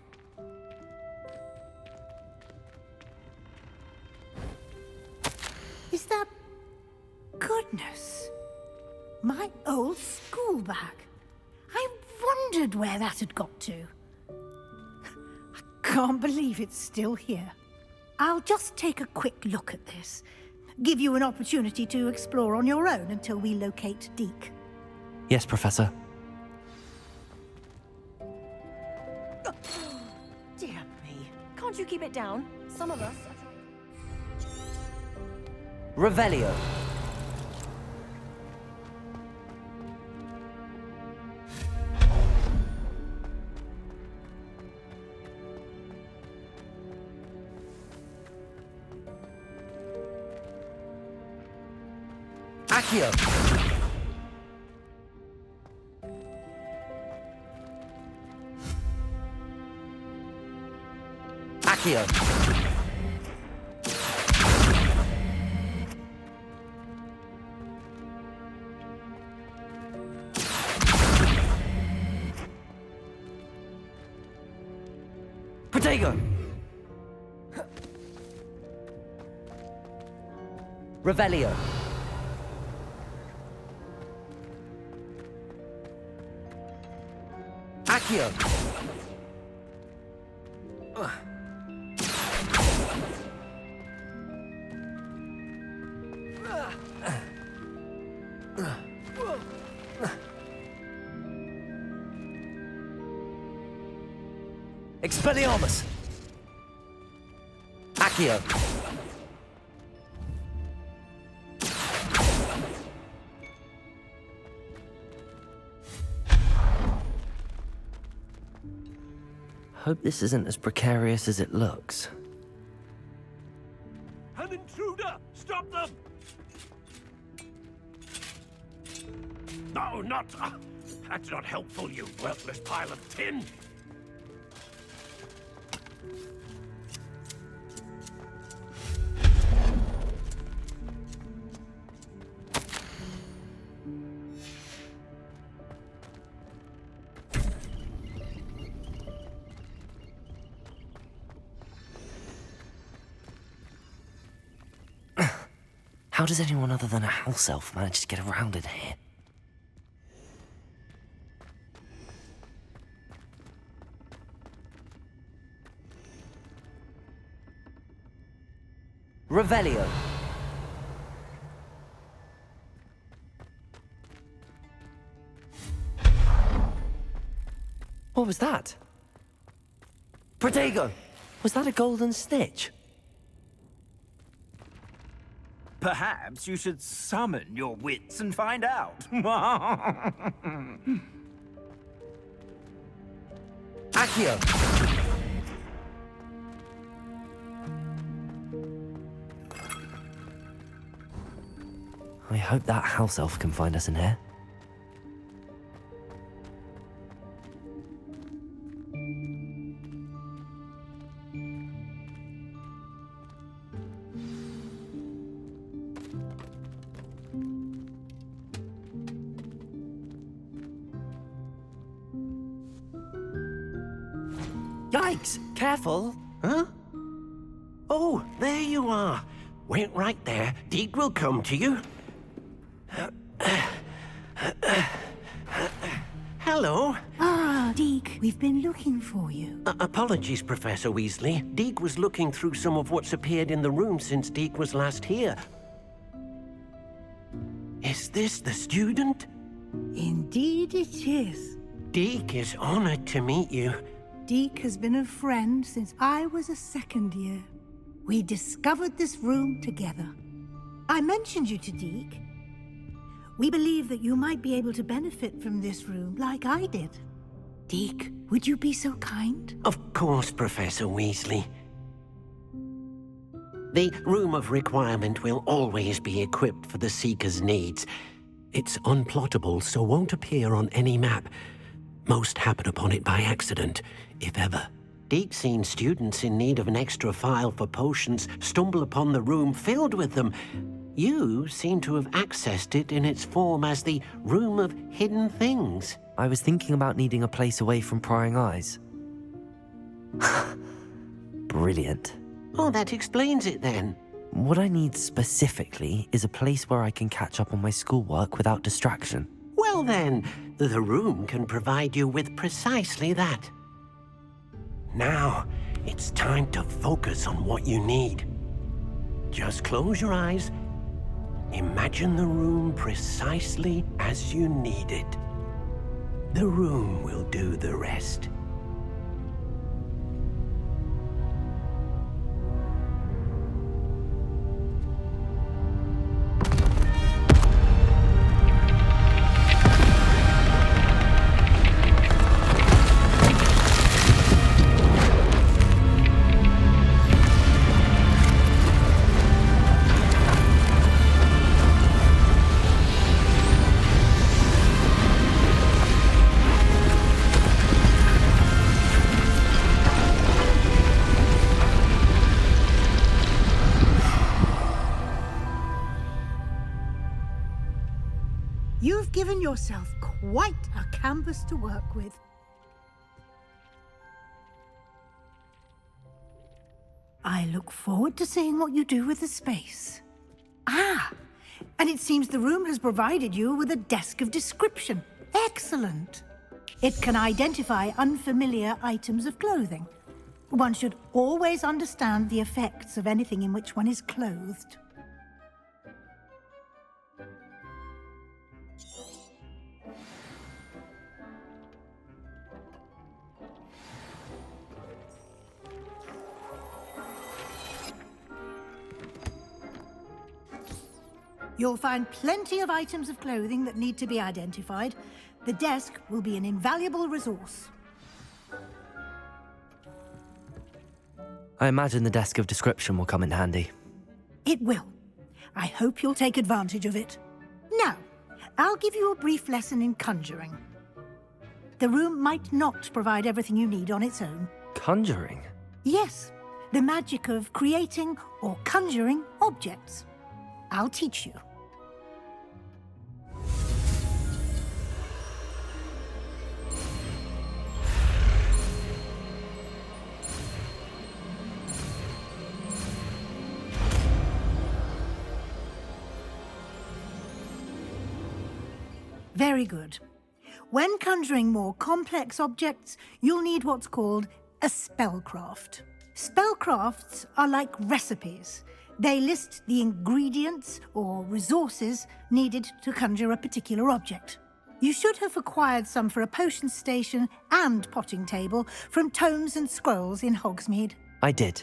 I: Is that... Goodness. My old school bag. I wondered where that had got to. Can't believe it's still here. I'll just take a quick look at this. Give you an opportunity to explore on your own until we locate Deke.
C: Yes, Professor.
A: Dear me. Can't you keep it down? Some of us are
C: Revelio. Accio. Accio. Protego. Revelio. Accio. Expelliarmus. Accio. Hope this isn't as precarious as it looks.
K: An intruder! Stop them! No, not... that's not helpful, you worthless pile of tin!
C: How does anyone other than a house elf manage to get around in here? Revelio. What was that? Protego! Was that a golden stitch?
J: Perhaps you should summon your wits and find out.
C: Accio! I hope that house elf can find us in here.
S: Yikes! Careful! Huh? Oh, there you are. Wait right there. Deke will come to you. Hello.
I: Ah, Deke, we've been looking for you.
S: Apologies, Professor Weasley. Deke was looking through some of what's appeared in the room since Deke was last here. Is this the student?
I: Indeed it is.
S: Deke is honored to meet you.
I: Deke has been a friend since I was a second year. We discovered this room together. I mentioned you to Deke. We believe that you might be able to benefit from this room like I did. Deke, would you be so kind?
S: Of course, Professor Weasley. The Room of Requirement will always be equipped for the Seeker's needs. It's unplottable, so won't appear on any map. Most happen upon it by accident, if ever. Deke's seen students in need of an extra file for potions stumble upon the room filled with them. You seem to have accessed it in its form as the Room of Hidden Things.
C: I was thinking about needing a place away from prying eyes. Brilliant.
S: Oh, that explains it then.
C: What I need specifically is a place where I can catch up on my schoolwork without distraction.
S: Well then, the room can provide you with precisely that. Now, it's time to focus on what you need. Just close your eyes. Imagine the room precisely as you need it. The room will do the rest.
I: You've given yourself quite a canvas to work with. I look forward to seeing what you do with the space. Ah, and it seems the room has provided you with a desk of description. Excellent. It can identify unfamiliar items of clothing. One should always understand the effects of anything in which one is clothed. You'll find plenty of items of clothing that need to be identified. The desk will be an invaluable resource.
C: I imagine the desk of description will come in handy.
I: It will. I hope you'll take advantage of it. Now, I'll give you a brief lesson in conjuring. The room might not provide everything you need on its own.
C: Conjuring?
I: Yes, the magic of creating or conjuring objects. I'll teach you. Very good. When conjuring more complex objects, you'll need what's called a spellcraft. Spellcrafts are like recipes. They list the ingredients or resources needed to conjure a particular object. You should have acquired some for a potion station and potting table from tomes and scrolls in Hogsmeade.
C: I did.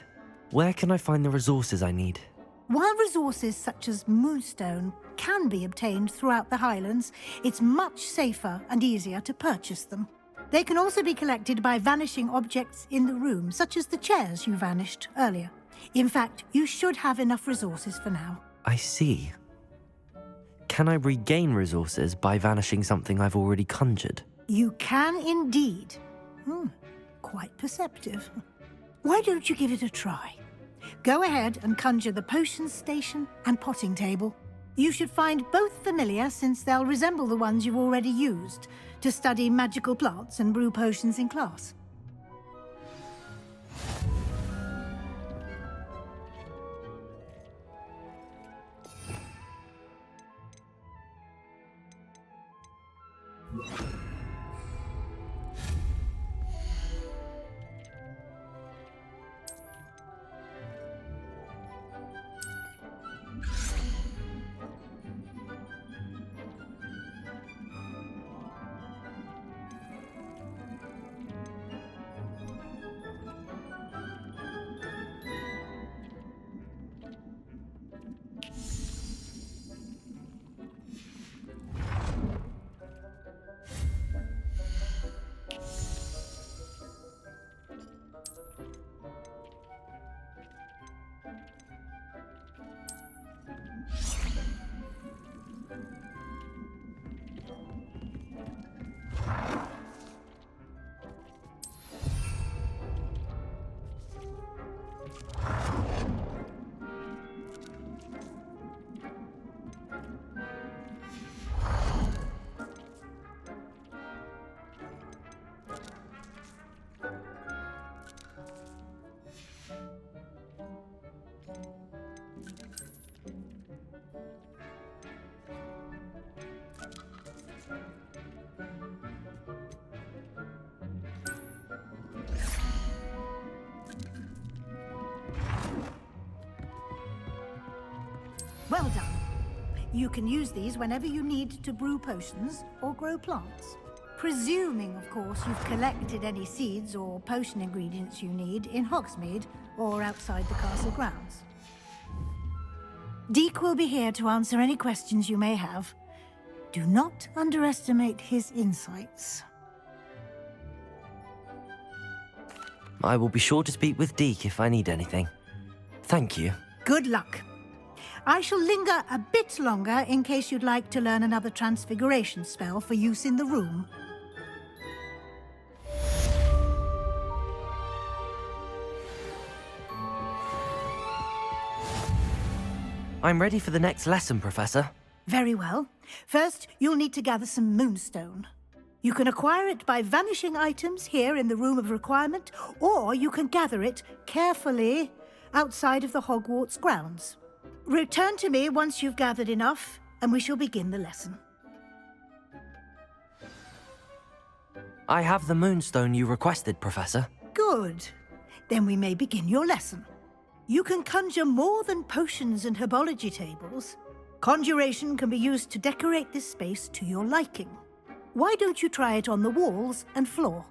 C: Where can I find the resources I need?
I: While resources such as moonstone can be obtained throughout the Highlands, it's much safer and easier to purchase them. They can also be collected by vanishing objects in the room, such as the chairs you vanished earlier. In fact, you should have enough resources for now.
C: I see. Can I regain resources by vanishing something I've already conjured?
I: You can indeed. Quite perceptive. Why don't you give it a try? Go ahead and conjure the potion station and potting table. You should find both familiar, since they'll resemble the ones you've already used to study magical plants and brew potions in class. Well done. You can use these whenever you need to brew potions or grow plants. Presuming, of course, you've collected any seeds or potion ingredients you need in Hogsmeade or outside the castle grounds. Deke will be here to answer any questions you may have. Do not underestimate his insights.
C: I will be sure to speak with Deke if I need anything. Thank you.
I: Good luck. I shall linger a bit longer in case you'd like to learn another transfiguration spell for use in the room.
C: I'm ready for the next lesson, Professor.
I: Very well. First, you'll need to gather some moonstone. You can acquire it by vanishing items here in the Room of Requirement, or you can gather it carefully outside of the Hogwarts grounds. Return to me once you've gathered enough, and we shall begin the lesson.
C: I have the moonstone you requested, Professor.
I: Good. Then we may begin your lesson. You can conjure more than potions and herbology tables. Conjuration can be used to decorate this space to your liking. Why don't you try it on the walls and floor?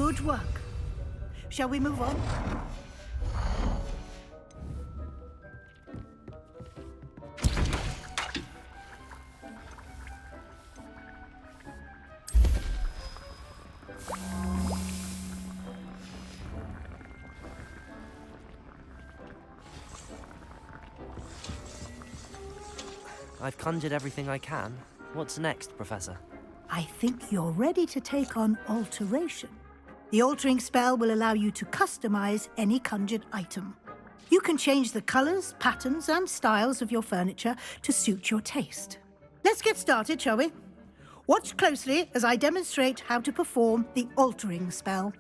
I: Good work. Shall we move on?
C: I've conjured everything I can. What's next, Professor?
I: I think you're ready to take on alteration. The altering spell will allow you to customize any conjured item. You can change the colors, patterns, and styles of your furniture to suit your taste. Let's get started, shall we? Watch closely as I demonstrate how to perform the altering spell.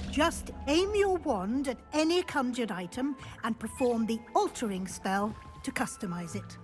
I: Just aim your wand at any conjured item and perform the altering spell to customize it.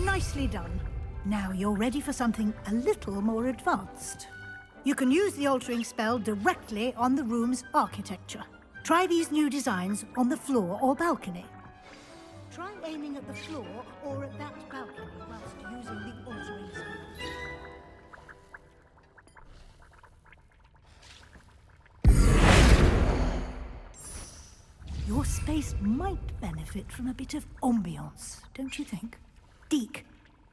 I: Nicely done. Now you're ready for something a little more advanced. You can use the altering spell directly on the room's architecture. Try these new designs on the floor or balcony. Try aiming at the floor or at that balcony whilst using the altering spell. Your space might benefit from a bit of ambiance, don't you think? Deke,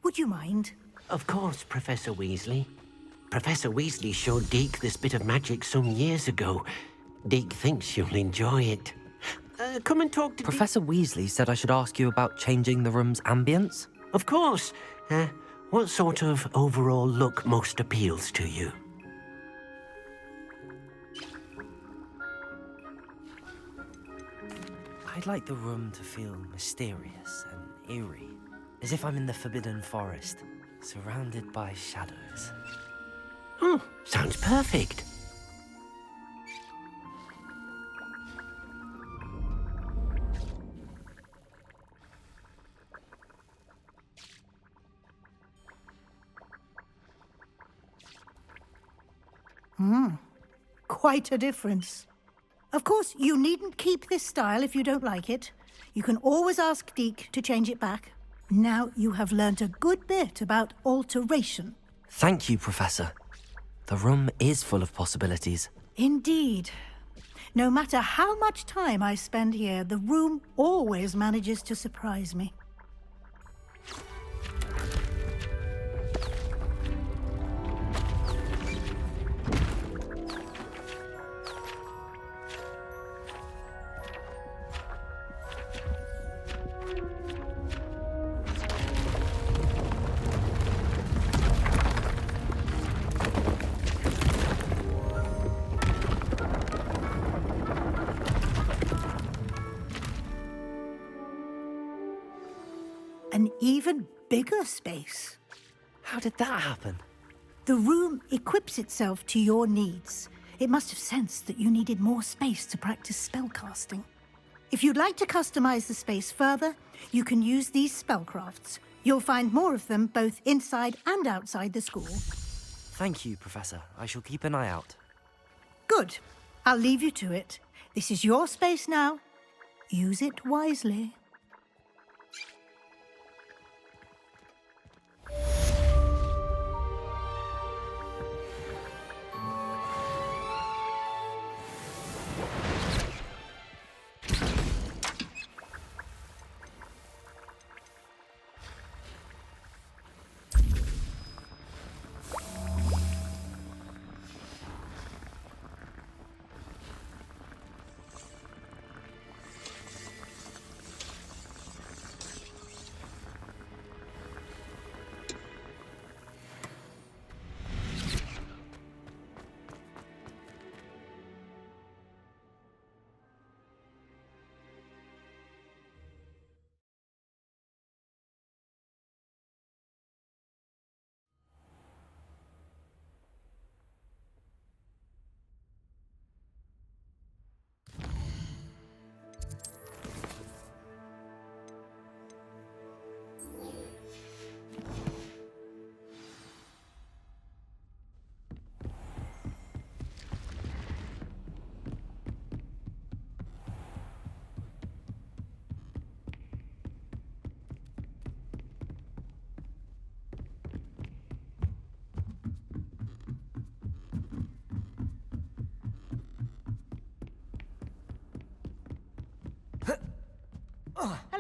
I: would you mind?
S: Of course, Professor Weasley. Professor Weasley showed Deke this bit of magic some years ago. Deke thinks you'll enjoy it. Come and talk to
C: Professor Weasley said I should ask you about changing the room's ambience?
S: Of course. What sort of overall look most appeals to you?
C: I'd like the room to feel mysterious and eerie, as if I'm in the Forbidden Forest, surrounded by shadows.
S: Oh, sounds perfect.
I: Quite a difference. Of course, you needn't keep this style if you don't like it. You can always ask Deke to change it back. Now you have learnt a good bit about alteration.
C: Thank you, Professor. The room is full of possibilities.
I: Indeed. No matter how much time I spend here, the room always manages to surprise me. an even bigger space.
C: How did that happen?
I: The room equips itself to your needs. It must have sensed that you needed more space to practice spellcasting. If you'd like to customize the space further, you can use these spellcrafts. You'll find more of them both inside and outside the school.
C: Thank you, Professor. I shall keep an eye out.
I: Good. I'll leave you to it. This is your space now. Use it wisely.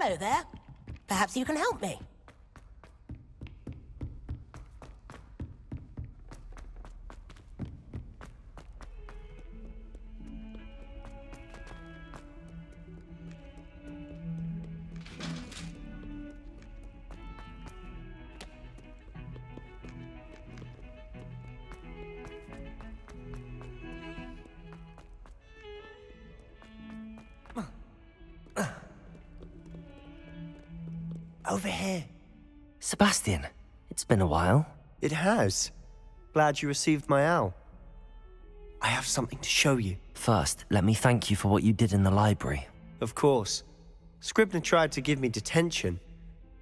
D: Hello there. Perhaps you can help me. Over here.
C: Sebastian, it's been a while.
G: It has. Glad you received my owl. I have something to show you.
C: First, let me thank you for what you did in the library.
G: Of course. Scribner tried to give me detention,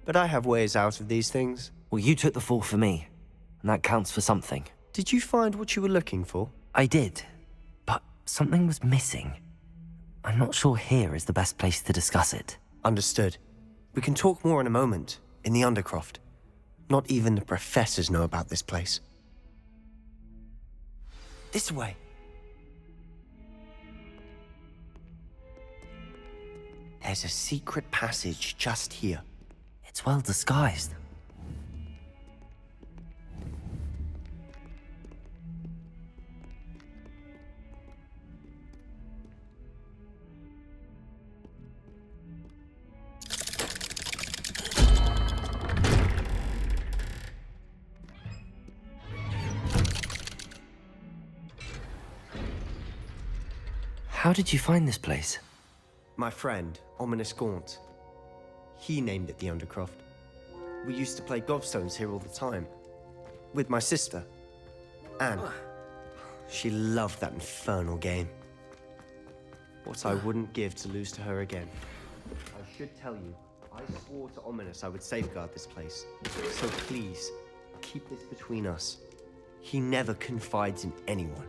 G: but I have ways out of these things.
C: Well, you took the fall for me, and that counts for something.
G: Did you find what you were looking for?
C: I did, but something was missing. I'm not sure here is the best place to discuss it.
G: Understood. We can talk more in a moment, in the Undercroft. Not even the professors know about this place. This way. There's a secret passage just here.
C: It's well disguised. How did you find this place?
G: My friend, Ominous Gaunt. He named it the Undercroft. We used to play gobstones here all the time. With my sister, Anne. She loved that infernal game. What I wouldn't give to lose to her again. I should tell you, I swore to Ominous I would safeguard this place. So please, keep this between us. He never confides in anyone.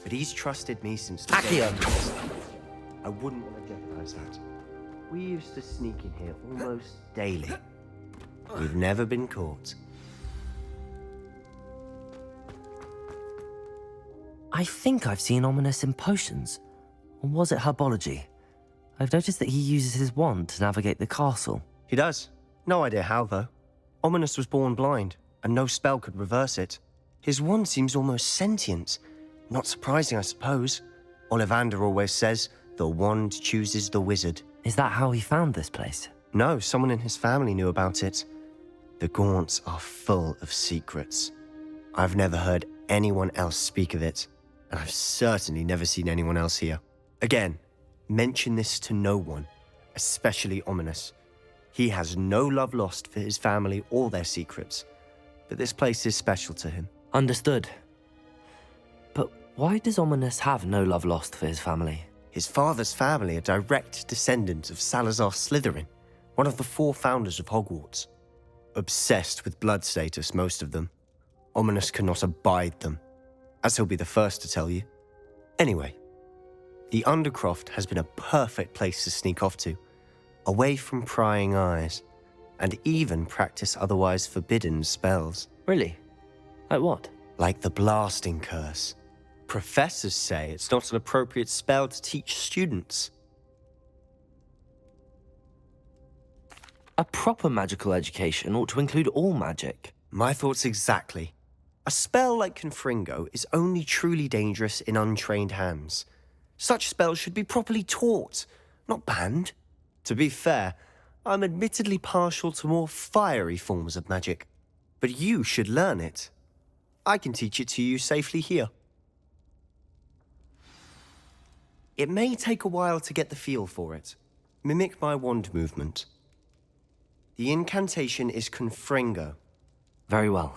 G: But he's trusted me since the day I was. I wouldn't want to jeopardize that. We used to sneak in here almost daily. We've never been caught.
C: I think I've seen Ominous in potions. Or was it herbology? I've noticed that he uses his wand to navigate the castle.
G: He does. No idea how, though. Ominous was born blind, and no spell could reverse it. His wand seems almost sentient. Not surprising, I suppose. Ollivander always says, the wand chooses the wizard.
C: Is that how he found this place?
G: No, someone in his family knew about it. The Gaunts are full of secrets. I've never heard anyone else speak of it, and I've certainly never seen anyone else here. Again, mention this to no one, especially Ominous. He has no love lost for his family or their secrets, but this place is special to him.
C: Understood. But why does Ominous have no love lost for his family?
G: His father's family are direct descendants of Salazar Slytherin, one of the 4 founders of Hogwarts. Obsessed with blood status, most of them. Ominous cannot abide them, as he'll be the first to tell you. Anyway, the Undercroft has been a perfect place to sneak off to, away from prying eyes, and even practice otherwise forbidden spells.
C: Really? Like what?
G: Like the blasting curse. Professors say it's not an appropriate spell to teach students.
C: A proper magical education ought to include all magic.
G: My thoughts exactly. A spell like Confringo is only truly dangerous in untrained hands. Such spells should be properly taught, not banned. To be fair, I'm admittedly partial to more fiery forms of magic, but you should learn it. I can teach it to you safely here. It may take a while to get the feel for it. Mimic my wand movement. The incantation is Confringo.
C: Very well.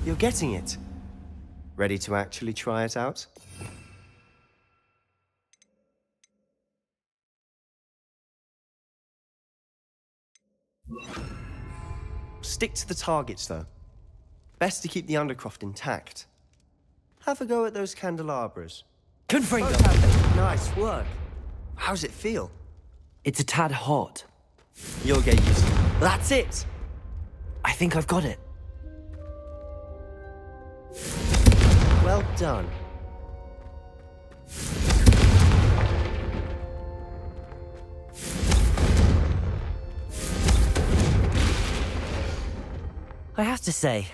G: You're getting it. Ready to actually try it out? Stick to the targets, though. Best to keep the Undercroft intact. Have a go at those candelabras.
C: Confringo!
G: Nice work. How's it feel?
C: It's a tad hot.
G: You'll get used to it. That's it!
C: I think I've got it.
G: Well done.
C: I have to say,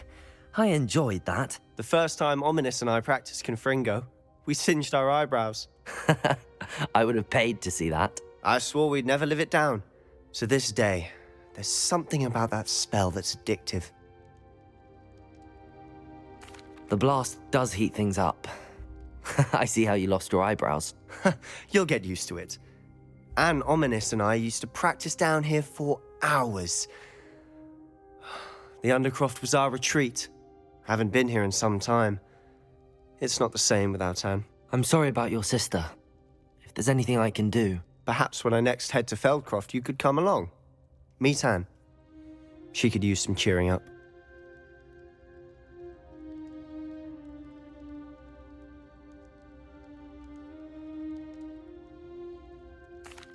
C: I enjoyed that.
G: The first time Ominous and I practiced Confringo, we singed our eyebrows.
C: I would have paid to see that.
G: I swore we'd never live it down. To this day, there's something about that spell that's addictive.
C: The blast does heat things up. I see how you lost your eyebrows.
G: You'll get used to it. Anne, Ominous and I used to practice down here for hours. The Undercroft was our retreat. Haven't been here in some time. It's not the same without Anne.
C: I'm sorry about your sister. If there's anything I can do...
G: Perhaps when I next head to Feldcroft, you could come along. Meet Anne. She could use some cheering up.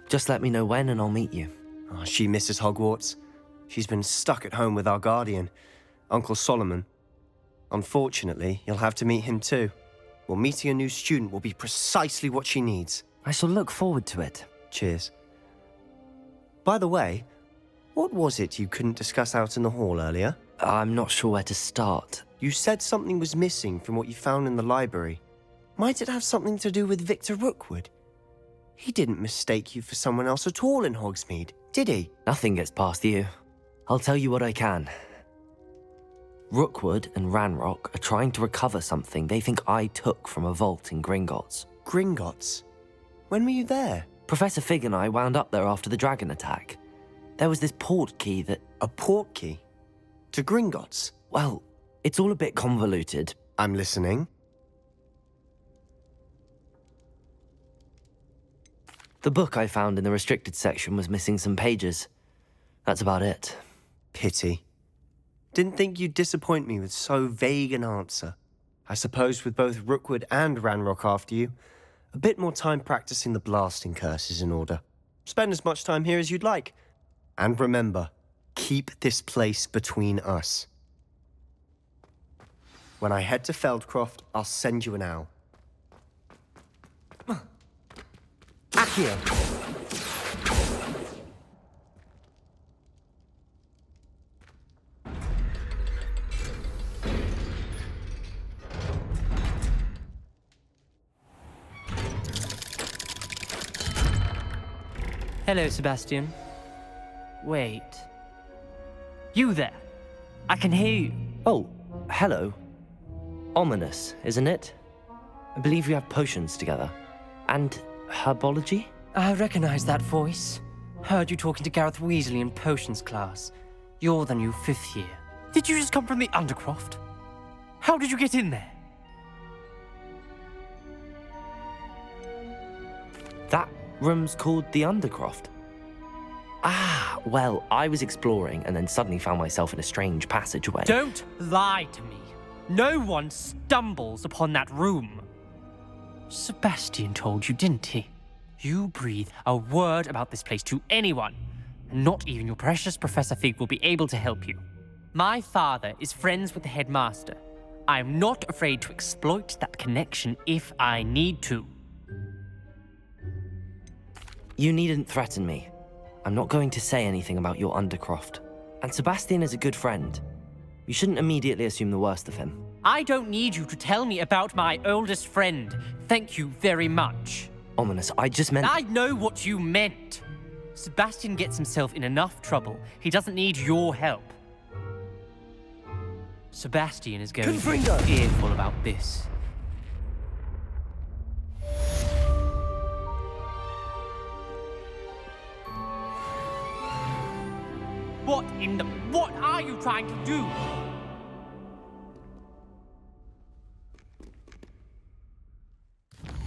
C: Just let me know when and I'll meet you.
G: Oh, she misses Hogwarts. She's been stuck at home with our guardian, Uncle Solomon. Unfortunately, you'll have to meet him too. Well, meeting a new student will be precisely what she needs.
C: I shall look forward to it.
G: Cheers. By the way, what was it you couldn't discuss out in the hall earlier?
C: I'm not sure where to start.
G: You said something was missing from what you found in the library. Might it have something to do with Victor Rookwood? He didn't mistake you for someone else at all in Hogsmeade, did he?
C: Nothing gets past you. I'll tell you what I can. Rookwood and Ranrock are trying to recover something they think I took from a vault in Gringotts.
G: Gringotts? When were you there?
C: Professor Fig and I wound up there after the dragon attack. There was this port key that...
G: A port key? To Gringotts?
C: Well, it's all a bit convoluted.
G: I'm listening.
C: The book I found in the restricted section was missing some pages. That's about it.
G: Pity. Didn't think you'd disappoint me with so vague an answer. I suppose with both Rookwood and Ranrock after you, a bit more time practicing the blasting curse is in order. Spend as much time here as you'd like. And remember, keep this place between us. When I head to Feldcroft, I'll send you an owl. Accio!
F: Hello, Sebastian. Wait. You there? I can hear you.
C: Oh, hello. Ominous, isn't it? I believe we have potions together. And herbology?
F: I recognize that voice. Heard you talking to Gareth Weasley in potions class. You're the new 5th year. Did you just come from the Undercroft? How did you get in there?
C: That room's called the Undercroft. Ah, well, I was exploring and then suddenly found myself in a strange passageway.
F: Don't lie to me. No one stumbles upon that room. Sebastian told you, didn't he? You breathe a word about this place to anyone, and not even your precious Professor Fig will be able to help you. My father is friends with the headmaster. I'm not afraid to exploit that connection if I need to.
C: You needn't threaten me. I'm not going to say anything about your Undercroft. And Sebastian is a good friend. You shouldn't immediately assume the worst of him.
F: I don't need you to tell me about my oldest friend. Thank you very much.
C: Ominous, I just meant...
F: I know what you meant. Sebastian gets himself in enough trouble. He doesn't need your help. Sebastian is going to be earful about this. What are you trying to do?